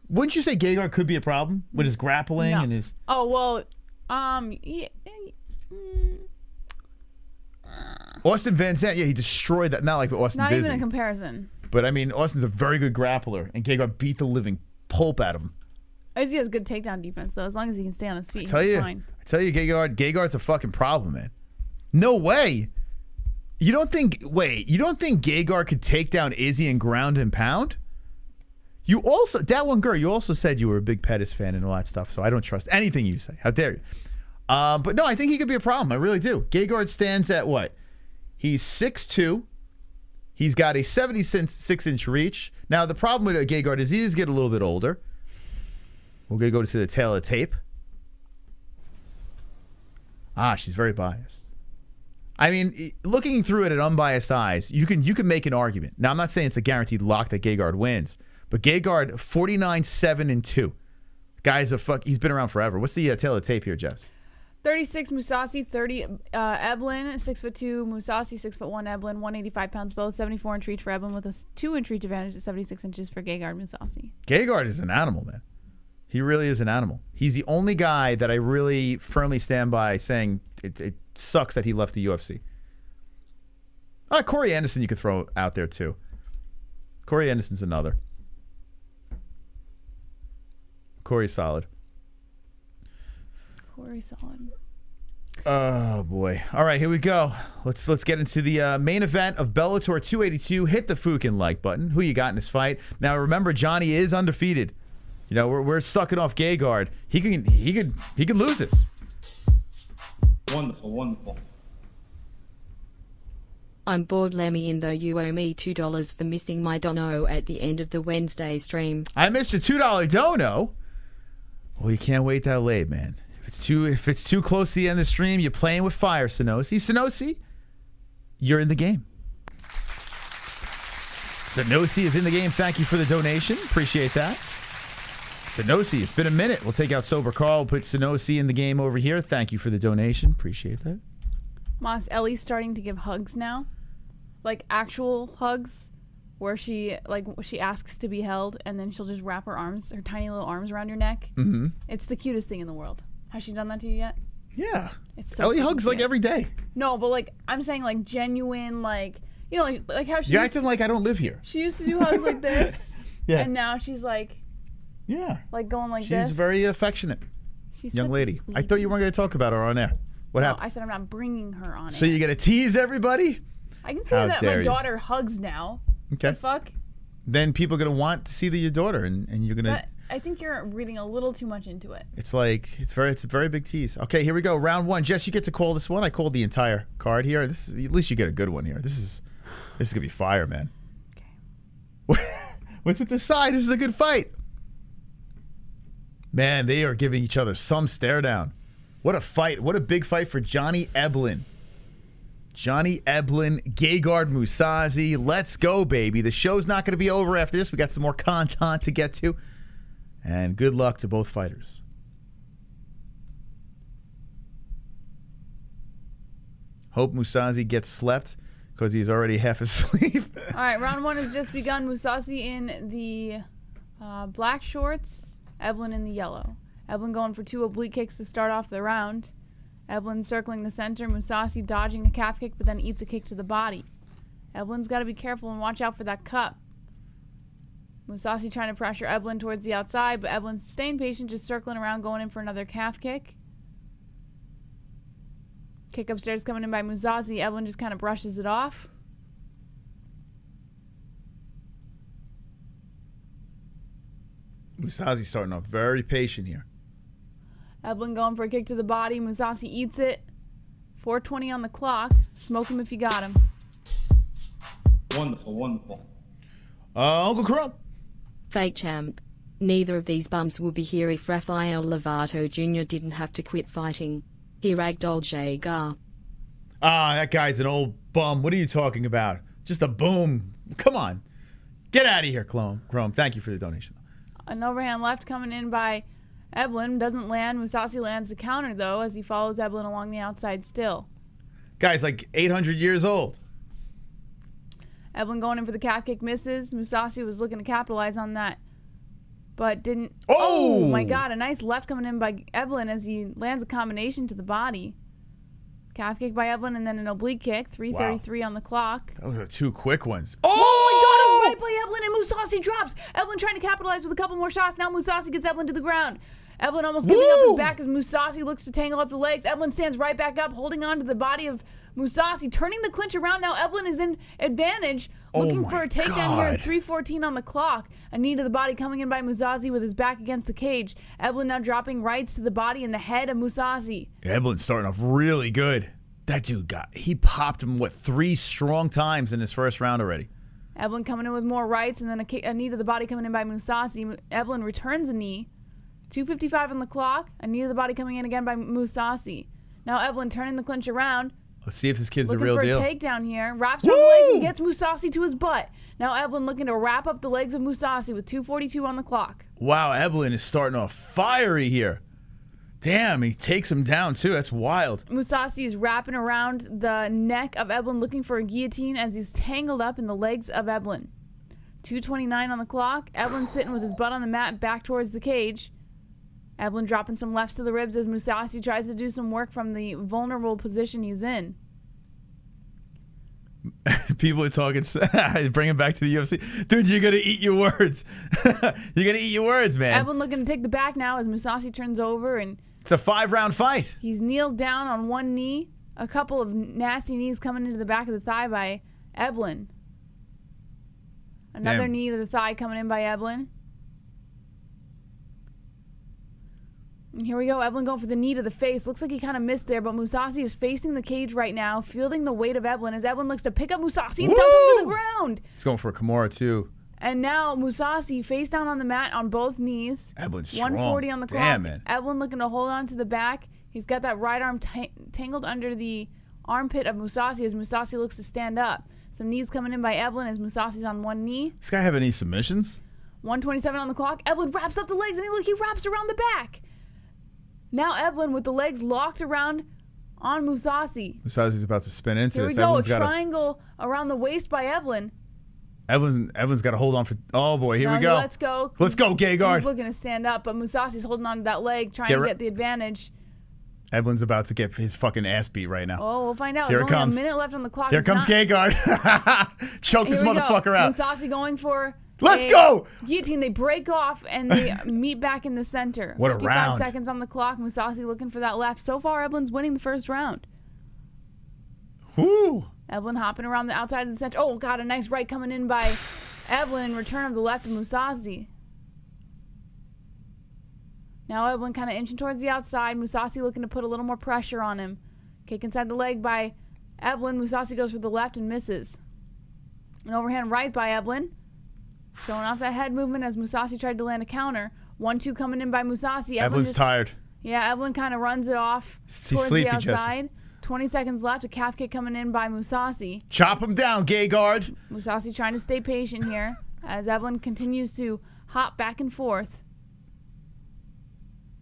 wouldn't you say Gegard could be a problem with his grappling and his? Oh well, Austin Van Zandt, yeah, he destroyed that. Not like Austin's not even Izzy, a comparison. but I mean, Austin's a very good grappler, and Gegard beat the living pulp out of him. Izzy has good takedown defense, though. As long as he can stay on his feet, I he's fine. tell you, Gegard's a fucking problem, man. No way. You don't think Gegard could take down Izzy and ground and pound? You also, that one girl, you also said you were a big Pettis fan and all that stuff, so I don't trust anything you say. How dare you? But no, I think he could be a problem. I really do. Gegard stands at what? He's 6'2". He's got a 76-inch reach. Now, the problem with Gegard is he does get a little bit older. We're going to go to the tail of the tape. She's very biased. I mean, looking through it at unbiased eyes, you can make an argument. Now, I'm not saying it's a guaranteed lock that Gegard wins, but Gegard 49-7-2. Guy's he's been around forever. What's the tail of the tape here, Jess? 36 Mousasi, 30 Eblen, 6'2". Mousasi, 6'1". Eblen, 185 pounds both. 74-inch reach for Eblen with a 2-inch reach advantage at 76 inches for Gegard Mousasi. Gegard is an animal, man. He really is an animal. He's the only guy that I really firmly stand by saying it sucks that he left the UFC. Corey Anderson you could throw out there too. Corey Anderson's another. Corey's solid. Corey solid. Oh boy. All right, here we go. Let's get into the main event of Bellator 282. Hit the fucking like button. Who you got in this fight? Now remember, Johnny is undefeated. You know, we're sucking off Gegard. He could lose this. Wonderful, wonderful. I'm bored, Lemmy, though you owe me $2 for missing my dono at the end of the Wednesday stream. I missed a $2 dono. Well, you can't wait that late, man. If it's too close to the end of the stream, you're playing with fire, Sonosi. Sonosi, you're in the game. Sonosi is in the game. Thank you for the donation. Appreciate that. Sonosi, it's been a minute. We'll take out Sober Carl. Put Sonosi in the game over here. Thank you for the donation. Appreciate that. Moss, Ellie's starting to give hugs now. Like actual hugs where she asks to be held and then she'll just wrap her tiny little arms around your neck. Mm-hmm. It's the cutest thing in the world. Has she done that to you yet? Yeah. It's so Ellie hugs like every day. No, but like I'm saying like genuine like like how she You're acting like I don't live here. She used to do hugs like this. Yeah. And now she's like like going like this. She's very affectionate. She's young such lady. a I thought you weren't going to talk about her on air. What happened? I said I'm not bringing her on So air. you're going to tease everybody? I can say that my daughter hugs now. Okay. The fuck? Then people are going to want to see your daughter, and you're going to... I think you're reading a little too much into it. It's like, it's a very big tease. Okay, here we go. Round one. Jess, you get to call this one. I called the entire card here. At least you get a good one here. This is going to be fire, man. Okay. What's with the side? This is a good fight. Man, they are giving each other some stare down. What a fight. What a big fight for Johnny Eblen. Johnny Eblen, Gegard Mousasi. Let's go, baby. The show's not going to be over after this. We got some more content to get to. And good luck to both fighters. Hope Mousasi gets slept because he's already half asleep. All right, round one has just begun. Mousasi in the black shorts, Eblen in the yellow. Eblen going for 2 oblique kicks to start off the round. Eblen circling the center. Mousasi dodging a calf kick, but then eats a kick to the body. Eblen's got to be careful and watch out for that cup. Mousasi trying to pressure Eblen towards the outside, but Eblen's staying patient, just circling around, going in for another calf kick. Kick upstairs coming in by Mousasi. Eblen just kind of brushes it off. Mousasi starting off very patient here. Eblen going for a kick to the body. Mousasi eats it. 4:20 on the clock. Smoke him if you got him. Wonderful, wonderful. Uncle Crump. Fake champ. Neither of these bums will be here if Rafael Lovato Jr. didn't have to quit fighting. He ragdolled Gegard. Ah, that guy's an old bum. What are you talking about? Just a boom. Come on. Get out of here, Chrome. Thank you for the donation. An overhand left coming in by Eblen. Doesn't land. Mousasi lands the counter, though, as he follows Eblen along the outside still. Guy's like 800 years old. Eblen going in for the calf kick, misses. Mousasi was looking to capitalize on that, but didn't. Oh! My God, a nice left coming in by Eblen as he lands a combination to the body. Calf kick by Eblen and then an oblique kick. 3:33 on the clock. Those are two quick ones. Oh my God, right by Eblen, and Mousasi drops. Eblen trying to capitalize with a couple more shots. Now Mousasi gets Eblen to the ground. Eblen almost giving up his back as Mousasi looks to tangle up the legs. Eblen stands right back up, holding on to the body of Mousasi, turning the clinch around. Now Eblen is in advantage, looking for a takedown here at 3:14 on the clock. A knee to the body coming in by Mousasi with his back against the cage. Eblen now dropping rights to the body and the head of Mousasi. Eblen's starting off really good. That dude he popped him, what, 3 strong times in his first round already. Eblen coming in with more rights and then a knee to the body coming in by Mousasi. Eblen returns a knee. 2:55 on the clock. A knee to the body coming in again by Mousasi. Now Eblen turning the clinch around. Let's see if this kid's the looking real for deal. a takedown here. Wraps around the legs and gets Mousasi to his butt. Now Eblen looking to wrap up the legs of Mousasi with 2:42 on the clock. Wow, Eblen is starting off fiery here. Damn, he takes him down too. That's wild. Mousasi is wrapping around the neck of Eblen looking for a guillotine as he's tangled up in the legs of Eblen. 2:29 on the clock. Eblen sitting with his butt on the mat back towards the cage. Eblen dropping some lefts to the ribs as Mousasi tries to do some work from the vulnerable position he's in. People are talking, bring him back to the UFC. Dude, you're going to eat your words. You're going to eat your words, man. Eblen looking to take the back now as Mousasi turns over, and it's a 5-round fight. He's kneeled down on one knee. A couple of nasty knees coming into the back of the thigh by Eblen. Another knee to the thigh coming in by Eblen. And here we go. Eblen going for the knee to the face. Looks like he kind of missed there, but Mousasi is facing the cage right now, fielding the weight of Eblen as Eblen looks to pick up Mousasi and dump him to the ground. He's going for a Kimura too. And now Mousasi face down on the mat on both knees. Eblen's strong. 140 on the clock. Damn it. Eblen looking to hold on to the back. He's got that right arm tangled under the armpit of Mousasi as Mousasi looks to stand up. Some knees coming in by Eblen as Mousasi's on one knee. This guy have any submissions? 127 on the clock. Eblen wraps up the legs and he wraps around the back. Now Eblen with the legs locked around on Mousasi. Mousasi's about to spin into Here this. we go, a triangle around the waist by Eblen. Eblen's got to hold on for. Oh boy, here we go. Let's go. Let's go, Gegard. He's looking to stand up, but Mousasi's holding on to that leg, trying to get the advantage. Eblen's about to get his fucking ass beat right now. Oh, we'll find out. Here There's it only comes. a minute left on the clock. Here comes Gegard. Choke this motherfucker out. Mousasi going for. Let's go! Guillotine. They break off and they meet back in the center. What a 55 round. seconds on the clock. Mousasi looking for that left. So far, Eblen's winning the first round. Whoo! Eblen hopping around the outside of the center. Oh, God, a nice right coming in by Eblen in return of the left of Mousasi. Now Eblen kind of inching towards the outside. Mousasi looking to put a little more pressure on him. Kick inside the leg by Eblen. Mousasi goes for the left and misses. An overhand right by Eblen. Showing off that head movement as Mousasi tried to land a counter. 1-2 coming in by Mousasi. Eblen's tired. Yeah, Eblen kind of runs it off towards the outside. 20 seconds left. A calf kick coming in by Mousasi. Chop him down, Gegard. Mousasi trying to stay patient here as Eblen continues to hop back and forth.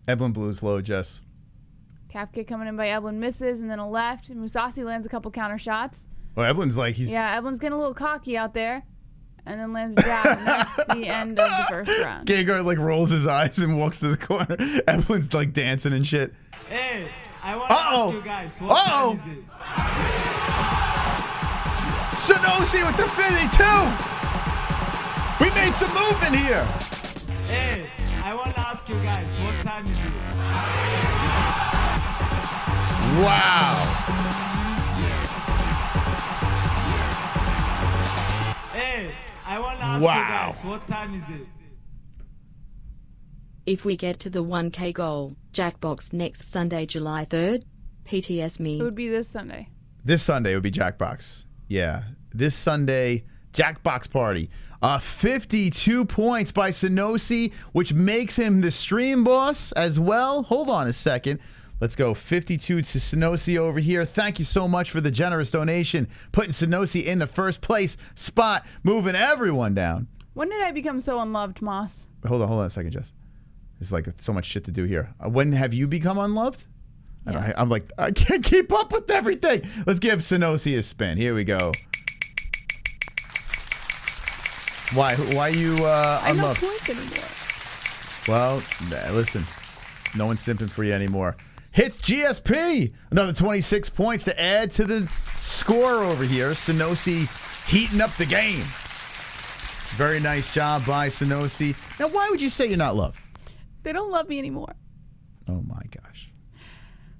Eblen blew his low, Jess. Calf kick coming in by Eblen, misses, and then a left. Mousasi lands a couple counter shots. Well, Eblen's like Yeah, Eblen's getting a little cocky out there. And then lands a jab, and that's the end of the first round. Gegard like rolls his eyes and walks to the corner. Eblen's like dancing and shit. Hey, I want to ask you guys, what time is it? Sanusi with the 52. We made some movement here. Hey, I want to ask you guys, what time is it? Wow. Hey, I want to ask you guys, what time is it? If we get to the 1K goal, Jackbox next Sunday, July 3rd, PTS me. It would be this Sunday. This Sunday would be Jackbox. Yeah. This Sunday, Jackbox party. 52 points by Sanusi, which makes him the stream boss as well. Hold on a second. Let's go 52 to Sanusi over here. Thank you so much for the generous donation. Putting Sanusi in the first place spot, moving everyone down. When did I become so unloved, Moss? Hold on a second, Jess. There's like so much shit to do here. When have you become unloved? Yes. I'm like, I can't keep up with everything. Let's give Sanusi a spin. Here we go. Why you I unloved? have no points anymore. Well, listen, no one's simping for you anymore. Hits GSP. Another 26 points to add to the score over here. Sanusi heating up the game. Very nice job by Sanusi. Now, why would you say you're not loved? They don't love me anymore. Oh my gosh.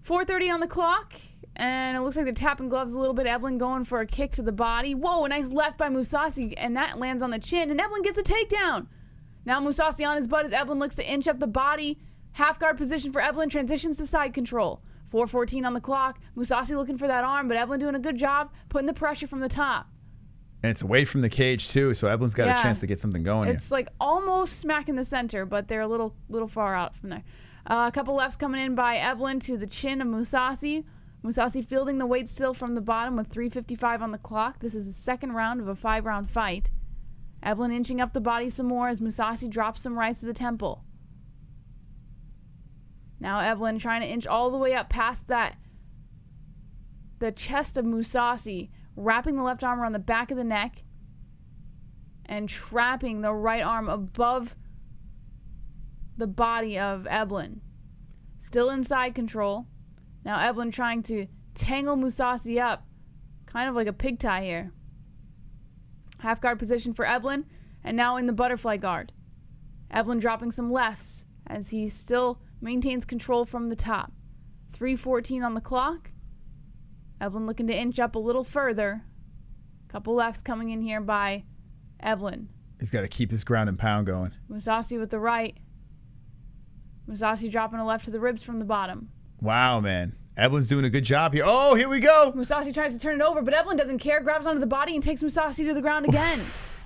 4:30 on the clock, and it looks like they're tapping gloves a little bit. Eblen going for a kick to the body. Whoa, a nice left by Mousasi, and that lands on the chin, and Eblen gets a takedown. Now Mousasi on his butt as Eblen looks to inch up the body. Half guard position for Eblen, transitions to side control. 4:14 on the clock. Mousasi looking for that arm, but Eblen doing a good job putting the pressure from the top. And it's away from the cage too, so Eblen's got a chance to get something going here. It's like almost smack in the center, but they're a little far out from there. A couple lefts coming in by Eblen to the chin of Mousasi. Mousasi fielding the weight still from the bottom with 3:55 on the clock. This is the second round of a 5-round fight. Eblen inching up the body some more as Mousasi drops some rights to the temple. Now Eblen trying to inch all the way up past the chest of Mousasi, wrapping the left arm around the back of the neck and trapping the right arm above the body of Eblen. Still inside control. Now Eblen trying to tangle Mousasi up, kind of like a pig tie here. Half guard position for Eblen, and now in the butterfly guard. Eblen dropping some lefts as he still maintains control from the top. 3:14 on the clock. Eblen looking to inch up a little further. Couple lefts coming in here by Eblen. He's got to keep this ground and pound going. Mousasi with the right. Mousasi dropping a left to the ribs from the bottom. Wow, man. Eblen's doing a good job here. Oh, here we go. Mousasi tries to turn it over, but Eblen doesn't care. Grabs onto the body and takes Mousasi to the ground again.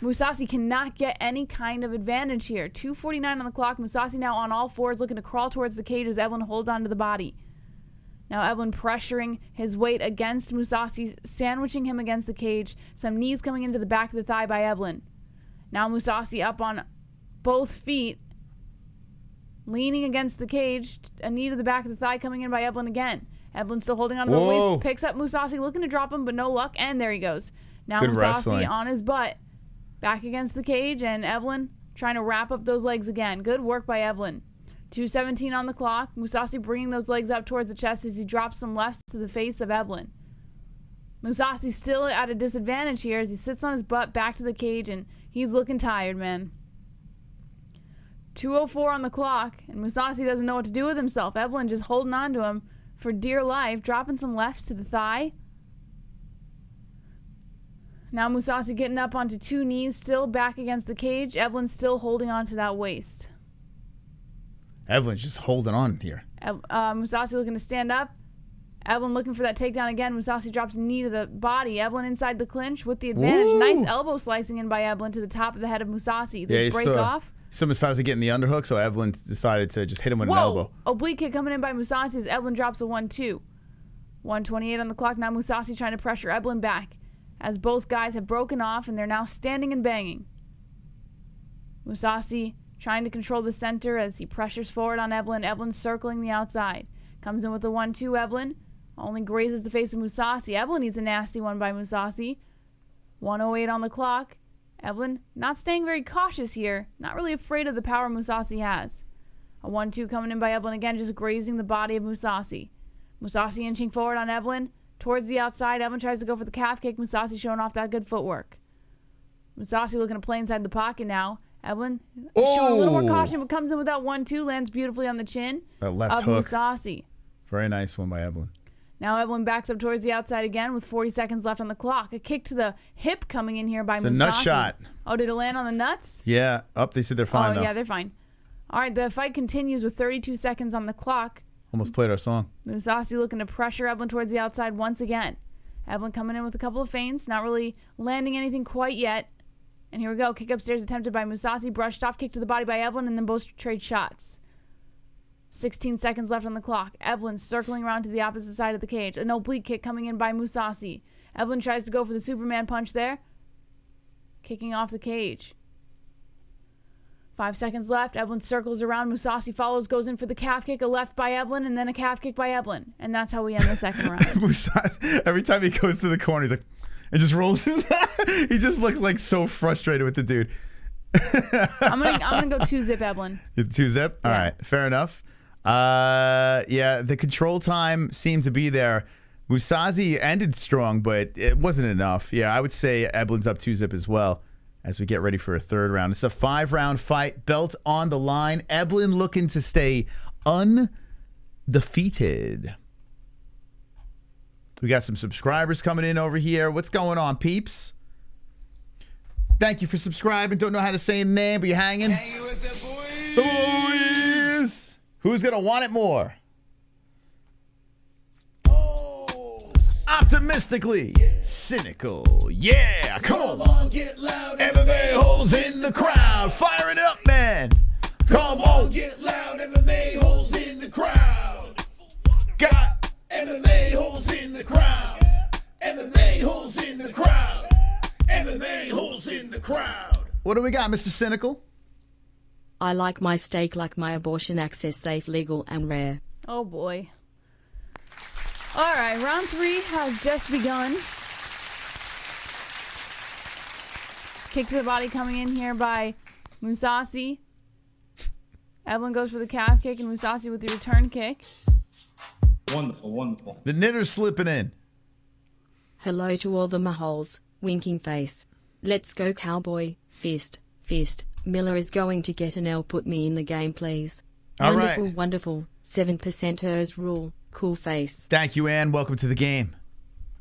Mousasi cannot get any kind of advantage here. 2:49 on the clock. Mousasi now on all fours looking to crawl towards the cage as Eblen holds onto the body. Now Eblen pressuring his weight against Mousasi, sandwiching him against the cage. Some knees coming into the back of the thigh by Eblen. Now Mousasi up on both feet, leaning against the cage. A knee to the back of the thigh coming in by Eblen again. Eblen still holding onto the waist, picks up Mousasi, looking to drop him, but no luck, and there he goes. Now Good Mousasi wrestling. on his butt, back against the cage, and Eblen trying to wrap up those legs again. Good work by Eblen. 2:17 on the clock. Mousasi bringing those legs up towards the chest as he drops some lefts to the face of Eblen. Mousasi still at a disadvantage here as he sits on his butt back to the cage, and he's looking tired, man. 2:04 on the clock, and Mousasi doesn't know what to do with himself. Eblen just holding on to him for dear life, dropping some lefts to the thigh. Now Mousasi getting up onto two knees, still back against the cage. Eblen still holding on to that waist. Eblen's just holding on here. Mousasi looking to stand up. Eblen looking for that takedown again. Mousasi drops a knee to the body. Eblen inside the clinch with the advantage. Ooh. Nice elbow slicing in by Eblen to the top of the head of Mousasi. They break off. So Mousasi getting the underhook, so Eblen decided to just hit him with an elbow. Oblique kick coming in by Mousasi as Eblen drops a 1-2. 1:28 on the clock. Now Mousasi trying to pressure Eblen back as both guys have broken off and they're now standing and banging. Mousasi trying to control the center as he pressures forward on Eblen. Eblen circling the outside. Comes in with the 1-2. Eblen only grazes the face of Mousasi. Eblen needs a nasty one by Mousasi. 1:08 on the clock. Eblen not staying very cautious here. Not really afraid of the power Mousasi has. A 1-2 coming in by Eblen again, just grazing the body of Mousasi. Mousasi inching forward on Eblen. Towards the outside, Eblen tries to go for the calf kick. Mousasi showing off that good footwork. Mousasi looking to play inside the pocket now. Eblen showing a little more caution, but comes in with that 1-2. Lands beautifully on the chin That left of hook. Mousasi. Very nice one by Eblen. Now Eblen backs up towards the outside again with 40 seconds left on the clock. A kick to the hip coming in here by Mousasi. It's a nut shot. Oh, did it land on the nuts? Yeah. They said they're fine, Oh, though. yeah, they're fine. All right, the fight continues with 32 seconds on the clock. Almost played our song. Mousasi looking to pressure Eblen towards the outside once again. Eblen coming in with a couple of feints, not really landing anything quite yet. And here we go. Kick upstairs attempted by Mousasi. Brushed off, kick to the body by Eblen, and then both trade shots. 16 seconds left on the clock. Eblen circling around to the opposite side of the cage. An oblique kick coming in by Mousasi. Eblen tries to go for the Superman punch there. Kicking off the cage. 5 seconds left. Eblen circles around. Mousasi follows, goes in for the calf kick. A left by Eblen, and then a calf kick by Eblen. And that's how we end the second round. Mousasi, every time he goes to the corner, he's like, and just rolls his eye. He just looks like so frustrated with the dude. I'm gonna go 2-zip Eblen. 2-zip? All right. Fair enough. Yeah, the control time seemed to be there. Mousasi ended strong, but it wasn't enough. Yeah, I would say Eblen's up 2-zip as well as we get ready for a third round. It's a 5-round fight, belt on the line. Eblen looking to stay undefeated. We got some subscribers coming in over here. What's going on, peeps? Thank you for subscribing. Don't know how to say a name, but you're hanging. Hanging with the boys. Boys. Who's going to want it more? Optimistically cynical. Yeah, come on. Get loud. MMA-Holes in the crowd. Fire it up, man. Come on. Get loud. MMA-Holes in the crowd. Got MMA-Holes in the crowd. MMA-Holes in the crowd. MMA-Holes in the crowd. What do we got, Mr. Cynical? I like my steak like my abortion, access safe, legal, and rare. Oh boy. All right, round 3 has just begun. Kick to the body coming in here by Mousasi. Eblen goes for the calf kick, and Mousasi with the return kick. Wonderful, wonderful. The knitter's slipping in. Hello to all the maholes, winking face. Let's go cowboy, fist, fist. Miller is going to get an L, put me in the game please. All Wonderful, right. wonderful, 7%ers rule, cool face. Thank you, Ann. Welcome to the game.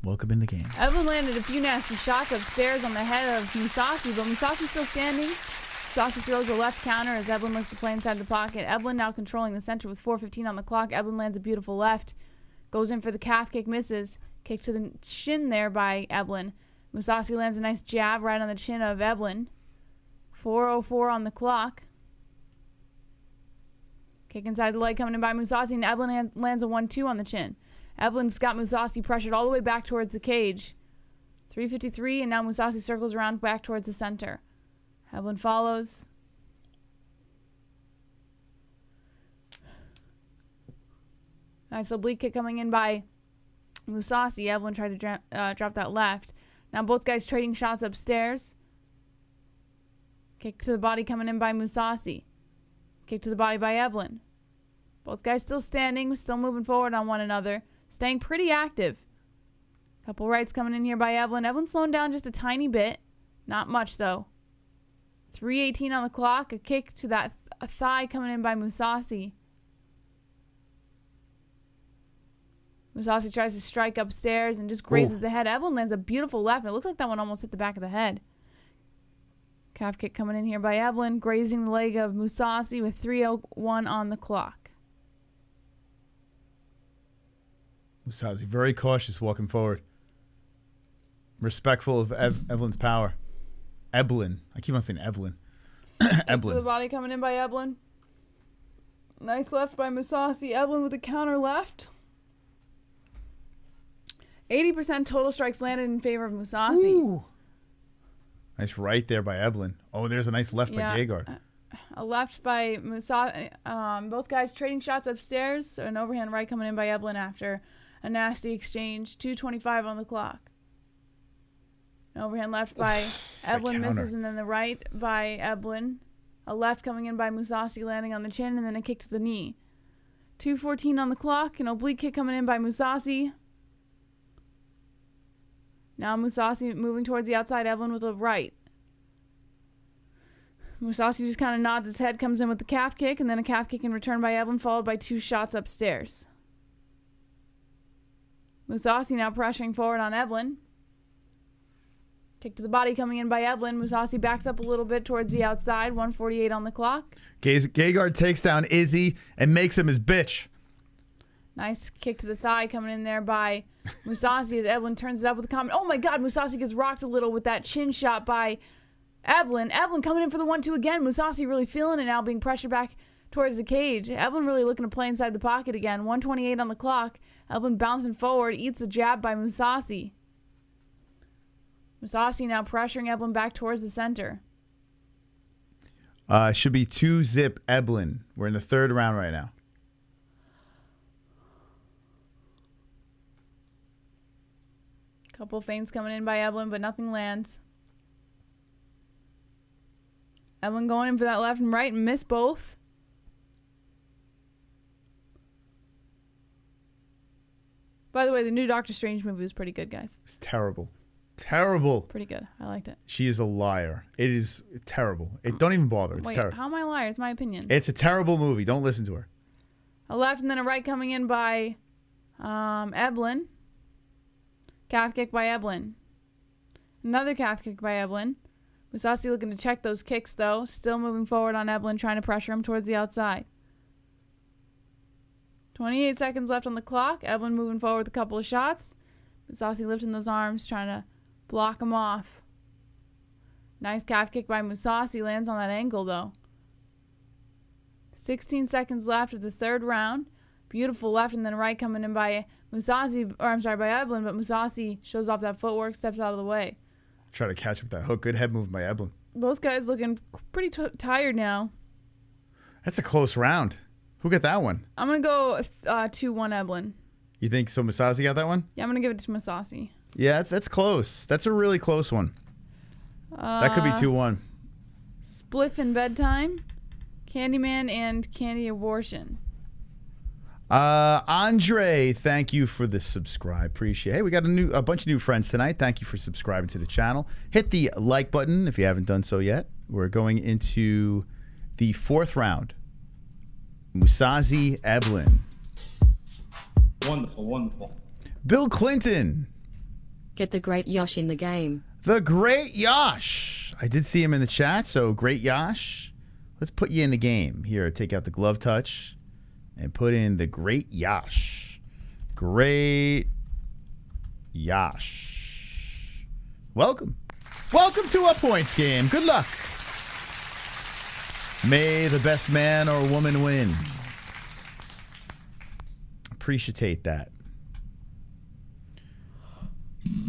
Welcome in the game. Eblen landed a few nasty shots upstairs on the head of Mousasi, but Mousasi's still standing. Mousasi throws a left counter as Eblen looks to play inside the pocket. Eblen now controlling the center with 4:15 on the clock. Eblen lands a beautiful left. Goes in for the calf kick, misses. Kick to the shin there by Eblen. Mousasi lands a nice jab right on the chin of Eblen. 4:04 on the clock. Kick inside the leg coming in by Mousasi, and Eblen lands a 1-2 on the chin. Eblen's got Mousasi pressured all the way back towards the cage. 3:53, and now Mousasi circles around back towards the center. Eblen follows. Nice oblique kick coming in by Mousasi. Eblen tried to drop that left. Now both guys trading shots upstairs. Kick to the body coming in by Mousasi. Kick to the body by Eblen. Both guys still standing, still moving forward on one another. Staying pretty active. Couple rights coming in here by Eblen. Eblen slowing down just a tiny bit. Not much, though. 3:18 on the clock. A kick to that thigh coming in by Mousasi. Mousasi tries to strike upstairs and just grazes the head. Eblen lands a beautiful left. It looks like that one almost hit the back of the head. Calf kick coming in here by Eblen, grazing the leg of Mousasi with 3:01 on the clock. Mousasi very cautious walking forward. Respectful of Eblen's power. Eblen. I keep on saying Eblen. To the Eblen. body coming in by Eblen. Nice left by Mousasi. Eblen with a counter left. 80% total strikes landed in favor of Mousasi. Ooh. Nice right there by Eblen. Oh, there's a nice left by Gegard. A left by Mousasi. Both guys trading shots upstairs. So an overhand right coming in by Eblen after a nasty exchange. 2:25 on the clock. An overhand left by Eblen misses, and then the right by Eblen. A left coming in by Mousasi landing on the chin, and then a kick to the knee. 2:14 on the clock. An oblique kick coming in by Mousasi. Now Mousasi moving towards the outside. Eblen with a right. Mousasi just kind of nods his head, comes in with the calf kick, and then a calf kick in return by Eblen, followed by 2 shots upstairs. Mousasi now pressuring forward on Eblen. Kick to the body coming in by Eblen. Mousasi backs up a little bit towards the outside. 1:48 on the clock. Gegard takes down Izzy and makes him his bitch. Nice kick to the thigh coming in there by Mousasi as Eblen turns it up with a comment. Oh my God, Mousasi gets rocked a little with that chin shot by Eblen. Eblen coming in for the 1-2 again. Mousasi really feeling it now, being pressured back towards the cage. Eblen really looking to play inside the pocket again. 1:28 on the clock. Eblen bouncing forward, eats a jab by Mousasi. Mousasi now pressuring Eblen back towards the center. Should be 2-zip Eblen. We're in the 3rd round right now. Couple feints coming in by Eblen, but nothing lands. Eblen going in for that left and right and miss both. By the way, the new Doctor Strange movie was pretty good, guys. It's terrible. Terrible. Pretty good. I liked it. She is a liar. It is terrible. Don't even bother. It's Wait, terrible. how am I a liar? It's my opinion. It's a terrible movie. Don't listen to her. A left and then a right coming in by Eblen. Calf kick by Eblen. Another calf kick by Eblen. Mousasi looking to check those kicks, though. Still moving forward on Eblen, trying to pressure him towards the outside. 28 seconds left on the clock. Eblen moving forward with a couple of shots. Mousasi lifting those arms, trying to block him off. Nice calf kick by Mousasi. Lands on that ankle, though. 16 seconds left of the 3rd round. Beautiful left and then right coming in by Mousasi, or I'm sorry, by Eblen, but Mousasi shows off that footwork, steps out of the way. Try to catch him with that hook. Good head move by Eblen. Both guys looking pretty tired now. That's a close round. Who got that one? I'm going to go 2-1 Eblen. You think so Mousasi got that one? Yeah, I'm going to give it to Mousasi. Yeah, that's close. That's a really close one. That could be 2-1. Spliff in bedtime. Candyman and Candy Abortion. Andre, thank you for the subscribe. Appreciate it. Hey, we got a bunch of new friends tonight. Thank you for subscribing to the channel. Hit the like button if you haven't done so yet. We're going into the 4th round. Mousasi Eblen. Wonderful, wonderful. Bill Clinton. Get the great Yosh in the game. The Great Yosh. I did see him in the chat, so Great Yosh. Let's put you in the game. Here, take out the glove touch and put in the Great Yosh. Great Yosh. Welcome. Welcome to a points game. Good luck. May the best man or woman win. Appreciate that.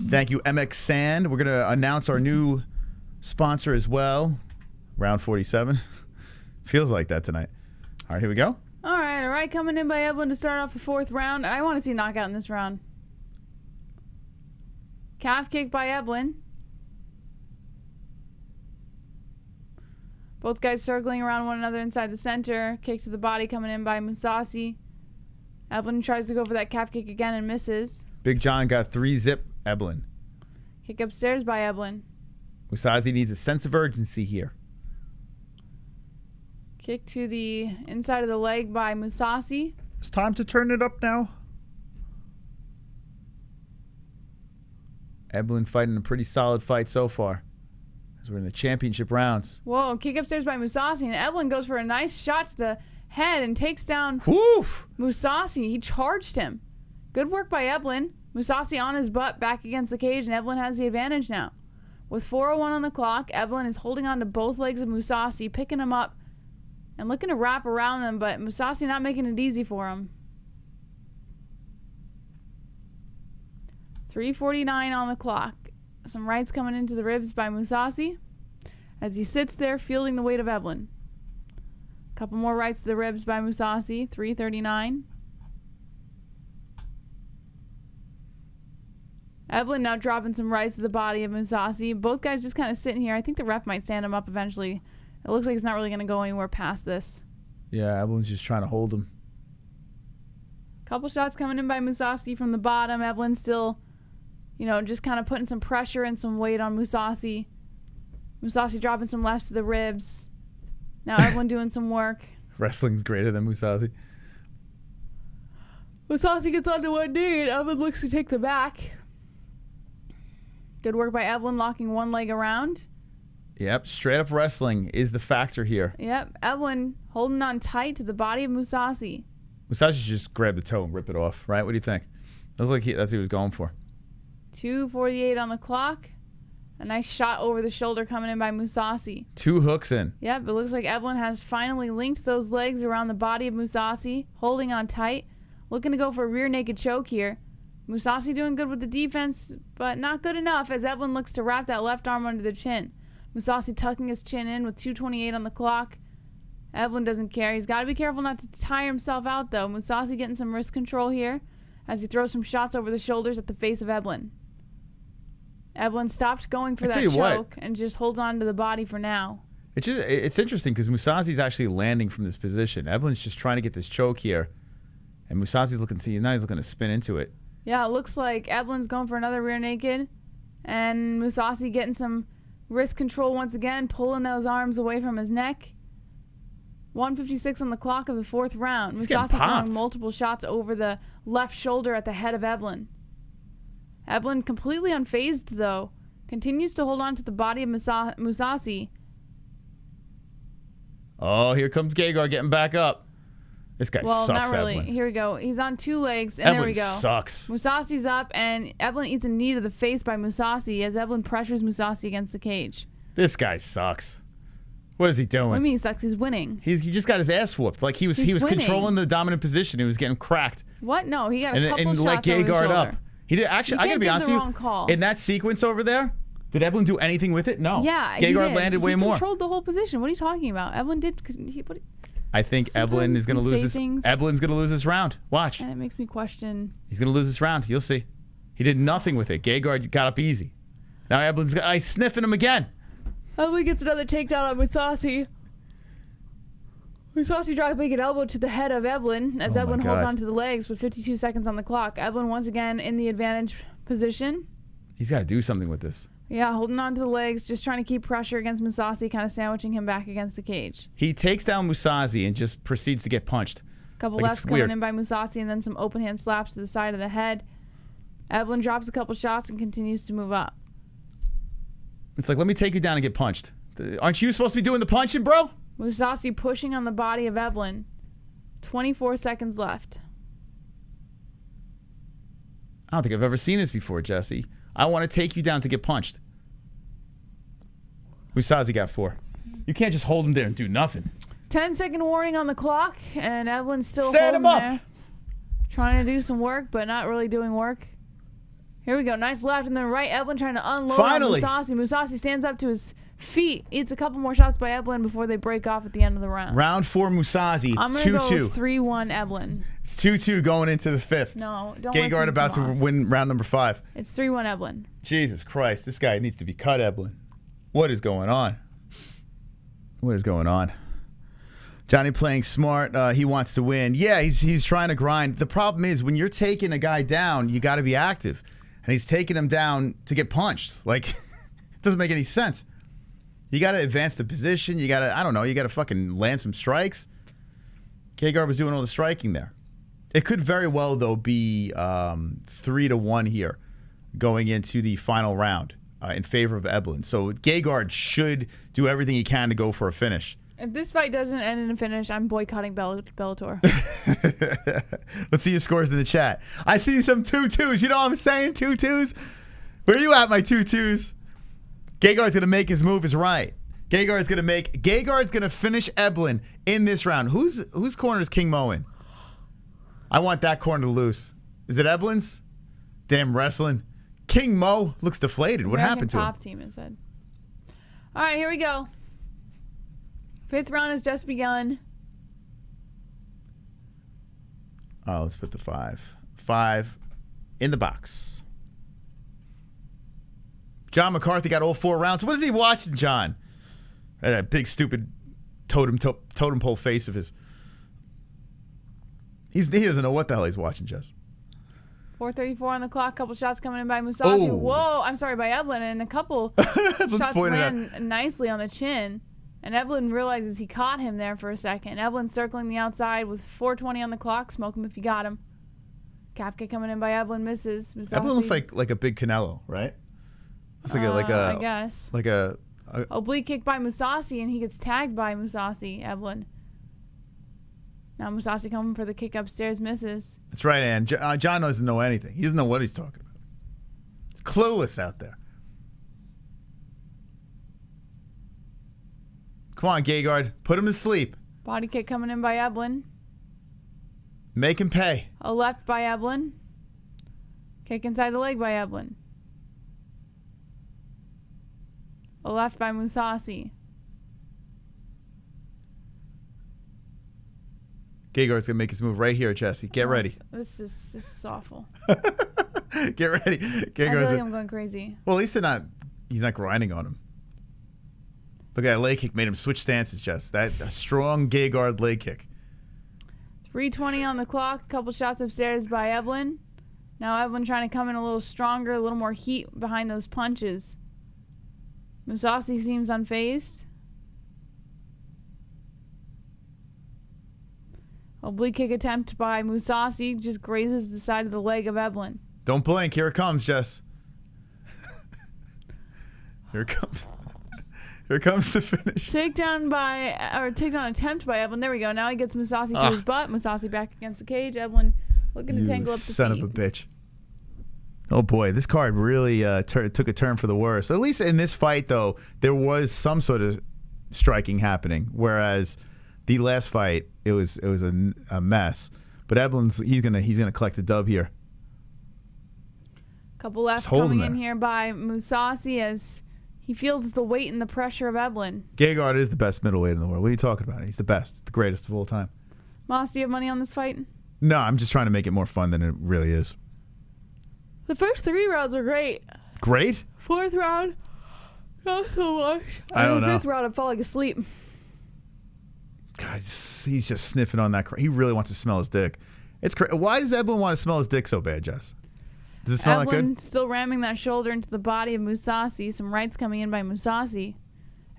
Thank you, MX Sand. We're going to announce our new sponsor as well. Round 47. Feels like that tonight. All right, here we go. All right, coming in by Eblen to start off the 4th round. I want to see a knockout in this round. Calf kick by Eblen. Both guys circling around one another inside the center. Kick to the body coming in by Mousasi. Eblen tries to go for that calf kick again and misses. Big John got 3-zip Eblen. Kick upstairs by Eblen. Mousasi needs a sense of urgency here. Kick to the inside of the leg by Mousasi. It's time to turn it up now. Eblen fighting a pretty solid fight so far, as we're in the championship rounds. Whoa, kick upstairs by Mousasi, and Eblen goes for a nice shot to the head and takes down Mousasi. He charged him. Good work by Eblen. Mousasi on his butt, back against the cage, and Eblen has the advantage now. With 4:01 on the clock, Eblen is holding on to both legs of Mousasi, picking him up and looking to wrap around them, but Mousasi not making it easy for him. 3:49 on the clock. Some rights coming into the ribs by Mousasi as he sits there fielding the weight of Eblen. Couple more rights to the ribs by Mousasi. 3:39. Eblen now dropping some rights to the body of Mousasi. Both guys just kind of sitting here. I think the ref might stand him up eventually. It looks like it's not really going to go anywhere past this. Yeah, Eblen's just trying to hold him. Couple shots coming in by Mousasi from the bottom. Eblen still, you know, just kind of putting some pressure and some weight on Mousasi. Mousasi dropping some lefts to the ribs. Now Eblen doing some work. Wrestling's greater than Mousasi. Mousasi gets onto one knee and Eblen looks to take the back. Good work by Eblen, locking one leg around. Yep, straight up wrestling is the factor here. Yep, Eblen holding on tight to the body of Mousasi. Mousasi should just grab the toe and rip it off, right? What do you think? Looks like that's what he was going for. 2:48 on the clock. A nice shot over the shoulder coming in by Mousasi. 2 hooks in. Yep, it looks like Eblen has finally linked those legs around the body of Mousasi, holding on tight, looking to go for a rear naked choke here. Mousasi doing good with the defense, but not good enough as Eblen looks to wrap that left arm under the chin. Mousasi tucking his chin in with 2:28 on the clock. Eblen doesn't care. He's got to be careful not to tire himself out, though. Mousasi getting some wrist control here as he throws some shots over the shoulders at the face of Eblen. Eblen stopped going for that choke and just holds on to the body for now. It's interesting because Mousasi's actually landing from this position. Eblen's just trying to get this choke here, and Mousasi's looking to now he's looking to spin into it. Yeah, it looks like Eblen's going for another rear naked, and Mousasi getting some wrist control once again, pulling those arms away from his neck. 1:56 on the clock of the 4th round. Mousasi throwing multiple shots over the left shoulder at the head of Eblen. Eblen, completely unfazed, though, continues to hold on to the body of Mousasi. Oh, here comes Gegard getting back up. This guy sucks, not really. Eblen. Here we go. He's on 2 legs, and there we go. Eblen sucks. Mousasi's up, and Eblen eats a knee to the face by Mousasi as Eblen pressures Mousasi against the cage. This guy sucks. What is he doing? What do you mean he sucks? He's winning. He just got his ass whooped. Like he was controlling the dominant position. He was getting cracked. What? No, he got a couple shots let over the Gegard shoulder. up. He did actually. I gotta be honest with you. Call. In that sequence over there, did Eblen do anything with it? No. Yeah, Gegard landed way more. He controlled the whole position. What are you talking about? Eblen did. I think Eblen is gonna lose this. Eblen's gonna lose this round. Watch. And it makes me question. He's gonna lose this round. You'll see. He did nothing with it. Gegard got up easy. Now Eblen's sniffing him again. Eblen gets another takedown on Mousasi. Mousasi dropping an elbow to the head of Eblen as Eblen holds on to the legs with 52 seconds on the clock. Eblen once again in the advantage position. He's got to do something with this. Yeah, holding on to the legs, just trying to keep pressure against Mousasi, kind of sandwiching him back against the cage. He takes down Mousasi and just proceeds to get punched. Couple lefts coming in by Mousasi and then some open hand slaps to the side of the head. Eblen drops a couple shots and continues to move up. It's like, let me take you down and get punched. Aren't you supposed to be doing the punching, bro? Mousasi pushing on the body of Eblen. 24 seconds left. I don't think I've ever seen this before, Jesse. I want to take you down to get punched. Mousasi got 4. You can't just hold him there and do nothing. 10-second warning on the clock, and Eblen's still Stand holding him up. there. Trying to do some work, but not really doing work. Here we go. Nice left and then right. Eblen trying to unload on Mousasi. Mousasi stands up to his feet, eats a couple more shots by Eblen before they break off at the end of the round. Round 4, Mousasi. It's 2-2. I'm going to go 3-1 Eblen. It's 2-2 going into the 5th. No, don't Gegard about to win round number 5. It's 3-1 Eblen. Jesus Christ, this guy needs to be cut, Eblen. What is going on? What is going on? Johnny playing smart. He wants to win. Yeah, he's trying to grind. The problem is when you're taking a guy down, you got to be active. And he's taking him down to get punched. Like, it doesn't make any sense. You got to advance the position. You got to, I don't know, you got to fucking land some strikes. Gegard was doing all the striking there. It could very well, though, be 3-1 here going into the final round in favor of Eblen. So Gegard should do everything he can to go for a finish. If this fight doesn't end in a finish, I'm boycotting Bellator. Let's see your scores in the chat. I see some 2-2s. You know what I'm saying? 2-2s. Where are you at, my 2-2s? Gegard's going to make his move is right. Gegard's going to finish Eblen in this round. Whose corner is King Mo in? I want that corner to lose. Is it Eblen's? Damn wrestling. King Mo looks deflated. What happened to him? Top team, it said. All right, here we go. 5th round has just begun. Oh, let's put the 5. 5 in the box. John McCarthy got all 4 rounds. What is he watching, John? That big, stupid totem pole face of his. He doesn't know what the hell he's watching, Jess. 4:34 on the clock. Couple shots coming in by Mousasi. Oh. Whoa, I'm sorry, by Eblen. And a couple shots land nicely on the chin. And Eblen realizes he caught him there for a second. Eblen circling the outside with 4:20 on the clock. Smoke him if you got him. Calf kick coming in by Eblen. Misses. Mousasi. Eblen looks like a big Canelo, right? Looks I guess. Like a oblique kick by Mousasi, and he gets tagged by Mousasi, Eblen. Now Mousasi coming for the kick upstairs, misses. That's right, Ann. John doesn't know anything. He doesn't know what he's talking about. It's clueless out there. Come on, Gegard. Put him to sleep. Body kick coming in by Eblen. Make him pay. A left by Eblen. Kick inside the leg by Eblen. A left by Mousasi. Gegard's gonna make his move right here, Jesse. Get ready. This is awful. Get ready. I feel like I'm going crazy. Well, at least he's not grinding on him. Look at that leg kick. Made him switch stances, Jess. A strong Gegard leg kick. 3:20 on the clock. Couple shots upstairs by Eblen. Now Eblen trying to come in a little stronger, a little more heat behind those punches. Mousasi seems unfazed. Oblique kick attempt by Mousasi just grazes the side of the leg of Eblen. Don't blink. Here it comes, Jess. Here it comes. Here comes the finish. Takedown attempt by Eblen. There we go. Now he gets Mousasi to his butt. Mousasi back against the cage. Eblen looking to tangle up the son feet. of a bitch. Oh boy, this card really took a turn for the worse. At least in this fight, though, there was some sort of striking happening. Whereas the last fight, it was a mess. But Eblen's he's gonna collect the dub here. Couple lefts coming in here by Mousasi as he feels the weight and the pressure of Eblen. Gegard is the best middleweight in the world. What are you talking about? He's the best, the greatest of all time. Moss, do you have money on this fight? No, I'm just trying to make it more fun than it really is. The first 3 rounds were great. Great? 4th round, not so much. I don't know. 5th round, I fell like asleep. God, he's just sniffing on that. He really wants to smell his dick. It's crazy. Why does Eblen want to smell his dick so bad, Jess? Does it smell that good? Still ramming that shoulder into the body of Mousasi. Some rights coming in by Mousasi.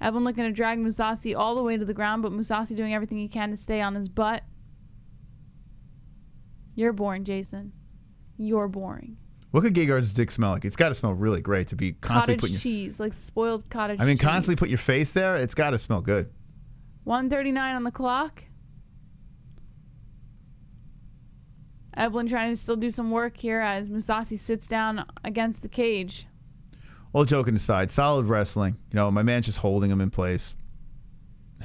Eblen looking to drag Mousasi all the way to the ground, but Mousasi doing everything he can to stay on his butt. You're boring, Jason. You're boring. What could Gegard's dick smell like? It's got to smell really great to be constantly putting cheese, like spoiled cottage cheese. constantly put your face there. It's got to smell good. 1:39 on the clock. Eblen trying to still do some work here as Mousasi sits down against the cage. All joking aside, solid wrestling. You know, my man's just holding him in place.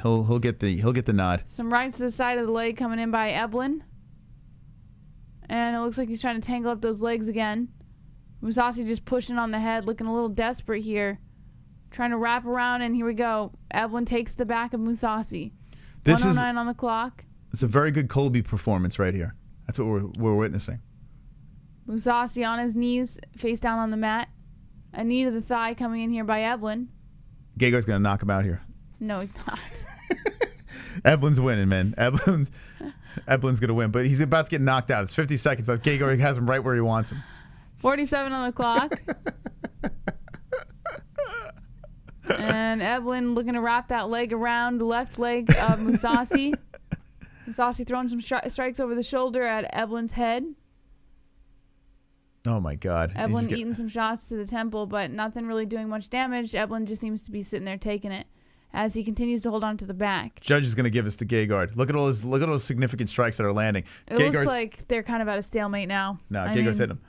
He'll get the nod. Some rights to the side of the leg coming in by Eblen. And it looks like he's trying to tangle up those legs again. Mousasi just pushing on the head, looking a little desperate here. Trying to wrap around, and here we go. Eblen takes the back of Mousasi. 1:09 on the clock. It's a very good Colby performance right here. That's what we're witnessing. Mousasi on his knees, face down on the mat. A knee to the thigh coming in here by Eblen. Gegard's going to knock him out here. No, he's not. Eblen's winning, man. Eblen's going to win, but he's about to get knocked out. It's 50 seconds left. Gegard has him right where he wants him. 47 on the clock. And Eblen looking to wrap that leg around the left leg of Mousasi. Mousasi throwing some strikes over the shoulder at Eblen's head. Oh, my God. Eblen eating some shots to the temple, but nothing really doing much damage. Eblen just seems to be sitting there taking it as he continues to hold on to the back. Judge is going to give us to Gegard. Look at all those significant strikes that are landing. It looks like they're kind of at a stalemate now. No, Gegard's hitting him.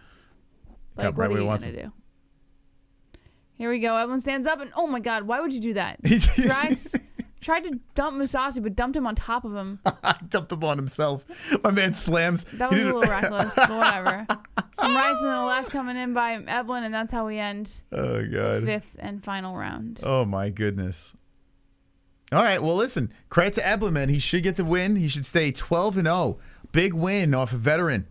Like, what are you going to do? Here we go. Eblen stands up, and oh my God, why would you do that? Tried to dump Mousasi, but dumped him on top of him. Dumped him on himself. My man slams. That was a little reckless, but whatever. Some rights and then a left coming in by Eblen, and that's how we end the 5th and final round. Oh, my goodness. All right, well, listen. Credit to Eblen, man. He should get the win. He should stay 12-0. Big win off a veteran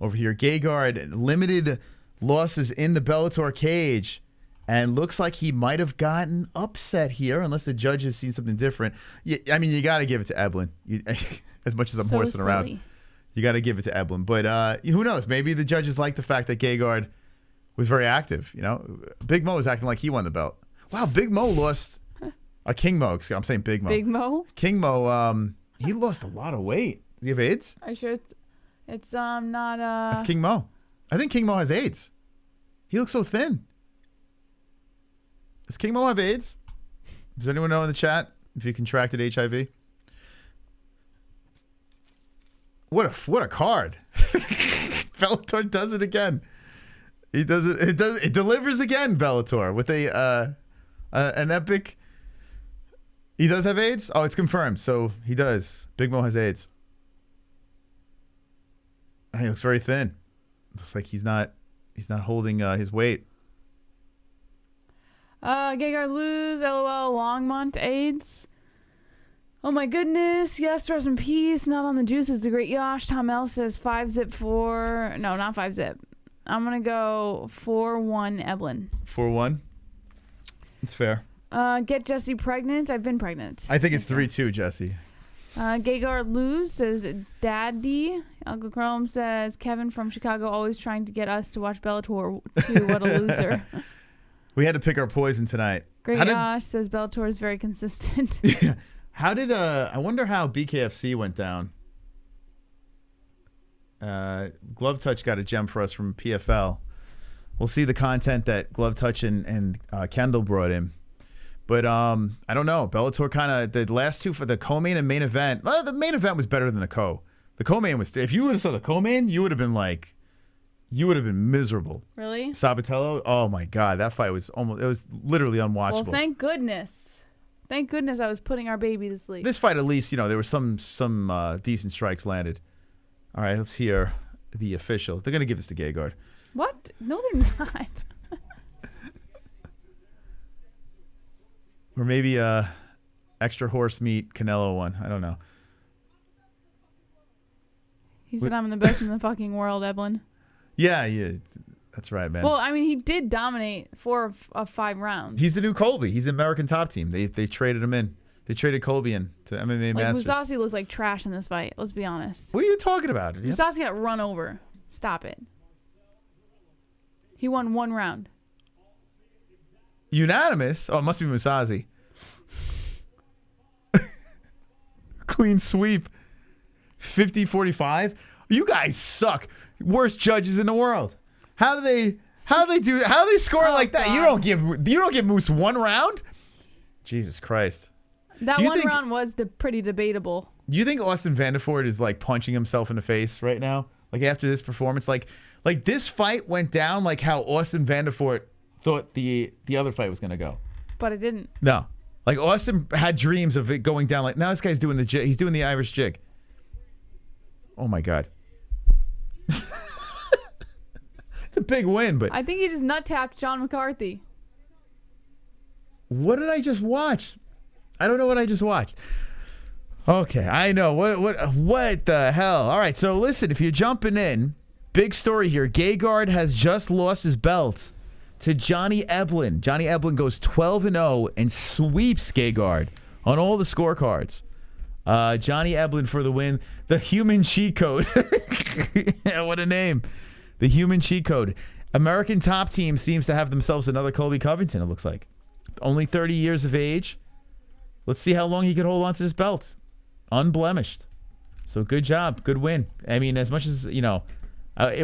over here. Gegard, limited losses in the Bellator cage. And looks like he might have gotten upset here, unless the judge has seen something different. I mean, you got to give it to Eblen. As much as I'm horsing around, You got to give it to Eblen. But who knows? Maybe the judges like the fact that Gegard was very active. You know, Big Mo was acting like he won the belt. Wow, Big Mo lost. King Mo. I'm saying Big Mo. Big Mo? King Mo, he lost a lot of weight. Does he have AIDS? Are you sure it's not That's King Mo. I think King Mo has AIDS. He looks so thin. Does King Mo have AIDS? Does anyone know in the chat if he contracted HIV? What a card. Bellator does it again. He does it. It delivers again. Bellator with an epic. He does have AIDS. Oh, it's confirmed. So he does. Big Mo has AIDS. He looks very thin. Looks like he's not holding his weight. Gegard lose. LOL. Longmont AIDS. Oh my goodness. Yes, rest in peace. Not on the juices. The great Yosh. Tom L says 5-zip for... No, not 5-zip. I'm going to go 4-1 Eblen. 4-1? It's fair. Get Jesse pregnant. I've been pregnant. I think it's 3-2, Jesse. Gegard lose says Daddy. Uncle Chrome says Kevin from Chicago always trying to get us to watch Bellator 2. What a loser. We had to pick our poison tonight. Great Yosh says Bellator is very consistent. Yeah. How did I wonder how BKFC went down. Glove Touch got a gem for us from PFL. We'll see the content that Glove Touch and Kendall brought in. But I don't know. Bellator kind of the last two for the co-main and main event. Well, the main event was better than the co. The co-main was, if you would have saw the co-main, you would have been miserable. Really? Sabatello. Oh my God, that fight was it was literally unwatchable. Well, thank goodness. Thank goodness I was putting our baby to sleep. This fight, at least, there were some decent strikes landed. All right, let's hear the official. They're gonna give this to Gegard. What? No, they're not. Or maybe extra horse meat Canelo one. I don't know. He said I'm the best in the fucking world, Eblen. Yeah, that's right, man. Well, I mean, he did dominate 4 of 5 rounds. He's the new Colby. He's the American top team. They traded him in. They traded Colby in to MMA Masters. Mousasi looked like trash in this fight. Let's be honest. What are you talking about? Mousasi got run over. Stop it. He won 1 round. Unanimous? Oh, it must be Mousasi. Clean sweep. 50-45. You guys suck. Worst judges in the world. How do they score like that? God. You don't give Moose 1 round? Jesus Christ. That 1 round was pretty debatable. Do you think Austin Vanderford is like punching himself in the face right now? Like after this performance, like this fight went down like how Austin Vanderford thought the other fight was gonna go. But it didn't. No. Like Austin had dreams of it going down. Like now this guy's doing he's doing the Irish jig. Oh my God. It's a big win, but I think he just nut tapped John McCarthy. What did I just watch? I don't know what I just watched. Okay, I know. What the hell? All right, so listen, if you're jumping in, big story here. Gegard has just lost his belt to Johnny Eblen. Johnny Eblen goes 12-0 and sweeps Gegard on all the scorecards. Johnny Eblen for the win. The human cheat code. Yeah, what a name. The human cheat code. American top team seems to have themselves another Colby Covington, it looks like. Only 30 years of age. Let's see how long he can hold on to this belt. Unblemished. So good job. Good win. I mean, as much as, it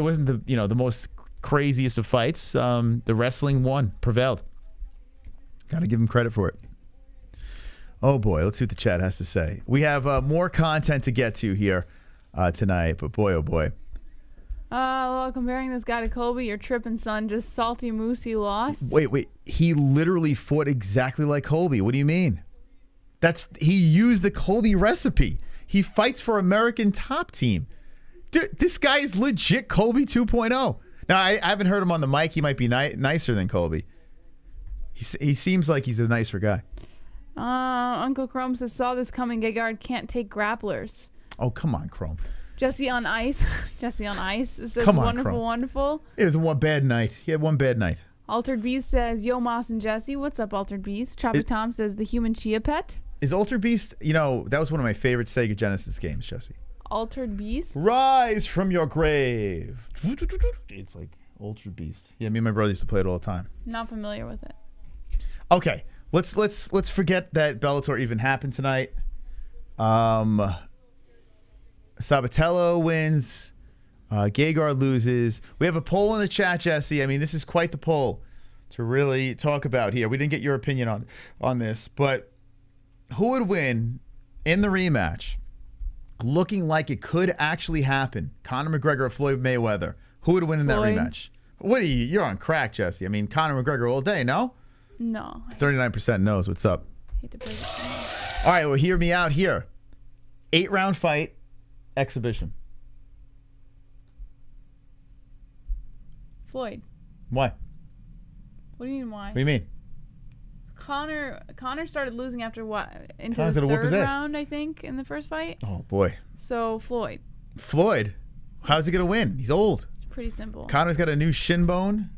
wasn't the most craziest of fights. The wrestling prevailed. Got to give him credit for it. Oh boy, let's see what the chat has to say. We have more content to get to here tonight, but boy, oh boy. Well, comparing this guy to Colby, you're tripping, son. Just salty Moosey lost. Wait. He literally fought exactly like Colby. What do you mean? He used the Colby recipe. He fights for American top team. Dude, this guy is legit Colby 2.0. Now, I haven't heard him on the mic. He might be nicer than Colby. He seems like he's a nicer guy. Uncle Chrome says, saw this coming. Gegard can't take grapplers. Oh, come on, Chrome. Jesse on ice. Jesse on ice says, come on, wonderful, Chrome. Wonderful. It was one bad night. He had one bad night. Altered Beast says, yo, Moss and Jesse. What's up, Altered Beast? Choppy Tom says, the human chia pet. Is Altered Beast, that was one of my favorite Sega Genesis games, Jesse. Altered Beast? Rise from your grave. It's like Altered Beast. Yeah, me and my brother used to play it all the time. Not familiar with it. Okay, let's forget that Bellator even happened tonight. Sabatello wins. Gegard loses. We have a poll in the chat, Jesse. I mean, this is quite the poll to really talk about here. We didn't get your opinion on this, but who would win in the rematch? Looking like it could actually happen. Conor McGregor or Floyd Mayweather. Who would win in that Floyd. rematch? What are you? You're on crack, Jesse. I mean, Conor McGregor all day, no? No. 39% knows. What's up? Hate to break it to you. All right, well, hear me out here. 8-round fight, exhibition. Floyd. Why? What do you mean why? What do you mean? Conor started losing after what? Into Conor's the gonna whoop his third ass. round, I think, in the first fight. Oh, boy. So Floyd. Floyd, how's he going to win? He's old. It's pretty simple. Conor's got a new shin bone.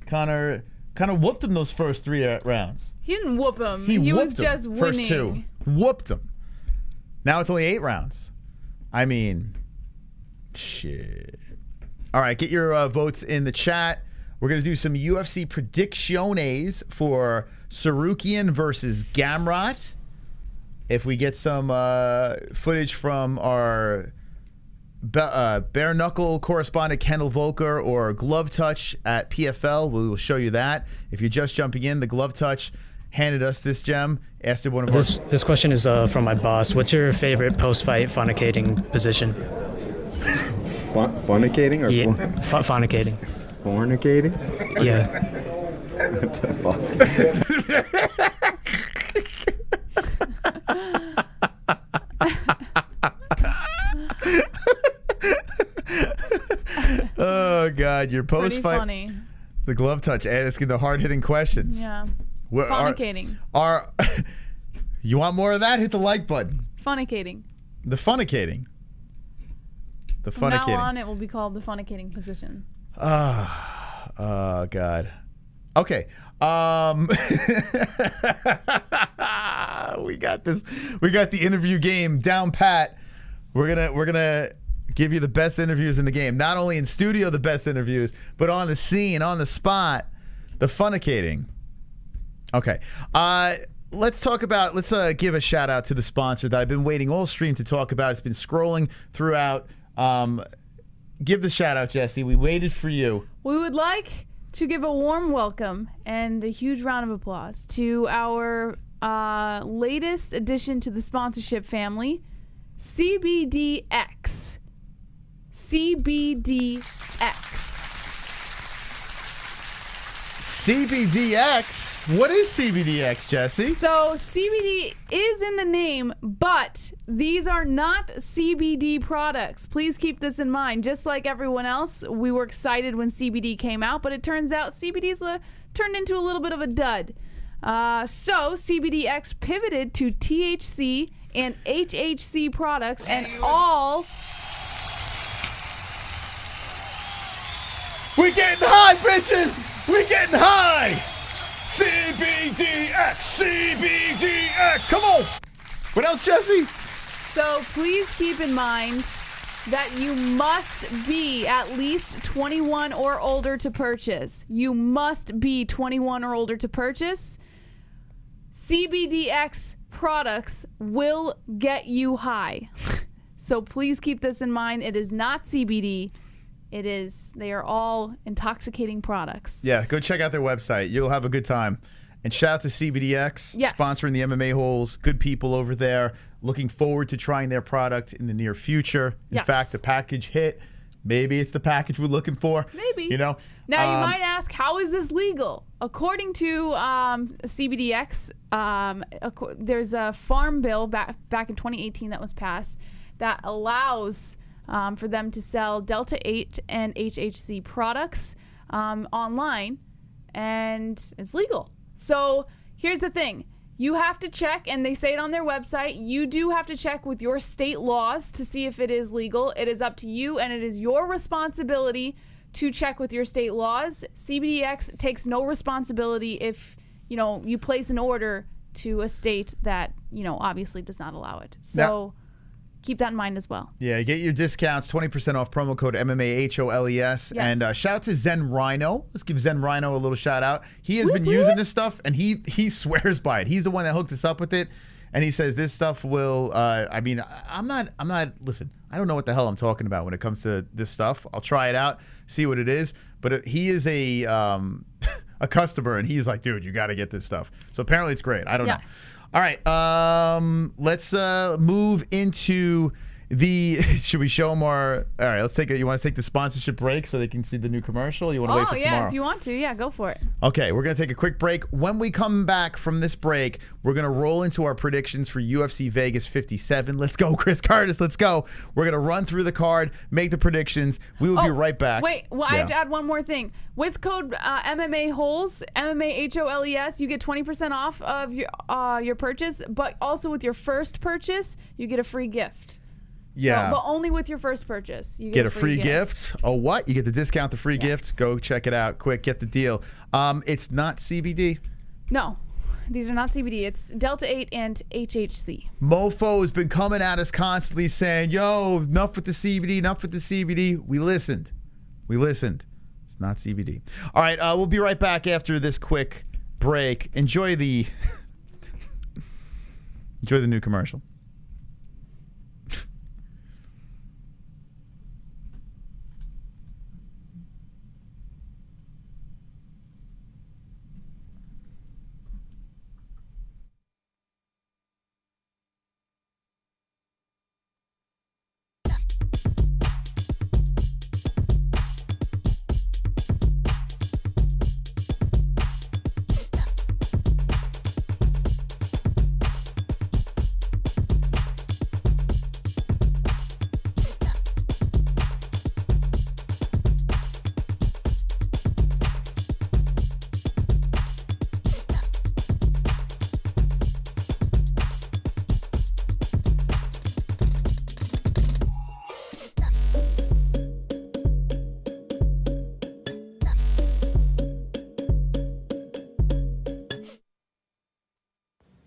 Conor whooped him those first 3 rounds. He didn't whoop him. He was whooped him just winning. First 2. Whooped him. Now it's only 8 rounds. I mean, shit. All right, get your votes in the chat. We're going to do some UFC predicciones for Tsarukyan versus Gamrot. If we get some footage from our bare knuckle correspondent Kendall Volker or glove touch at PFL, we will show you that. If you're just jumping in, the glove touch handed us this gem. Asked it one of This question is from my boss. What's your favorite post-fight fornicating position? Fornicating or Yeah, fornicating. fornicating? Yeah. What the fuck? Oh God, your Pretty post-fight, funny. the glove touch, asking the hard-hitting questions. Yeah. What, Fornicating. You want more of that? Hit the like button. Funnicating. The funnicating. The From now funnicating. on, it will be called the funnicating position. Oh God. Okay. We got this. We got the interview game down pat. We're gonna give you the best interviews in the game. Not only in studio, the best interviews, but on the scene, on the spot, the funnicating. Okay. Let's give a shout out to the sponsor that I've been waiting all stream to talk about. It's been scrolling throughout. Give the shout out, Jesse. We waited for you. We would like to give a warm welcome and a huge round of applause to our latest addition to the sponsorship family, CBDX. CBDX. CBDX? What is CBDX, Jesse? So CBD is in the name, but these are not CBD products. Please keep this in mind. Just like everyone else, we were excited when CBD came out, but it turns out CBD's turned into a little bit of a dud. So CBDX pivoted to THC and HHC products, and all... We getting high, bitches! We getting high! CBDX! CBDX! Come on! What else, Jesse? So please keep in mind that you must be at least 21 or older to purchase. You must be 21 or older to purchase. CBDX products will get you high. So please keep this in mind. It is not CBD. They are all intoxicating products. Yeah, go check out their website. You'll have a good time. And shout out to CBDX, Yes. sponsoring the MMA-Holes. Good people over there. Looking forward to trying their product in the near future. In Yes. fact, the package hit. Maybe it's the package we're looking for. Maybe. You know? Now, you might ask, how is this legal? According to CBDX, there's a farm bill back in 2018 that was passed that allows for them to sell Delta 8 and HHC products online, and it's legal. So here's the thing. You have to check, and they say it on their website, you do have to check with your state laws to see if it is legal. It is up to you, and it is your responsibility to check with your state laws. CBDX takes no responsibility if, you place an order to a state that, obviously does not allow it. So keep that in mind as well. Yeah, get your discounts, 20% off promo code MMA-HOLES. Yes. And shout out to Zen Rhino. Let's give Zen Rhino a little shout out. He has been using this stuff, and he swears by it. He's the one that hooked us up with it. And he says this stuff will, I mean, I'm not, listen, I don't know what the hell I'm talking about when it comes to this stuff. I'll try it out, see what it is. But he is a customer, and he's like, dude, you got to get this stuff. So apparently it's great. I don't know. All right, let's move into the, should we show them our, all right, let's take it. You want to take the sponsorship break so they can see the new commercial? You want to wait for tomorrow? If you want to, yeah, go for it. Okay, we're going to take a quick break. When we come back from this break, we're going to roll into our predictions for UFC Vegas 57. Let's go, Chris Curtis, let's go. We're going to run through the card, make the predictions. We will be right back. Wait, well, I have to add one more thing. With code MMA-Holes, MMA-HOLES, you get 20% off of your purchase, but also with your first purchase, you get a free gift. Yeah. So, but only with your first purchase. You get a free gift. Oh, what? You get the discount, the free gift. Go check it out. Quick, get the deal. It's not CBD. No. These are not CBD. It's Delta-8 and HHC. Mofo has been coming at us constantly saying, yo, enough with the CBD, enough with the CBD. We listened. It's not CBD. All right, we'll be right back after this quick break. Enjoy the new commercial.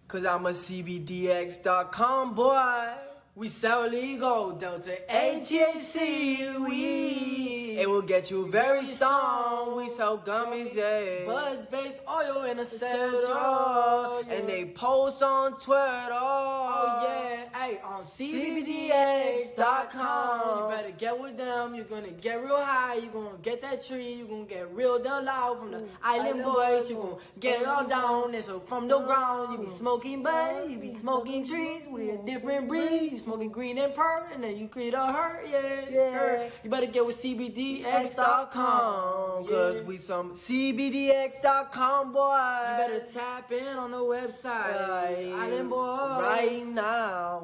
Cause I'm a CBDX.com boy. We sell legal, Delta ATHC. It will get you very stoned. We sell gummies, yeah. Buzz-based oil in a cell. And they post on Twitter. Oh yeah, hey, on CBDX.com. You better get with them. You're gonna get real high. You're gonna get that tree. You're gonna get real down loud from the island boys. You're gonna get all down. And so from the ground, you be smoking bud. You be smoking trees. We're a different breed. You smoking green and purple, and then you create a hurt, yeah. You better get with CBDX.com, cause we some CBDX.com boy. You better tap in on the website, Island Boys, right now.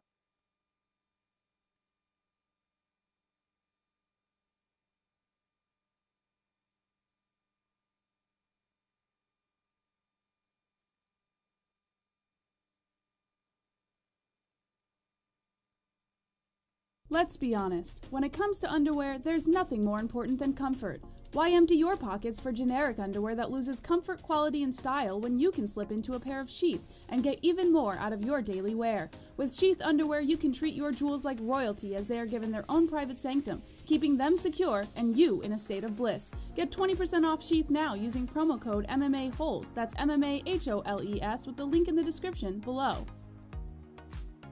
Let's be honest, when it comes to underwear, there's nothing more important than comfort. Why empty your pockets for generic underwear that loses comfort, quality, and style when you can slip into a pair of Sheath and get even more out of your daily wear? With Sheath underwear, you can treat your jewels like royalty as they are given their own private sanctum, keeping them secure and you in a state of bliss. Get 20% off Sheath now using promo code MMA-Holes. That's MMA-HOLES with the link in the description below.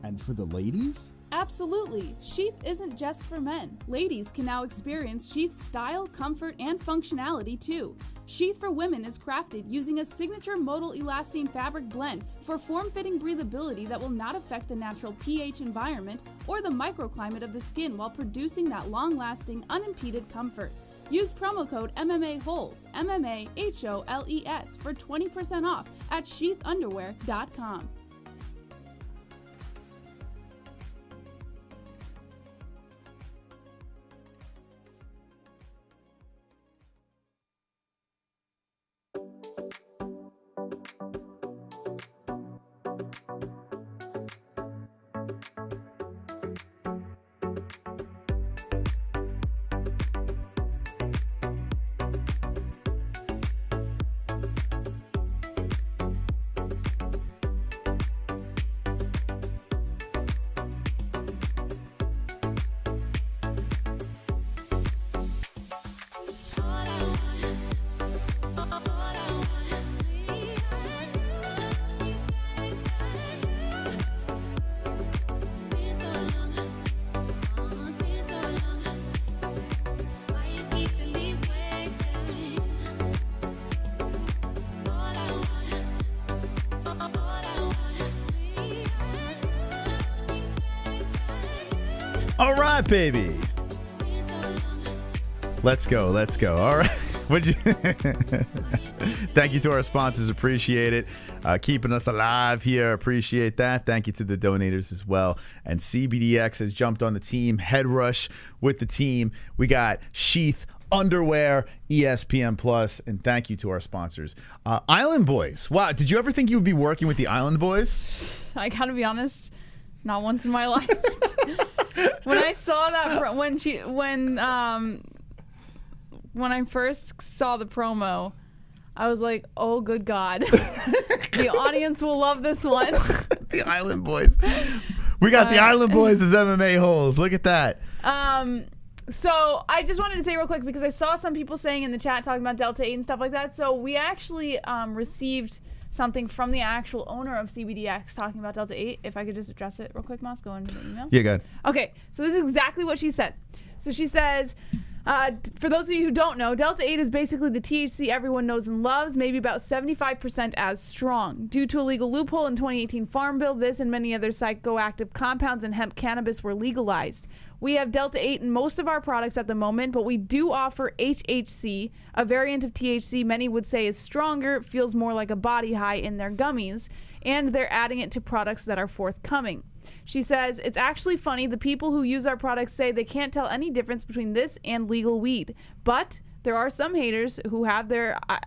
And for the ladies? Absolutely. Sheath isn't just for men. Ladies can now experience Sheath's style, comfort, and functionality too. Sheath for women is crafted using a signature modal elastane fabric blend for form-fitting breathability that will not affect the natural pH environment or the microclimate of the skin while producing that long-lasting, unimpeded comfort. Use promo code MMA-Holes, MMA-HOLES for 20% off at sheathunderwear.com. All right, baby. Let's go. Let's go. All right. What'd you Thank you to our sponsors. Appreciate it. Keeping us alive here. Appreciate that. Thank you to the donators as well. And CBDX has jumped on the team. Head Rush with the team. We got Sheath Underwear, ESPN Plus, and thank you to our sponsors. Island Boys. Wow. Did you ever think you would be working with the Island Boys? I gotta be honest, not once in my life. When I saw that, when I first saw the promo, I was like, oh, good God. The audience will love this one. The Island Boys. We got the Island Boys as MMA-Holes. Look at that. So I just wanted to say real quick, because I saw some people saying in the chat talking about Delta 8 and stuff like that. So we actually received something from the actual owner of CBDX talking about Delta 8. If I could just address it real quick, Moss, go into the email. Yeah, go ahead. Okay, so this is exactly what she said. So she says, for those of you who don't know, Delta 8 is basically the THC everyone knows and loves, maybe about 75% as strong. Due to a legal loophole in 2018 Farm Bill, this and many other psychoactive compounds in hemp cannabis were legalized. We have Delta 8 in most of our products at the moment, but we do offer HHC, a variant of THC many would say is stronger, feels more like a body high in their gummies, and they're adding it to products that are forthcoming. She says, it's actually funny, the people who use our products say they can't tell any difference between this and legal weed. But there are some haters who have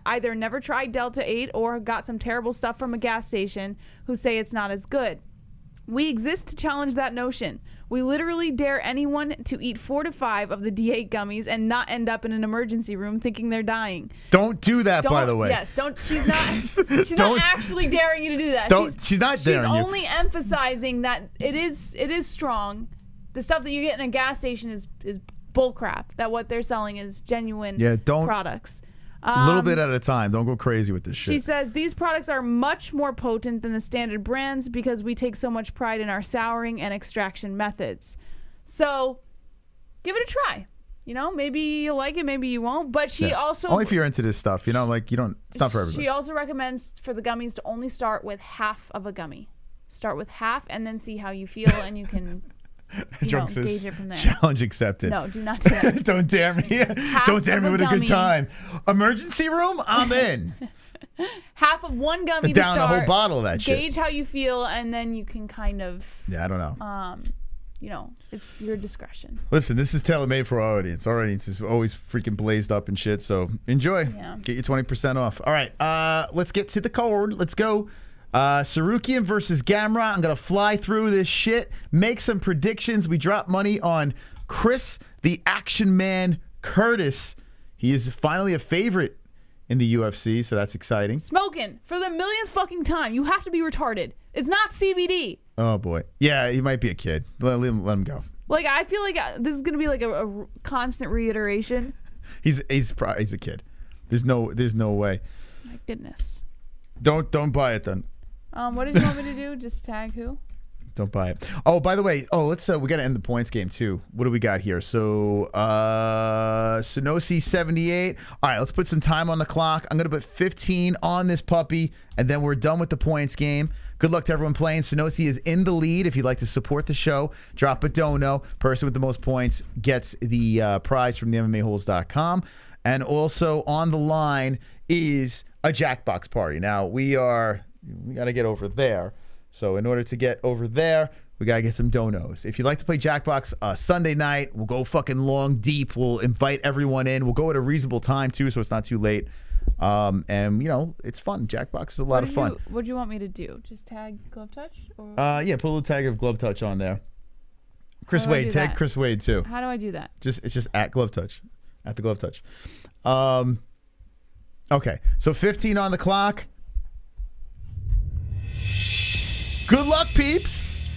either never tried Delta 8 or got some terrible stuff from a gas station who say it's not as good. We exist to challenge that notion. We literally dare anyone to eat 4 to 5 of the D8 gummies and not end up in an emergency room thinking they're dying. Don't do that, by the way. Yes, don't. She's not actually daring you to do that. She's not daring you. She's only emphasizing that it is strong. The stuff that you get in a gas station is bullcrap. That what they're selling is genuine products. A little bit at a time. Don't go crazy with this shit. She says these products are much more potent than the standard brands because we take so much pride in our souring and extraction methods. So give it a try. You know, maybe you'll like it, maybe you won't. But she also... Only if you're into this stuff. You know, like, you don't... It's not for everybody. She also recommends for the gummies to only start with half of a gummy. Start with half and then see how you feel, and you can... gauge it from there. Challenge accepted. No, do not do that. Don't dare me. Don't dare me with a good time. Emergency room? I'm in. Half of one gummy down to start. A whole bottle of that shit. Gauge how you feel, and then you can kind of... Yeah, I don't know. You know, it's your discretion. Listen, this is tailor-made for our audience. Our audience is always freaking blazed up and shit, so enjoy. Yeah. Get you 20% off. All right, let's get to the card. Let's go. Tsarukyan versus Gamrot. I'm going to fly through this shit, make some predictions. We drop money on Chris, the Action Man Curtis. He is finally a favorite in the UFC, so that's exciting. Smoking for the millionth fucking time. You have to be retarded. It's not CBD. Oh, boy. Yeah, he might be a kid. Let him go. Like, I feel like this is going to be like a constant reiteration. He's a kid. There's no way. My goodness. Don't buy it then. What did you want me to do? Just tag who? Don't buy it. Oh, by the way, let's we got to end the points game too. What do we got here? So Sonosi 78. All right, let's put some time on the clock. I'm gonna put 15 on this puppy, and then we're done with the points game. Good luck to everyone playing. Sonosi is in the lead. If you'd like to support the show, drop a dono. Person with the most points gets the prize from the MMA-Holes.com. And also on the line is a Jackbox party. Now we got to get over there. So in order to get over there, we got to get some donos. If you'd like to play Jackbox Sunday night, we'll go fucking long, deep. We'll invite everyone in. We'll go at a reasonable time too, so it's not too late. And, you know, it's fun. Jackbox is a lot of fun. What do you want me to do? Just tag Glove Touch? Or? Yeah, put a little tag of Glove Touch on there. Chris Wade, tag Chris Wade too. How do I do that? It's just at Glove Touch. At the Glove Touch. Okay, so 15 on the clock. Good luck, peeps.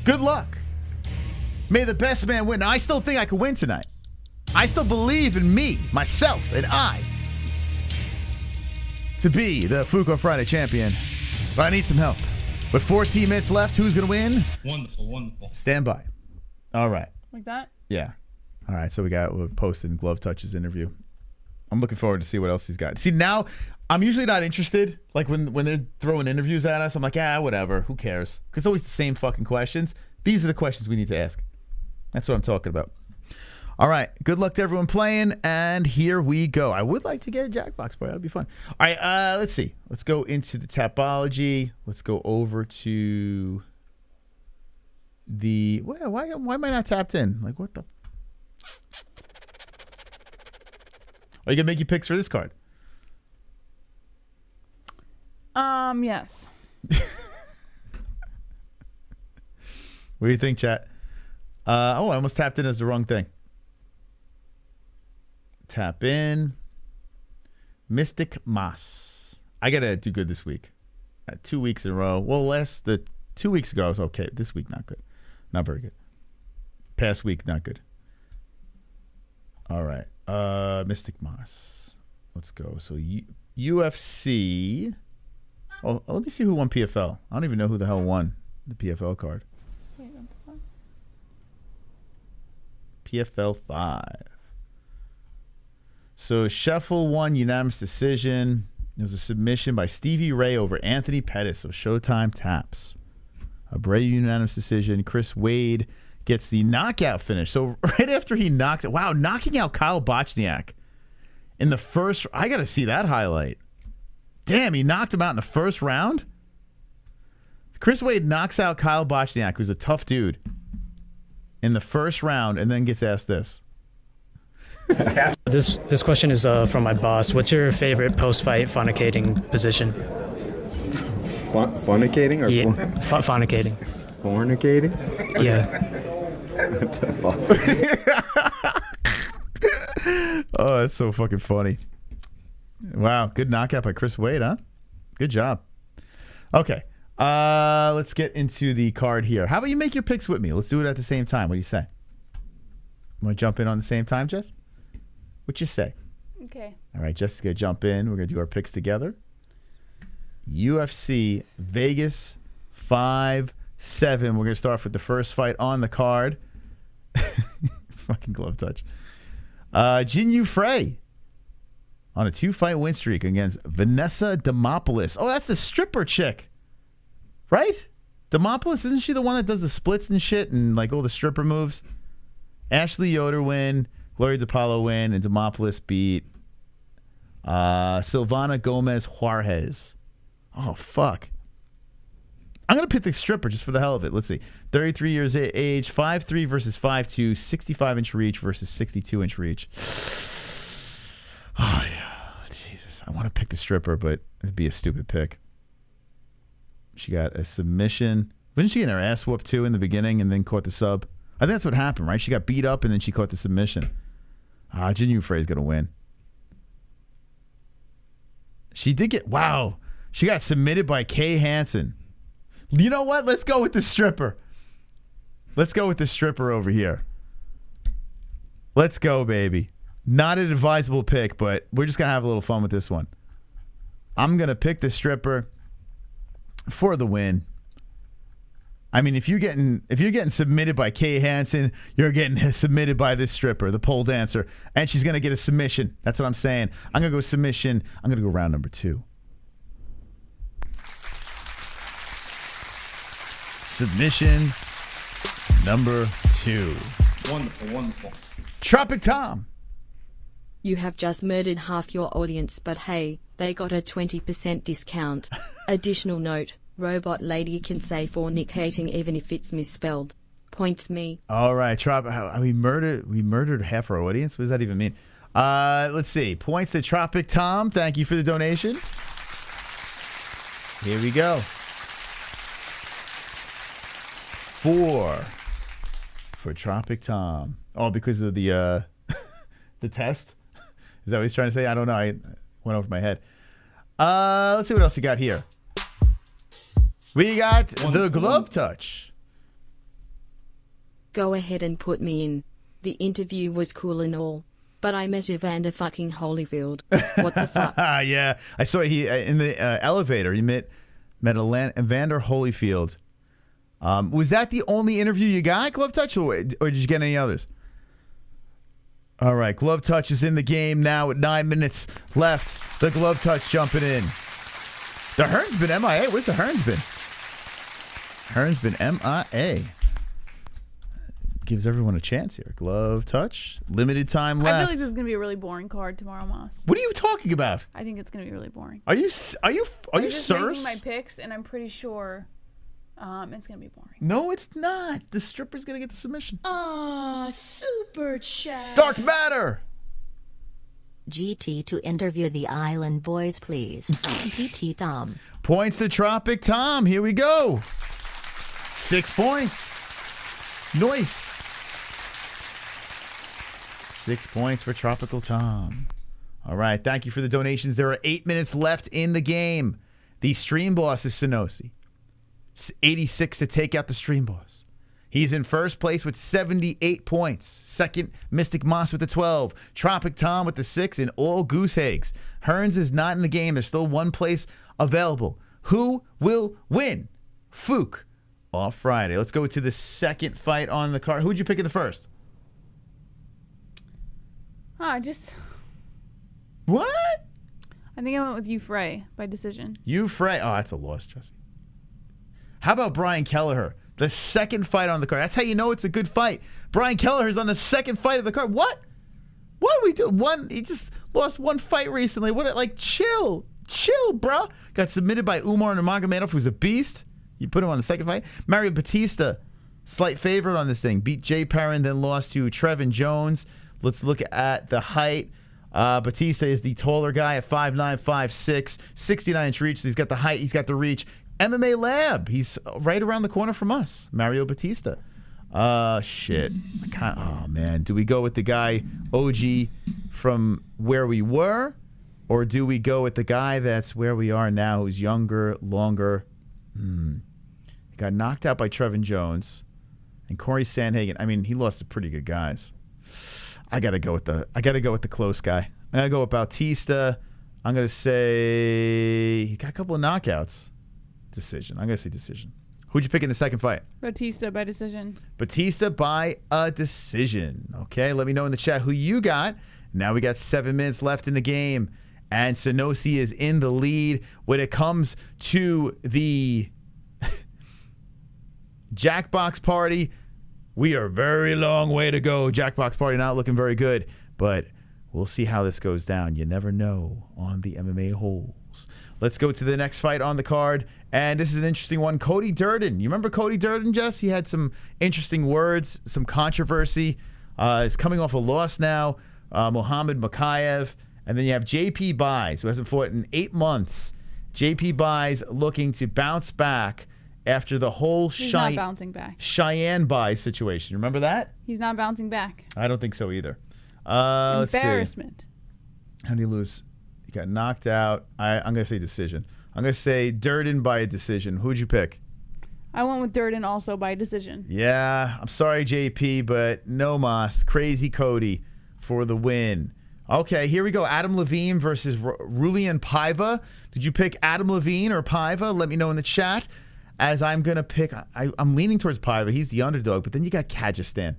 Good luck. May the best man win. Now, I still think I could win tonight. I still believe in me, myself, and I to be the Fook Friday champion. But I need some help. With 14 minutes left, who's going to win? Wonderful, wonderful. Stand by. All right. Like that? Yeah. All right, so we're posting Glove Touch's interview. I'm looking forward to see what else he's got. See, now I'm usually not interested. Like when they're throwing interviews at us, I'm like, whatever. Who cares? Because it's always the same fucking questions. These are the questions we need to ask. That's what I'm talking about. All right. Good luck to everyone playing. And here we go. I would like to get a Jackbox, boy. That'd be fun. All right. Let's see. Let's go into the Tapology. Let's go over to the... Why am I not tapped in? Like, what the... Are you going to make your picks for this card? Yes. What do you think, chat? I almost tapped in as the wrong thing. Tap in. Mystic Moss. I got to do good this week. 2 weeks in a row. Well, 2 weeks ago I was okay. This week, not good. Not very good. Past week, not good. All right. Mystic Moss. Let's go. So UFC. Oh, let me see who won PFL. I don't even know who the hell won the PFL card. PFL 5. So Scheffel won unanimous decision. It was a submission by Stevie Ray over Anthony Pettis. So Showtime taps. A Bray unanimous decision. Chris Wade gets the knockout finish. So right after he knocks it. Wow, knocking out Kyle Bochniak in the first. I got to see that highlight. Damn, he knocked him out in the first round? Chris Wade knocks out Kyle Bochniak, who's a tough dude, in the first round, and then gets asked this. This question is from my boss. What's your favorite post-fight fornicating position? Fornicating or fornicating? Fornicating? Yeah. What the fuck? Oh, that's so fucking funny. Wow, good knockout by Chris Wade, huh? Good job. Okay, let's get into the card here. How about you make your picks with me? Let's do it at the same time. What do you say? Want to jump in on the same time, Jess? What you say? Okay. All right, Jessica, jump in. We're going to do our picks together. UFC Vegas 5-7. We're going to start off with the first fight on the card. Fucking glove touch. Jinyu Frey on a 2-fight win streak against Vanessa Demopoulos. Oh, that's the stripper chick. Right? Demopoulos, isn't she the one that does the splits and shit and like all the stripper moves? Ashley Yoder win, Gloria DePaulo win, and Demopoulos beat Silvana Gomez Juarez. Oh, fuck. I'm going to pick the stripper just for the hell of it. Let's see. 33 years age, 5'3 versus 5'2, 65-inch reach versus 62-inch reach. Oh, yeah. Jesus. I want to pick the stripper, but it'd be a stupid pick. She got a submission. Wasn't she getting her ass whooped, too, in the beginning and then caught the sub? I think that's what happened, right? She got beat up and then she caught the submission. Jinyu Frey's going to win. She did get... Wow. She got submitted by Kay Hansen. You know what? Let's go with the stripper. Let's go with the stripper over here. Let's go, baby. Not an advisable pick, but we're just going to have a little fun with this one. I'm going to pick the stripper for the win. I mean, if you're getting submitted by Kay Hansen, you're getting submitted by this stripper, the pole dancer, and she's going to get a submission. That's what I'm saying. I'm going to go submission. I'm going to go round number 2. Submission number 2. Wonderful, wonderful. Tropic Tom. You have just murdered half your audience, but hey, they got a 20% discount. Additional note, robot lady can say fornicating even if it's misspelled. Points me. All right, we murdered half our audience? What does that even mean? Let's see. Points to Tropic Tom. Thank you for the donation. Here we go. 4 for Tropic Tom. Oh, because of the the test? Is that what he's trying to say? I don't know. I went over my head. Let's see what else we got here. We got the glove touch. Go ahead and put me in. The interview was cool and all, but I met Evander fucking Holyfield. What the fuck? Yeah, I saw he in the elevator. He met Evander Holyfield. Was that the only interview you got, Glove Touch, or did you get any others? All right, Glove Touch is in the game now with 9 minutes left. The Glove Touch jumping in. The Hearn's been MIA. Where's the Hearn's been? Hearn's been MIA. gives everyone a chance here. Glove touch. Limited time left. I feel like this is gonna be a really boring card tomorrow, Moss. What are you talking about? I think it's gonna be really boring. Are you I'm just serious? making my picks, and I'm pretty sure it's gonna be boring. No, it's not. The stripper's gonna get the submission. Ah, super chat. Dark matter. GT to interview the Island Boys, please. PT Tom. Points to Tropic Tom. Here we go. 6 points. Nice. 6 points for Tropical Tom. All right. Thank you for the donations. There are 8 minutes left in the game. The stream boss is Sonosi. 86 to take out the stream boss. He's in first place with 78 points. Second, Mystic Moss with the 12. Tropic Tom with the 6 and all goose eggs. Hearns is not in the game. There's still one place available. Who will win? Fook off Friday. Let's go to the second fight on the card. Who would you pick in the first? What? I think I went with you, Frey, by decision. You Frey. Oh, that's a loss, Jesse. How about Brian Kelleher? The second fight on the card. That's how you know it's a good fight. Brian Kelleher's on the second fight of the card. What? What do we do? He just lost one fight recently. Chill, bro. Got submitted by Umar Nurmagomedov, who's a beast. You put him on the second fight. Mario Batista, slight favorite on this thing. Beat Jay Perrin, then lost to Trevin Jones. Let's look at the height. Batista is the taller guy at 5'9", 5'6", 69-inch reach. So he's got the height. He's got the reach. MMA Lab. He's right around the corner from us. Mario Batista. Shit. Oh, man. Do we go with the guy OG from where we were? Or do we go with the guy that's where we are now, who's younger, longer? He got knocked out by Trevin Jones and Corey Sandhagen. I mean, he lost to pretty good guys. I gotta go with the close guy. I gotta go with Bautista. I'm gonna say he got a couple of knockouts. Decision. I'm gonna say decision. Who'd you pick in the second fight? Batista by decision. Batista by a decision. Okay, let me know in the chat who you got. Now we got 7 minutes left in the game, and Sonosi is in the lead when it comes to the Jackbox Party. We are a very long way to go. Jackbox Party not looking very good, but we'll see how this goes down. You never know on the MMA-Holes. Let's go to the next fight on the card, and this is an interesting one. Cody Durden. You remember Cody Durden, Jess? He had some interesting words, some controversy. He's coming off a loss now. Mohamed Makayev. And then you have JP Buys, who hasn't fought in 8 months. JP Buys looking to bounce back after the whole He's not bouncing back. Cheyenne Buys situation. Remember that? He's not bouncing back. I don't think so either. Let's see. Embarrassment. How did he lose? He got knocked out. I'm going to say decision. I'm going to say Durden by a decision. Who'd you pick? I went with Durden also by decision. Yeah, I'm sorry, JP, but no mas. Crazy Cody for the win. Okay, here we go. Adam Levine versus Rulian Paiva. Did you pick Adam Levine or Paiva? Let me know in the chat. As I'm going to pick, I'm leaning towards Paiva. He's the underdog, but then you got Kyrgyzstan.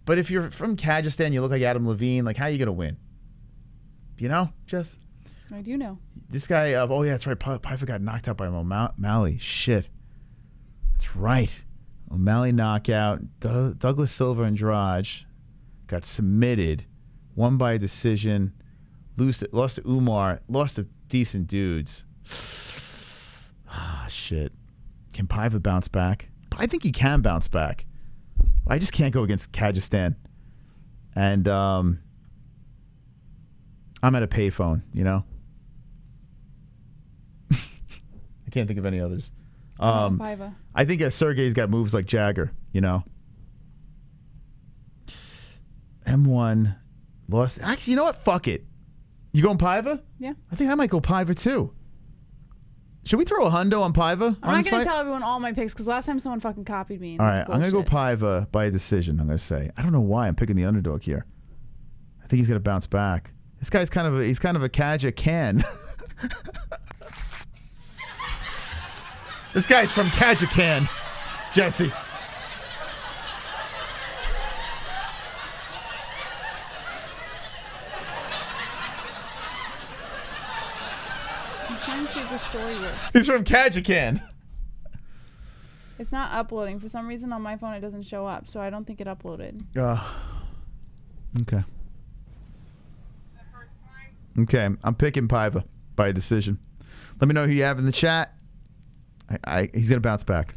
But if you're from Kyrgyzstan, you look like Adam Levine. Like, how are you going to win? You know, Jess? I do know. This guy, oh yeah, that's right. Paiva got knocked out by O'Malley. Shit. That's right. O'Malley knockout. Douglas Silva Andrade got submitted. Won by a decision. Lost to Umar. Lost to decent dudes. Ah, shit. Can Paiva bounce back? I think he can bounce back. I just can't go against Kyrgyzstan. And I'm at a payphone, you know? I can't think of any others. Paiva. I think Sergey's got moves like Jagger, you know? M1 lost. Actually, you know what? Fuck it. You going Paiva? Yeah. I think I might go Paiva too. Should we throw a hundo on Paiva? I'm not going to tell everyone all my picks because last time someone fucking copied me. All right, I'm going to go Paiva by a decision, I'm going to say. I don't know why I'm picking the underdog here. I think he's going to bounce back. This guy's kind of a Kazakhstan. This guy's from Kazakhstan, Jesse. I'm trying to see if the story works. He's from Kazakhstan. It's not uploading. For some reason on my phone it doesn't show up, so I don't think it uploaded. Okay. Okay, I'm picking Paiva by a decision. Let me know who you have in the chat. He's going to bounce back.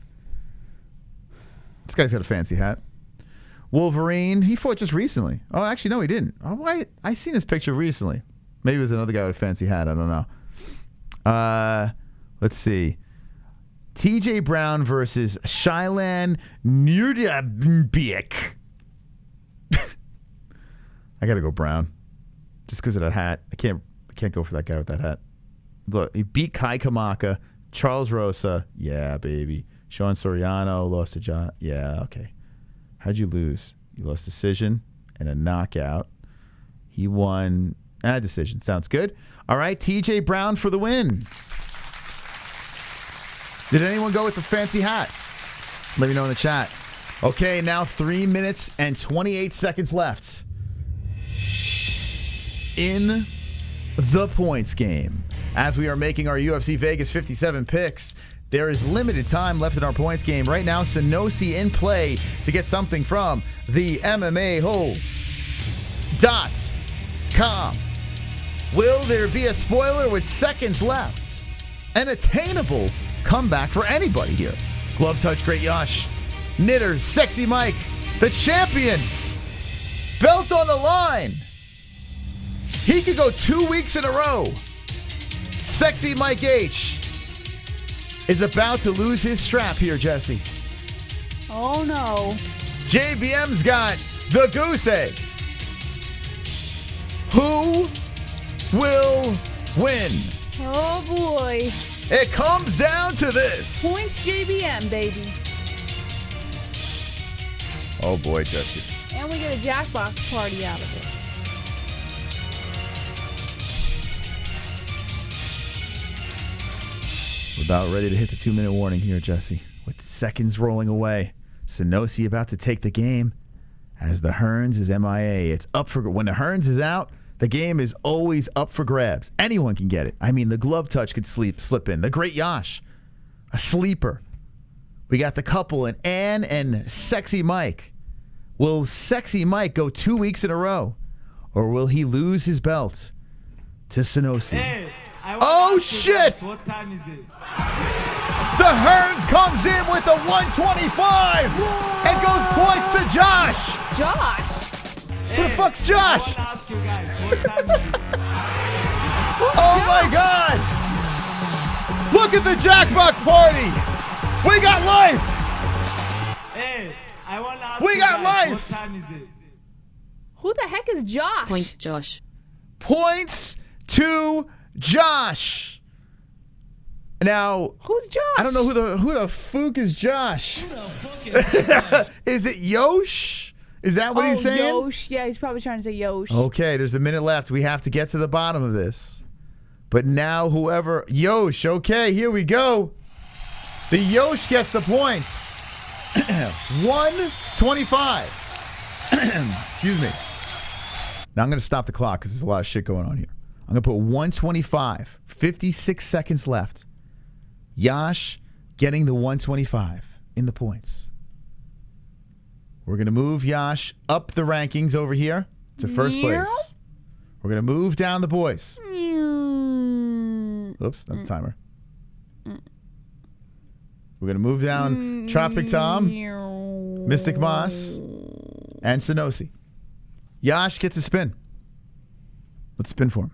This guy's got a fancy hat. Wolverine, he fought just recently. Oh, actually, no, he didn't. Oh, I seen his picture recently. Maybe it was another guy with a fancy hat. I don't know. Let's see. TJ Brown versus Shilan Nurdiabek. I got to go Brown. Just because of that hat. I can't go for that guy with that hat. Look, he beat Kai Kamaka, Charles Rosa. Yeah, baby. Sean Soriano lost to John. Yeah, okay. How'd you lose? You lost decision and a knockout. He won decision. Sounds good. All right, TJ Brown for the win. Did anyone go with the fancy hat? Let me know in the chat. Okay, now 3 minutes and 28 seconds left in the points game. As we are making our UFC Vegas 57 picks, there is limited time left in our points game. Right now, Sanosi in play to get something from the MMA-Holes.com. Will there be a spoiler with seconds left? An attainable comeback for anybody here. Glove touch, great Yash. Knitter, sexy Mike, the champion. Belt on the line. He could go 2 weeks in a row. Sexy Mike H is about to lose his strap here, Jesse. Oh, no. JBM's got the goose egg. Who will win? Oh, boy. It comes down to this. Points JBM, baby. Oh, boy, Jesse. And we get a Jackbox party out of it. We're about ready to hit the 2-minute warning here, Jesse. With seconds rolling away. Sanosi about to take the game as the Hearns is MIA. It's up for... When the Hearns is out, the game is always up for grabs. Anyone can get it. I mean, the glove touch could slip in. The great Yash. A sleeper. We got the couple in Ann and Sexy Mike. Will Sexy Mike go 2 weeks in a row? Or will he lose his belt to Sanosi? Hey, oh, shit! Guys, what time is it? The Hearns comes in with the 125 and goes points to Josh. Josh? Who the fuck's Josh? I want to ask you guys, what time is it? Oh my God! Look at the Jackbox party. We got life. Hey, I want to ask We you got guys, life. what time is it? Who the heck is Josh? Points, Josh. Points to Josh. Now, who's Josh? I don't know who the Fook is. Josh. Who the fuck is Josh? Is it Yosh? Is that what he's saying? Yosh. Yeah, he's probably trying to say Yosh. Okay, there's a minute left. We have to get to the bottom of this. But now whoever... Yosh, okay, here we go. The Yosh gets the points. 125. Excuse me. Now I'm going to stop the clock because there's a lot of shit going on here. I'm going to put 125. 56 seconds left. Yash getting the 125 in the points. We're going to move Yash up the rankings over here to first place. We're going to move down the boys. Oops, not the timer. We're going to move down Tropic Tom, Mystic Moss, and Sanosi. Yash gets a spin. Let's spin for him.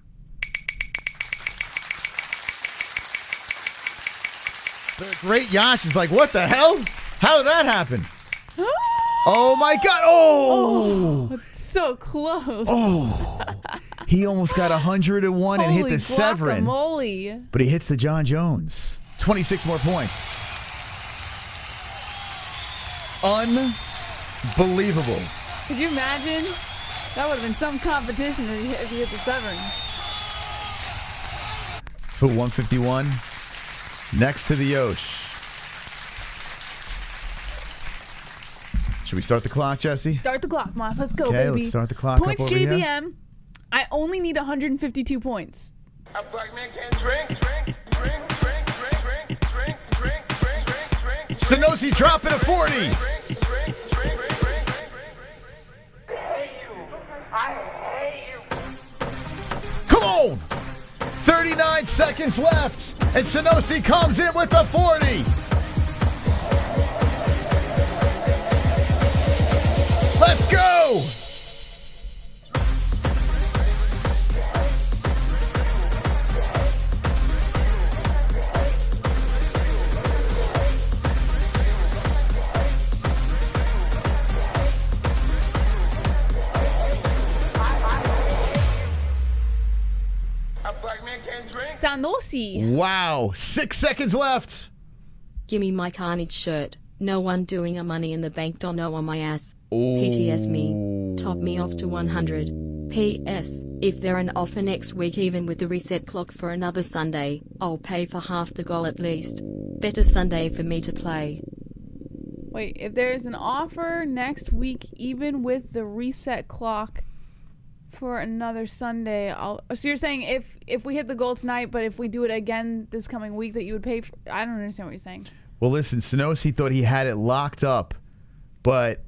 The great Yash is like, what the hell? How did that happen? Oh my God. Oh. So close. Oh. He almost got 101 and hit the Severin. Guacamole. But he hits the John Jones. 26 more points. Unbelievable. Could you imagine? That would have been some competition if he hit the Severin. Put 151 next to the Yosh. Should we start the clock, Jesse? Start the clock, Moss. Let's go, Okay, baby. let's start the clock Points up over JBM. here. I only need 152 points. A black man can't drink, drink, drink, drink, drink, drink, drink, drink, drink, drink, drink, Sanosi dropping a 40. Come on. 39 seconds left. And Sanosi comes in with a 40. Let's go. Sanosi. Wow. 6 seconds left. Gimme my carnage shirt. No one doing a money in the bank dono on my ass. PTS me. Top me off to 100. PS. If they're an offer next week even with the reset clock for another Sunday, I'll pay for half the goal at least. Better Sunday for me to play. Wait, if there's an offer next week even with the reset clock for another Sunday, so you're saying if we hit the goal tonight, but if we do it again this coming week, that you would pay for? I don't understand what you're saying. Well, listen, Sanosi thought he had it locked up, but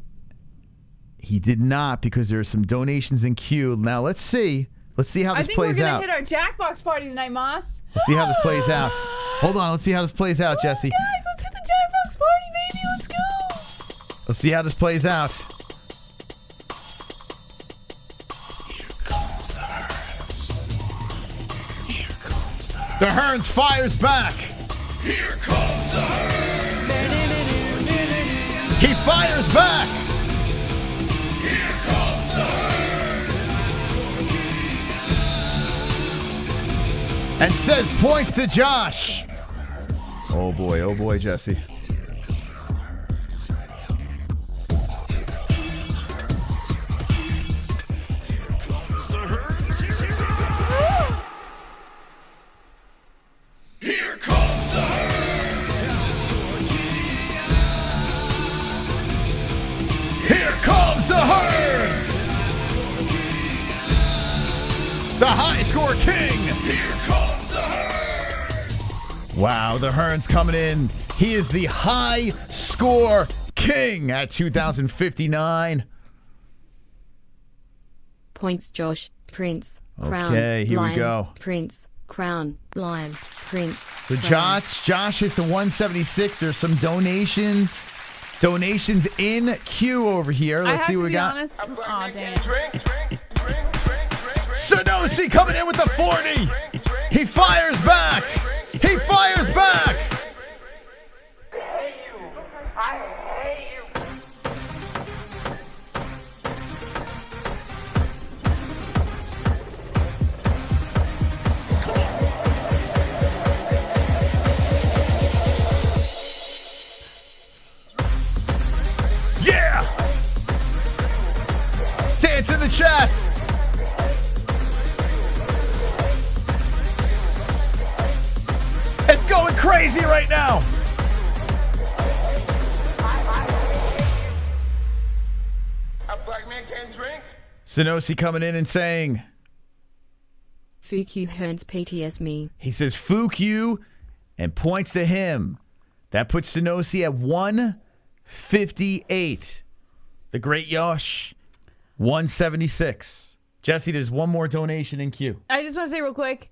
he did not because there are some donations in queue. Now let's see how this plays out. I think we're gonna hit our Jackbox party tonight, Moss. Let's see how this plays out. Hold on, let's see how this plays out, Jesse. Guys, let's hit the Jackbox party, baby. Let's go. Let's see how this plays out. The Hearns fires back. Here comes the Hearns. He fires back. Here comes the Hearns. And says points to Josh. Oh boy, Jesse. Here comes the Hearns. Here comes the Hearns. The high score king. Here comes the Hearns. Wow, the Hearns coming in. He is the high score king at 2,059. Points Josh, Prince, Crown, Okay, here we Lion, go. Prince, Crown, Lion, Prince. So Crown. Josh is the 176. There's some donations in queue over here. Let's see what we got. Honest. Oh, dang. Sanosi coming in with the 40. He fires back. He fires back. Yeah. Dance in the chat. It's going crazy right now. A black man can't drink. Sanosi coming in and saying, Fook you Hearns PTS me. he says, Fook you, and points to him. That puts Sanosi at 158. The great Yosh, 176. Jesse, there's one more donation in queue. I just want to say real quick,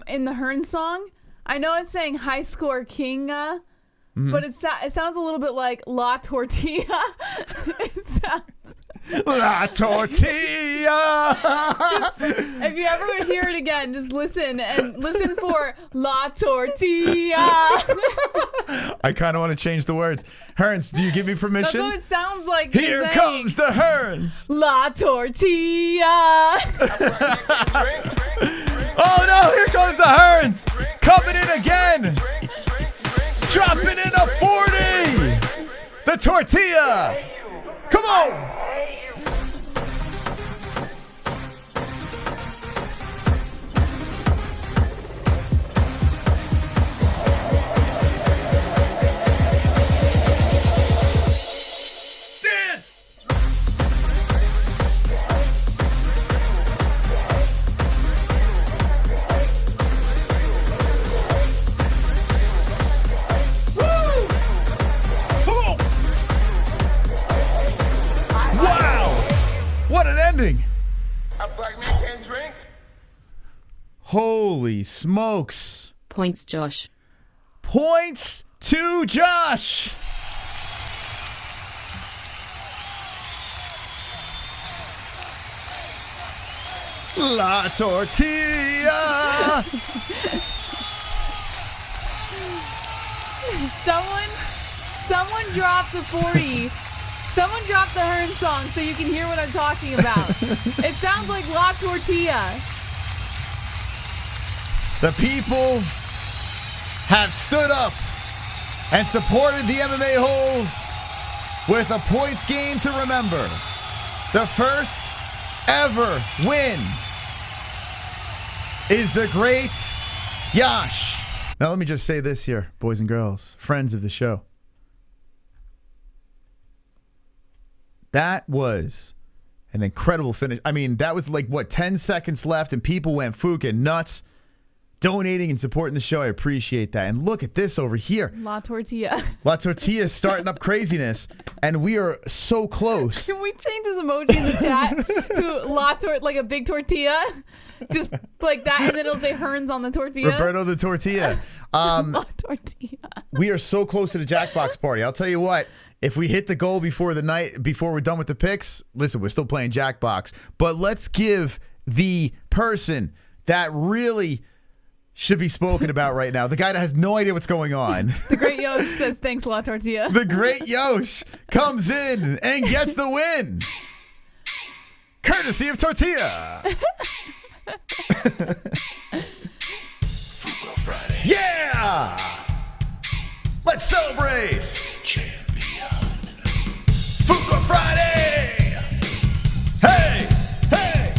in the Hearns song, I know it's saying high score king, but it sounds a little bit like La Tortilla. It sounds... La Tortilla! Just, if you ever hear it again, just listen for La Tortilla. I kind of want to change the words. Hearns, do you give me permission? That's what it sounds like. Here comes the Hearns. La Tortilla. Oh no, here comes the Hearns. Coming in again. Dropping in a 40. The tortilla. Come on. standing. A black man can't drink. Holy smokes. Points, Josh. Points to Josh. La tortilla. Someone dropped the 40. Someone dropped the Hearn song so you can hear what I'm talking about. It sounds like La Tortilla. The people have stood up and supported the MMA-Holes with a points game to remember. The first ever win is the great Yash. Now let me just say this here, boys and girls, friends of the show. That was an incredible finish. I mean, that was like, what, 10 seconds left, and people went fucking nuts, donating and supporting the show. I appreciate that. And look at this over here. La Tortilla. La Tortilla is starting up craziness, and we are so close. Can we change his emoji in the chat to like a big tortilla? Just like that, and then it'll say Hearns on the tortilla. Roberto the Tortilla. La Tortilla. We are so close to the Jackbox party. I'll tell you what. If we hit the goal before we're done with the picks, listen, we're still playing Jackbox. But let's give the person that really should be spoken about right now, the guy that has no idea what's going on. The great Yosh says, thanks, La Tortilla. The great Yosh comes in and gets the win. Courtesy of Tortilla. Yeah! Let's celebrate! Fuka Friday! Hey! Hey!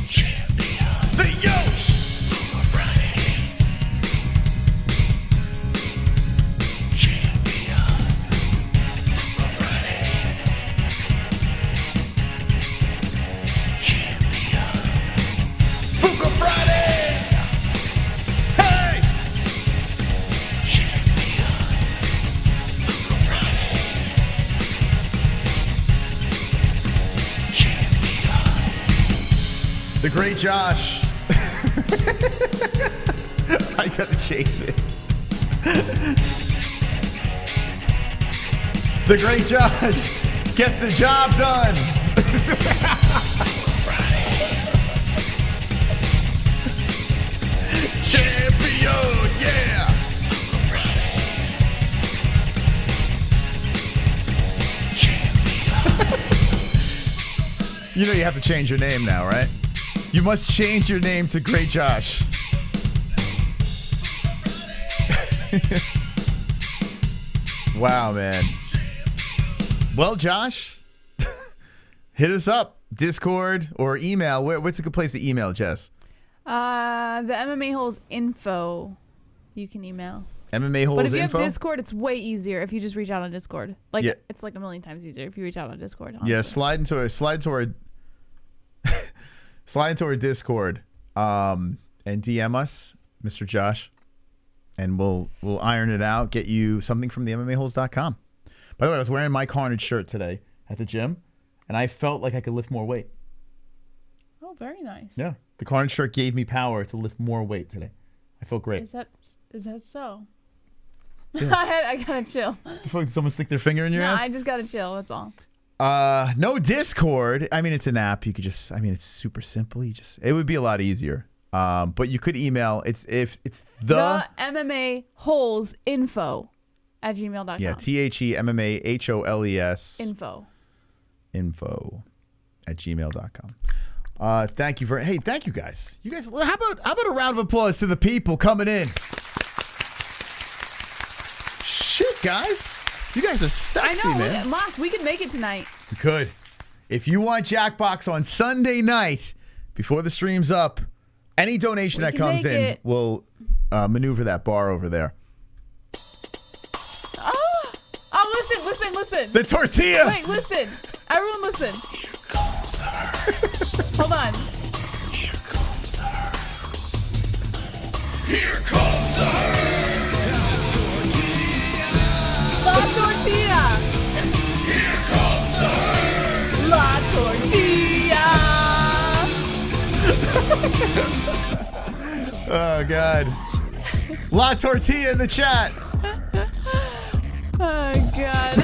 Champion! The Yosh! Fuka Friday! Champion! Fuka Friday! Champion! Fuka Friday! Hey! Champion! Fuka Friday! The great Josh. I gotta change it. The great Josh gets the job done. Champion, yeah. You know you have to change your name now, right? You must change your name to Great Josh. Wow, man. Well, Josh, hit us up. Discord or email. What's a good place to email, Jess? The MMA-Holes info. You can email. MMA-Holes info? But if you have Discord, it's way easier if you just reach out on Discord. Like, yeah. It's like a million times easier if you reach out on Discord. Honestly. Yeah, slide into our Discord and DM us, Mr. Josh, and we'll iron it out, get you something from the MMAHoles.com. By the way, I was wearing my Carnage shirt today at the gym, and I felt like I could lift more weight. Oh, very nice. Yeah, the Carnage shirt gave me power to lift more weight today. I felt great. Is that so? Yeah. I gotta chill. The fuck, did someone stick their finger in your ass? I just gotta chill. That's all. No Discord. I mean, it's an app. You could just. I mean, it's super simple. It would be a lot easier. But you could email. It's the MMA-Holes info at gmail.com. Yeah, THEMMAHOLES info at gmail.com. Thank you thank you guys. You guys, how about a round of applause to the people coming in? Shit, guys. You guys are sexy, I know, man. Moss, we could make it tonight. You could. If you want Jackbox on Sunday night before the stream's up, any donation that comes in will maneuver that bar over there. Oh, listen. The tortilla. Wait, listen. Everyone listen. Here comes the Hearns. Hold on. Here comes the Hearns. Here comes the Hearns. La tortilla. Here comes the Hearns. La tortilla. Oh, God. La Tortilla in the chat. Oh, God.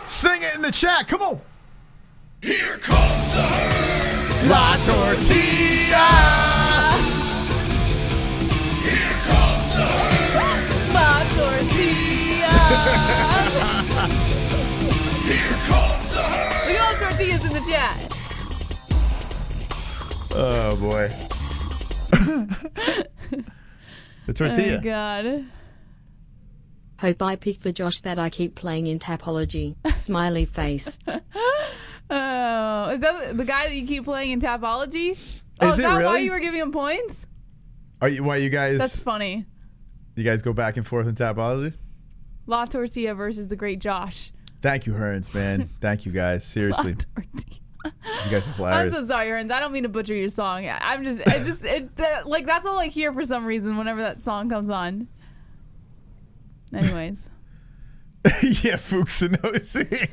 Sing it in the chat. Come on. Here comes the herd. La Tortilla. Here comes the herd. La Tortilla. Here comes the herd. Look at all the tortillas in the chat. Oh, boy. The tortilla. Oh, God. Hope I pick the Josh that I keep playing in Tapology. Smiley face. Oh, is that the guy that you keep playing in Tapology? Oh, is that really? why you were giving him points? Why you guys? That's funny. You guys go back and forth in Tapology? La Tortilla versus the Great Josh. Thank you, Hearns, man. Thank you, guys. Seriously. You guys are hilarious. I'm so sorry, Hearns. I don't mean to butcher your song. I'm just, like, that's all I hear for some reason whenever that song comes on. Anyways. Yeah, Fook Sonosi.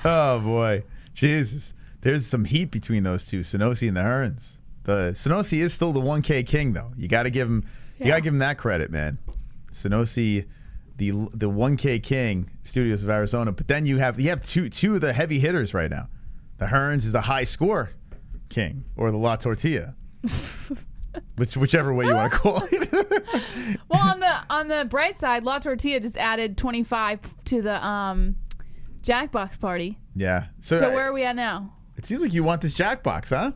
Oh, boy. Jesus. There's some heat between those two, Sonosi and the Hearns. The Sonosi is still the 1K king, though. You got to give him you got to give him that credit, man. Sonosi, the 1K king, Studios of Arizona. But then you have two of the heavy hitters right now. The Hearns is the high score king, or the La Tortilla. Whichever way you want to call it. Well, on the bright side, La Tortilla just added 25 to the Jackbox party. Yeah. So where are we at now? It seems like you want this Jackbox, huh?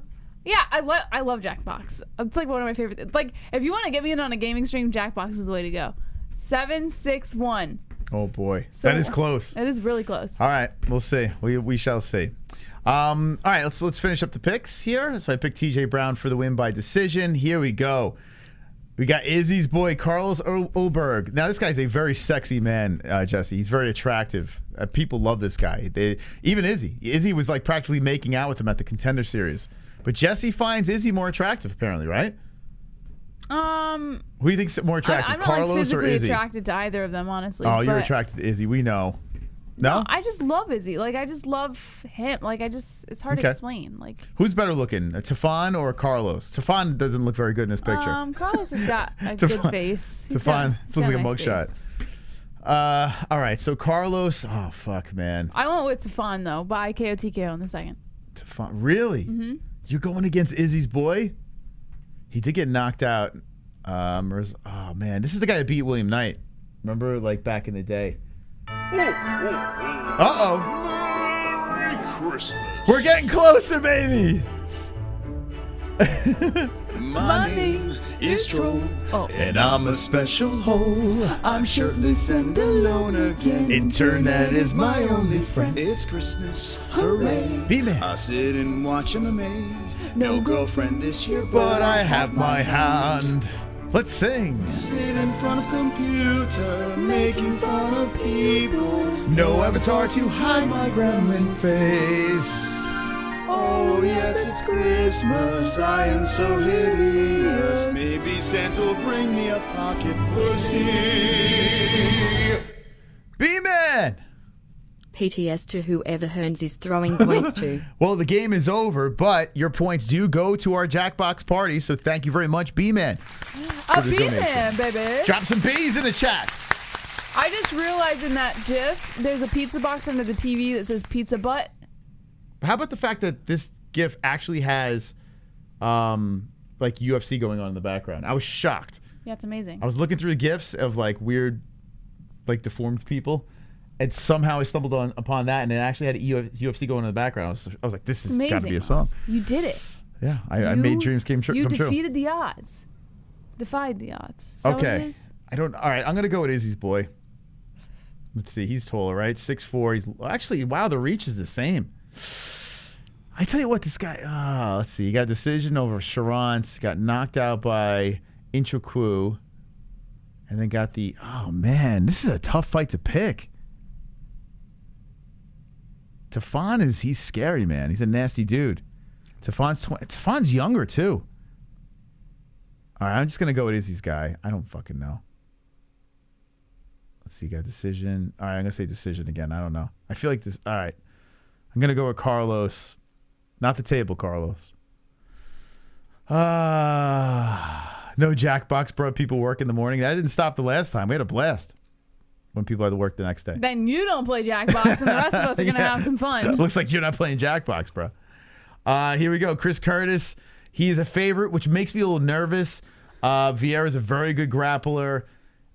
Yeah, I love Jackbox. It's like one of my favorite. Like, if you want to get me in on a gaming stream, Jackbox is the way to go. 761. Oh boy, So that is close. It is really close. All right, we'll see. We shall see. All right, let's finish up the picks here. So I picked TJ Brown for the win by decision. Here we go. We got Izzy's boy Carlos Ulberg. Now this guy's a very sexy man, Jesse. He's very attractive. People love this guy. Even Izzy. Izzy was like practically making out with him at the Contender Series. But Jesse finds Izzy more attractive, apparently, right? Who do you think's more attractive, I'm not Carlos like physically or Izzy? attracted to either of them, honestly. Oh, you're but attracted to Izzy. We know. No? I just love Izzy. Like, I just love him. Like, it's hard to explain. Like, who's better looking, Tefan or Carlos? Tefan doesn't look very good in this picture. Carlos has got a good face. Tefan looks like a nice mugshot. face. All right, so Carlos. Oh fuck, man. I went with Tefan though, by KOTKO in the second. Tefan, really? Mm-hmm. You're going against Izzy's boy? He did get knocked out. Oh man, this is the guy that beat William Knight. Remember, like back in the day. Merry Christmas. We're getting closer, baby. My name is Troll, and I'm a special hole. I'm shirtless and alone again. Internet is my only friend. It's Christmas, hooray. B-Man. I sit and watch MMA. No girlfriend this year, But I have my hand. Let's sing. Sit in front of computer, making fun of people. No avatar to hide my gremlin face. Oh yes, it's Christmas, I am so hideous. Maybe Santa will bring me a pocket pussy. B-Man! PTS to whoever Hearns is throwing points to. Well, the game is over, but your points do go to our Jackbox party, so thank you very much, B-Man. B-Man, baby. Drop some B's in the chat. I just realized in that GIF, there's a pizza box under the TV that says pizza butt. How about the fact that this GIF actually has like UFC going on in the background? I was shocked. Yeah, it's amazing. I was looking through the GIFs of like weird, like deformed people, and somehow I stumbled upon that, and it actually had UFC going in the background. I was like, this has got to be a song. You did it. Yeah, I made dreams come true. You defeated the odds. Defied the odds. Is that what it is? All right, I'm going to go with Izzy's boy. Let's see. He's taller, right? 6'4". He's actually, wow, the reach is the same. I tell you what, this guy, let's see. He got a decision over Sharant, got knocked out by Inchukwu, and then got oh man, this is a tough fight to pick. Tefan he's scary, man. He's a nasty dude. Tefan's younger too. All right, I'm just going to go with Izzy's guy. I don't fucking know. Let's see, got decision. All right, I'm going to say decision again. I don't know. I feel like this. All right. I'm going to go with Carlos. Not the table, Carlos. No Jackbox brought people work in the morning. That didn't stop the last time. We had a blast when people had to work the next day. Then you don't play Jackbox, and the rest of us are going to have some fun. Looks like you're not playing Jackbox, bro. Here we go. Chris Curtis. He's a favorite, which makes me a little nervous. Vieira's a very good grappler.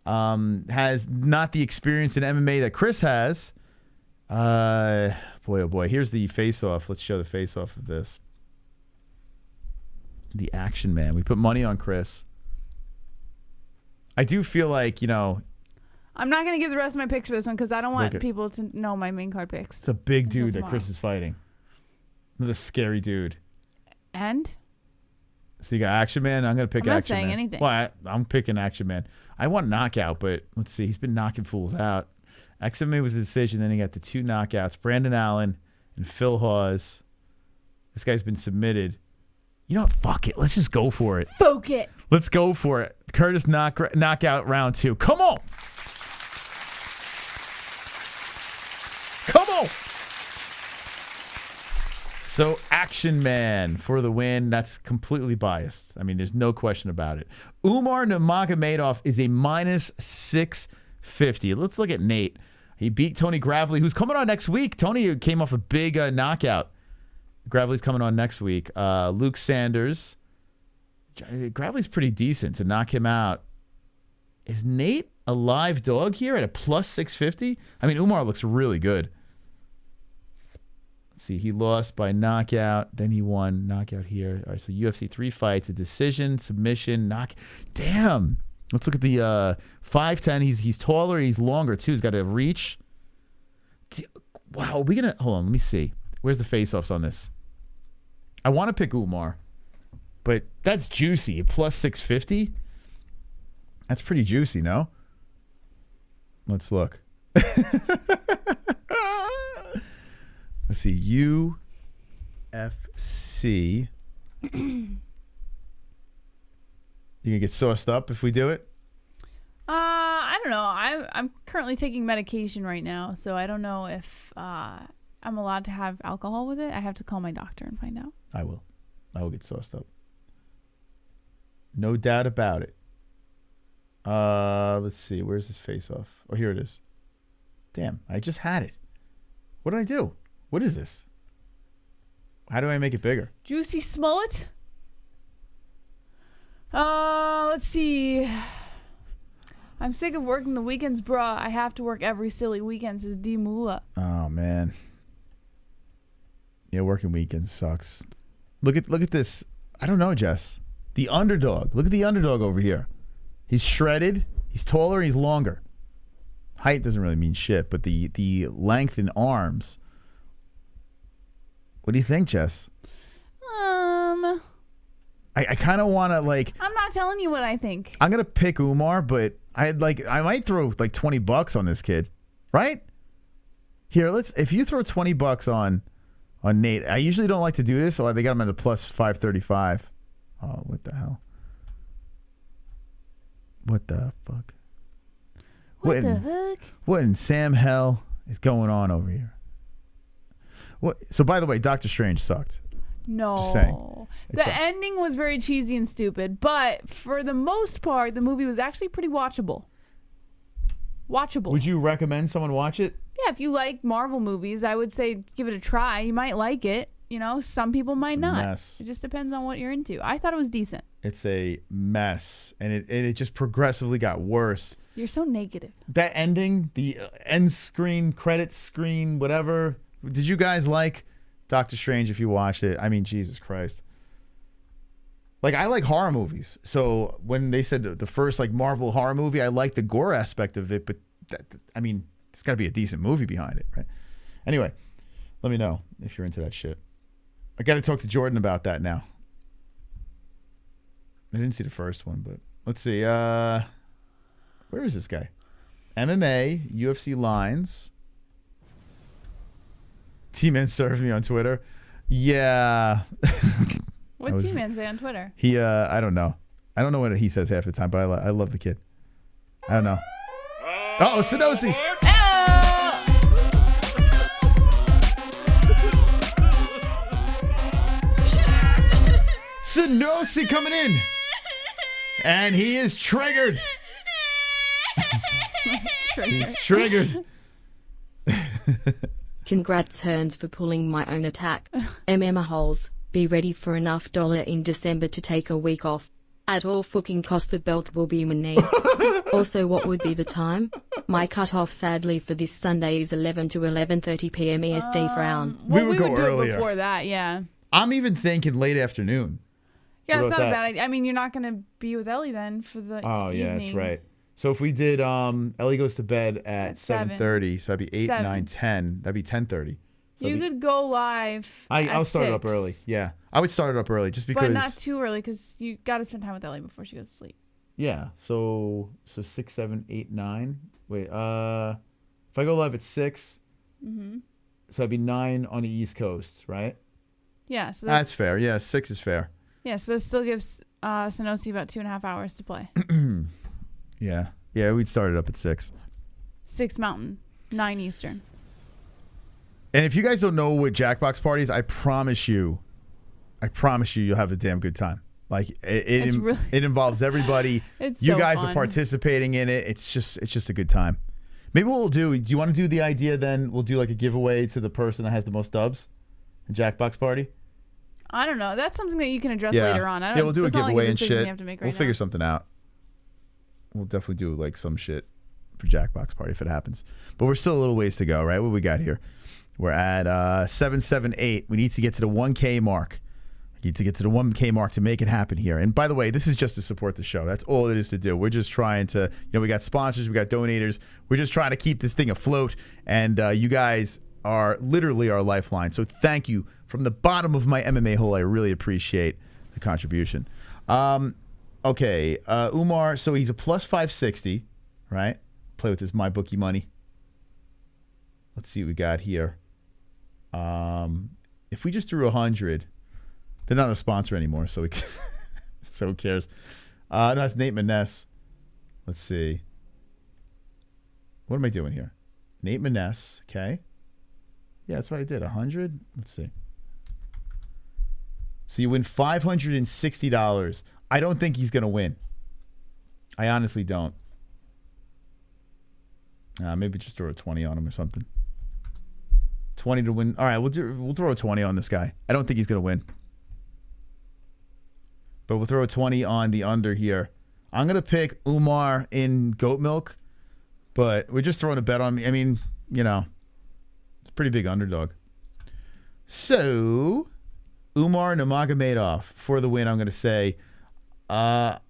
Has not the experience in MMA that Chris has. Boy, oh boy. Here's the face-off. Let's show the face-off of this. The action man. We put money on Chris. I do feel like, you know... I'm not going to give the rest of my picks for this one because I don't want people to know my main card picks. It's a big dude that Chris is fighting. Another scary dude. And? So you got Action Man. I'm going to pick Action Man. I'm not saying anything. Well, I'm picking Action Man. I want knockout, but let's see. He's been knocking fools out. Action Man was a decision. Then he got the 2 knockouts. Brandon Allen and Phil Hawes. This guy's been submitted. You know what? Fuck it. Let's just go for it. Fuck it. Let's go for it. Curtis knockout round 2. Come on. Come on. So Action Man for the win. That's completely biased. I mean, there's no question about it. Umar Nurmagomedov is a minus 650. Let's look at Nate. He beat Tony Gravely, who's coming on next week. Tony came off a big knockout. Gravely's coming on next week. Luke Sanders. Gravely's pretty decent to knock him out. Is Nate a live dog here at a plus 650? I mean, Umar looks really good. Let's see, he lost by knockout. Then he won knockout here. All right, so UFC 3 fights, a decision, submission, knock. Damn. Let's look at the 5'10". He's taller. He's longer, too. He's got a reach. Wow, are we going to... Hold on, let me see. Where's the face-offs on this? I want to pick Umar, but that's juicy. Plus 650? That's pretty juicy, no? Let's look. Let's see. UFC. You gonna get sauced up if we do it? I don't know. I'm currently taking medication right now, so I don't know if I'm allowed to have alcohol with it. I have to call my doctor and find out. I will get sauced up. No doubt about it. Let's see. Where's this face off? Oh, here it is. Damn, I just had it. What did I do? What is this? How do I make it bigger? Juicy Smollett? Let's see. I'm sick of working the weekends, bruh. I have to work every silly weekend, says D Mula. Oh, man. Yeah, working weekends sucks. Look at this. I don't know, Jess. The underdog. Look at the underdog over here. He's shredded. He's taller. He's longer. Height doesn't really mean shit, but the length in arms. What do you think, Jess? I kind of want to like. I'm not telling you what I think. I'm gonna pick Umar, but I might throw like $20 on this kid, right? Here, if you throw $20 on Nate. I usually don't like to do this, so they got him at a plus 535. Oh, what the hell? What the fuck? What in Sam hell is going on over here? What? So, by the way, Doctor Strange sucked. No. Just saying. The ending was very cheesy and stupid, but for the most part, the movie was actually pretty watchable. Would you recommend someone watch it? Yeah, if you like Marvel movies, I would say give it a try. You might like it. You know, some people might not. Mess. It just depends on what you're into. I thought it was decent. It's a mess, and it just progressively got worse. You're so negative. That ending, the end screen, credits screen, whatever. Did you guys like Doctor Strange if you watched it? I mean, Jesus Christ. Like, I like horror movies. So when they said the first like Marvel horror movie, I like the gore aspect of it, but I mean, it's got to be a decent movie behind it, right? Anyway, let me know if you're into that shit. I got to talk to Jordan about that now. I didn't see the first one, but let's see. Where is this guy? MMA, UFC lines. T-Man served me on Twitter. Yeah. What T-Man say on Twitter? He, I don't know. I don't know what he says half the time, but I love the kid. I don't know. Uh-oh, Sudosi. Mousasi coming in. And he is triggered. He's triggered. Congrats Hearns for pulling my own attack. MMA-Holes, be ready for enough dollar in December to take a week off. At all fucking cost the belt will be my knee. Also, what would be the time? My cutoff sadly for this Sunday is 11 to 11:30 p.m. EST for round. Well, we would do earlier. it before that, yeah. I'm even thinking late afternoon. Yeah, What it's about not a that? bad idea. I mean, you're not going to be with Ellie then for the Oh, yeah, evening. that's right. So if we did, Ellie goes to bed at 7. 7:30, so that'd be 8, 7. 9, 10. That'd be 10:30. So You could go live I'll start it up 6. early. Yeah, I would start it up early just because. But not too early because you got to spend time with Ellie before she goes to sleep. Yeah, so 6, 7, 8, 9. Wait, if I go live at 6, Mm-hmm. so that'd be 9 on the East Coast, right? Yeah, so That's fair. Yeah, 6 is fair. Yeah, so this still gives Mousasi about 2.5 hours to play. Yeah, we'd start it up at 6. 6 Mountain, 9 Eastern. And if you guys don't know what Jackbox Party is, I promise you you'll have a damn good time. Like it involves everybody. It's you so guys fun. are participating in it. It's just a good time. Maybe what we'll do you want to do the idea then? We'll do like a giveaway to the person that has the most dubs in Jackbox Party. I don't know. That's something that you can address later on. We'll do a it's not giveaway like a and decision shit. You have to make right We'll now. figure something out. We'll definitely do like some shit for Jackbox Party if it happens. But we're still a little ways to go, right? What we got here? We're at 778. We need to get to the 1K mark. We need to get to the 1K mark to make it happen here. And by the way, this is just to support the show. That's all it is to do. We're just trying to, we got sponsors, we got donators. We're just trying to keep this thing afloat. And you guys are literally our lifeline. So thank you from the bottom of my MMA hole. I really appreciate the contribution. Okay, Umar, so he's a plus 560, right? Play with his MyBookie money. Let's see what we got here. If we just threw 100, they're not a sponsor anymore, so so who cares? No, that's Nate Maness. Let's see. What am I doing here? Nate Maness, okay. Yeah, that's what I did. 100. Let's see. So you win $560. I don't think he's gonna win. I honestly don't. Maybe just throw a 20 on him or something. 20 to win. All right, we'll throw a 20 on this guy. I don't think he's gonna win, but we'll throw a 20 on the under here. I'm gonna pick Umar in goat milk, but we're just throwing a bet on me. I mean, it's a pretty big underdog. So Umar Nurmagomedov for the win. I'm gonna say a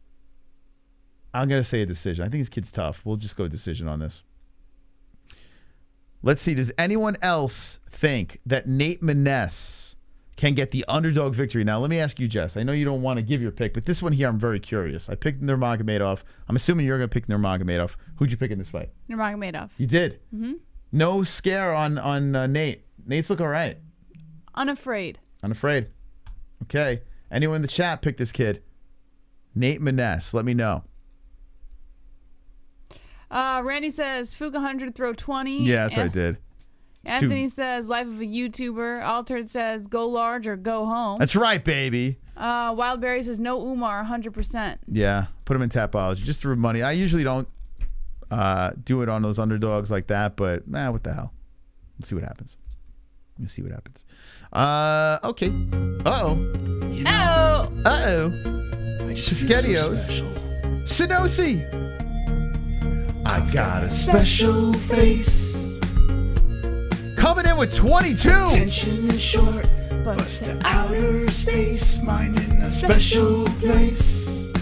decision. I think this kid's tough. We'll just go decision on this. Let's see. Does anyone else think that Nate Maness can get the underdog victory? Now, let me ask you, Jess. I know you don't want to give your pick, but this one here, I'm very curious. I picked Nurmagomedov. I'm assuming you're going to pick Nurmagomedov. Who'd you pick in this fight? Nurmagomedov. You did? Mm-hmm. No scare on Nate. Nate's look all right. Unafraid. Unafraid. Okay. Anyone in the chat pick this kid? Nate Maness. Let me know. Randy says, Fook 100, throw 20. Yeah, that's what I did. Anthony says, life of a YouTuber. Altered says, go large or go home. That's right, baby. Wildberry says, no Umar, 100%. Yeah, put him in Tapology. Just threw money. I usually don't do it on those underdogs like that, but what the hell? Let's see what happens. Let's see what happens. Okay. Uh-oh. Uh-oh. Spaghettios. Mousasi. I got a special face. Coming in with 22. Tension is short, but to outer space. Mine in a special place.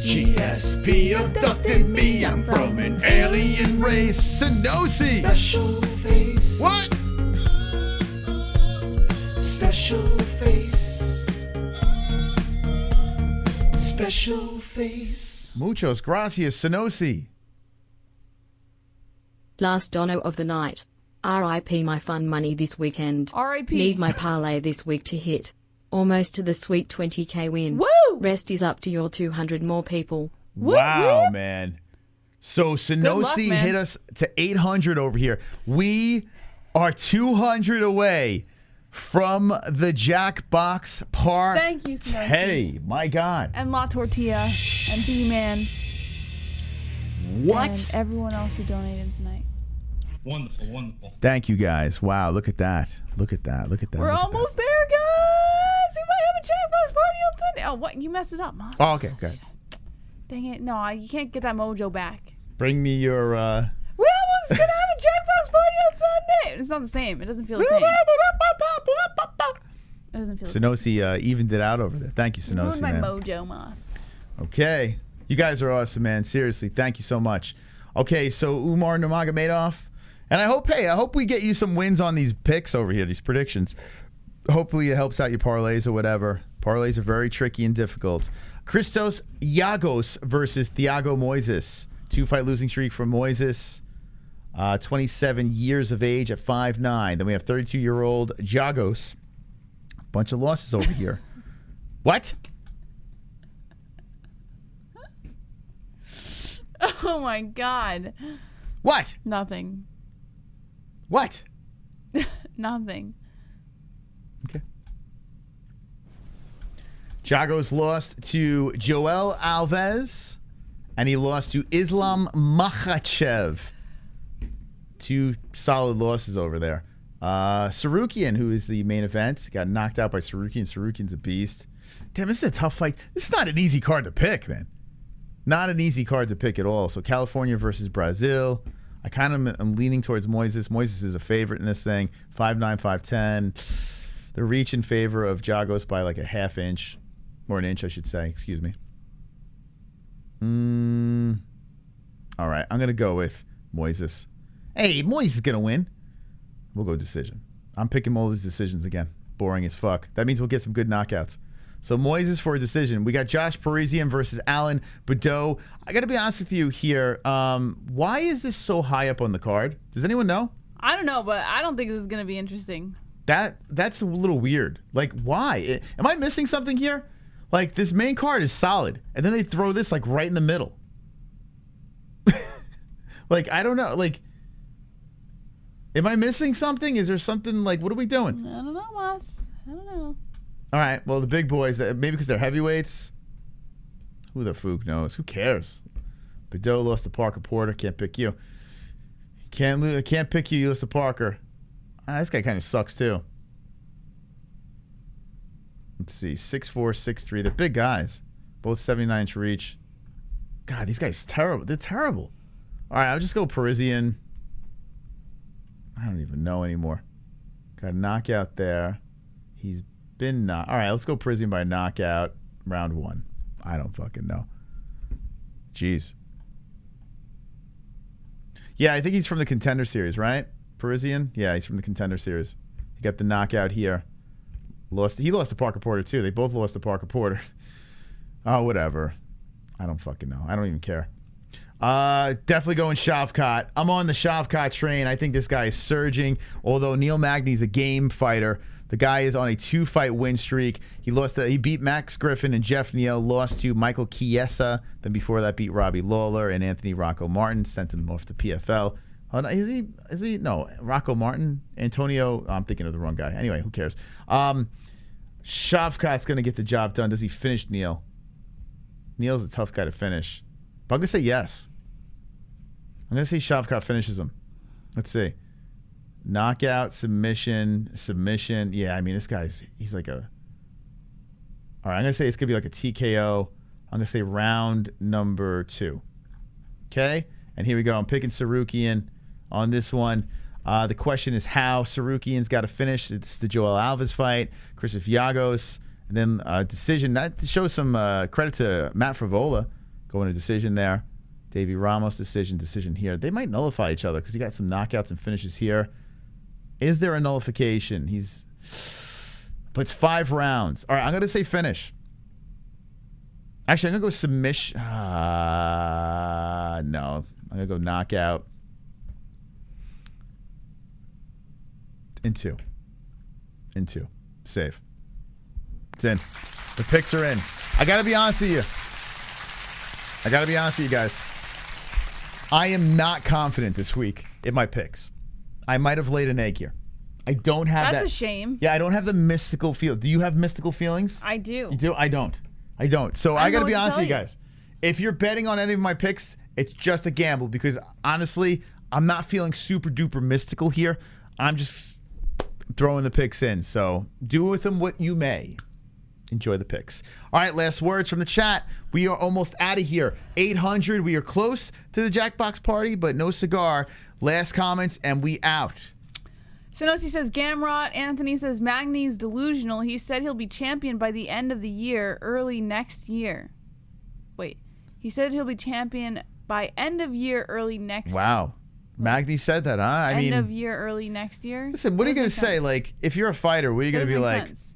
GSP abducted me. I'm from an alien race. Mousasi. Special face. What? Special face. Special face. Muchos gracias, Mousasi. Last dono of the night. RIP my fun money this weekend. RIP. Need my parlay this week to hit. Almost to the sweet 20k win. Woo! Rest is up to your 200 more people. Wow, man. So Mousasi man. hit us to 800 over here. We are 200 away from the Jackbox Party. Thank you, Snowy. Hey, my God. And La Tortilla and B-Man. What? And everyone else who donated tonight. Wonderful, wonderful. Thank you, guys. Wow, look at that. Look at that. Look at that. We're look at almost there, guys. We might have a Jackbox party on Sunday. Oh, what? You messed it up, Moss. that. Oh, okay, good. Dang it. No, you can't get that mojo back. Bring me your... We're almost going to have a Jackbox party on Sunday. It's not the same. It doesn't feel the same. It doesn't feel the same. Sonosi evened it out over there. Thank you, You ruined Sonosi, my man. mojo, Moss. Okay. You guys are awesome, man. Seriously, thank you so much. Okay, so Umar Nurmagomedov. And I hope we get you some wins on these picks over here, these predictions. Hopefully it helps out your parlays or whatever. Parlays are very tricky and difficult. Christos Giagos versus Thiago Moises. 2-fight losing streak for Moises. 27 years of age at 5'9". Then we have 32-year-old Giagos. Bunch of losses over here. What? Oh, my God. What? Nothing. What? Nothing. Okay. Giagos lost to Joel Alves, and he lost to Islam Makhachev. 2 solid losses over there. Tsarukyan, who is the main event, got knocked out by Tsarukyan. Tsarukyan's a beast. Damn, this is a tough fight. This is not an easy card to pick, man. Not an easy card to pick at all. So California versus Brazil. I kind of am leaning towards Moises. Moises is a favorite in this thing. 5'9", 5'10". The reach in favor of Giagos by like a half inch. Or an inch, I should say. Excuse me. All right. I'm going to go with Moises. Hey, Moises is going to win. We'll go decision. I'm picking Moises decisions again. Boring as fuck. That means we'll get some good knockouts. So Moises for a decision. We got Josh Parisian versus Alan Badeau. I got to be honest with you here. Why is this so high up on the card? Does anyone know? I don't know, but I don't think this is going to be interesting. That's a little weird. Like, why? Am I missing something here? Like, this main card is solid, and then they throw this, like, right in the middle. Like, I don't know. Like, am I missing something? Is there something, like, what are we doing? I don't know, Moss. I don't know. All right, well, the big boys, maybe because they're heavyweights. Who the Fook knows? Who cares? Badeau lost to Parker Porter. Can't pick you. Can't pick you. You lost to Parker. This guy kind of sucks, too. Let's see. 6'4", 6'3". They're big guys. Both 79-inch reach. God, these guys terrible. They're terrible. All right, I'll just go Parisian. I don't even know anymore. Got a knockout there. He's been knocked. All right, let's go Parisian by knockout. Round 1. I don't fucking know. Jeez. Yeah, I think he's from the Contender Series, right? Parisian? Yeah, he's from the Contender Series. He got the knockout here. He lost to Parker Porter, too. They both lost to Parker Porter. Oh, whatever. I don't fucking know. I don't even care. Definitely going Shavkat. I'm on the Shavkat train. I think this guy is surging. Although Neil Magny's a game fighter. The guy is on a 2-fight win streak. He beat Max Griffin and Jeff Neal, lost to Michael Chiesa. Then before that beat Robbie Lawler and Anthony Rocco Martin, sent him off to PFL. Oh, no, is he? No, Rocco Martin? Antonio, I'm thinking of the wrong guy. Anyway, who cares? Shavkat's going to get the job done. Does he finish Neal? Neal's a tough guy to finish. But I'm going to say yes. I'm going to say Shavkat finishes him. Let's see. Knockout, submission. Yeah, I mean, he's like a... All right, I'm going to say it's going to be like a TKO. I'm going to say round number 2. Okay? And here we go. I'm picking Tsarukyan on this one. The question is how. Tsarukyan's got to finish. It's the Joel Alves fight. Christos Giagos. And then decision. That shows some credit to Matt Frivola going to decision there. Davey Ramos decision here. They might nullify each other because he got some knockouts and finishes here. Is there a nullification? But it's 5 rounds. All right, I'm going to say finish. Actually, I'm going to go submission. No. I'm going to go knockout. In 2. Save. It's in. The picks are in. I got to be honest with you. Guys. I am not confident this week in my picks. I might have laid an egg here. I don't have That's that. a shame. Yeah, I don't have the mystical feel. Do you have mystical feelings? I do. You do? I don't. So I got to be honest with you guys. If you're betting on any of my picks, it's just a gamble because honestly, I'm not feeling super duper mystical here. I'm just throwing the picks in. So do with them what you may. Enjoy the picks. All right, last words from the chat. We are almost out of here. 800. We are close to the Jackbox party, but no cigar. Last comments, and we out. Sonosi says Gamrot. Anthony says Magny's delusional. He said he'll be champion by the end of the year, early next year. Wait. He said he'll be champion by end of year, early next year. Wow. Magny said that, huh? I mean, end of year, early next year? Listen, what are you going to say? Like, if you're a fighter, what are you going to be like? Sense.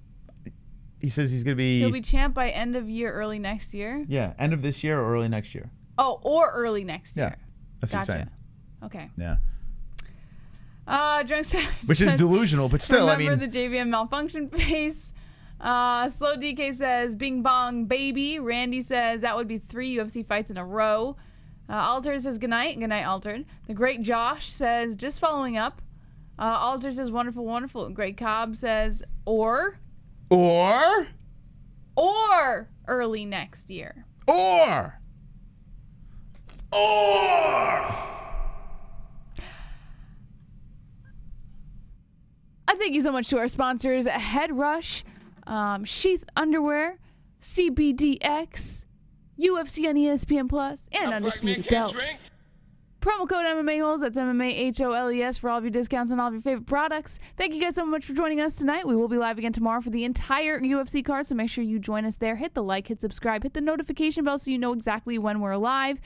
He says he's going to be... He'll be champ by end of year, early next year? Yeah, end of this year or early next year. Oh, or early next year. Yeah, that's what I'm saying. Okay. Yeah. Drunk Savage Which is says, delusional, but still, I mean... Remember the JVM malfunction face. Slow DK says, Bing Bong Baby. Randy says, that would be 3 UFC fights in a row. Altered says, good night. Good night, Altered. The Great Josh says, just following up. Altered says, wonderful, wonderful. Great Cobb says, or early next year. Or I thank you so much to our sponsors, Head Rush, Sheath Underwear, CBDX, UFC on ESPN Plus, and Undisputed Belts. Promo code MMA-Holes, that's MMA-HOLES for all of your discounts on all of your favorite products. Thank you guys so much for joining us tonight. We will be live again tomorrow for the entire UFC card, so make sure you join us there. Hit the like, hit subscribe, hit the notification bell so you know exactly when we're live.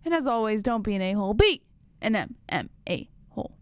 And as always, don't be an a-hole, be an MMA-Hole.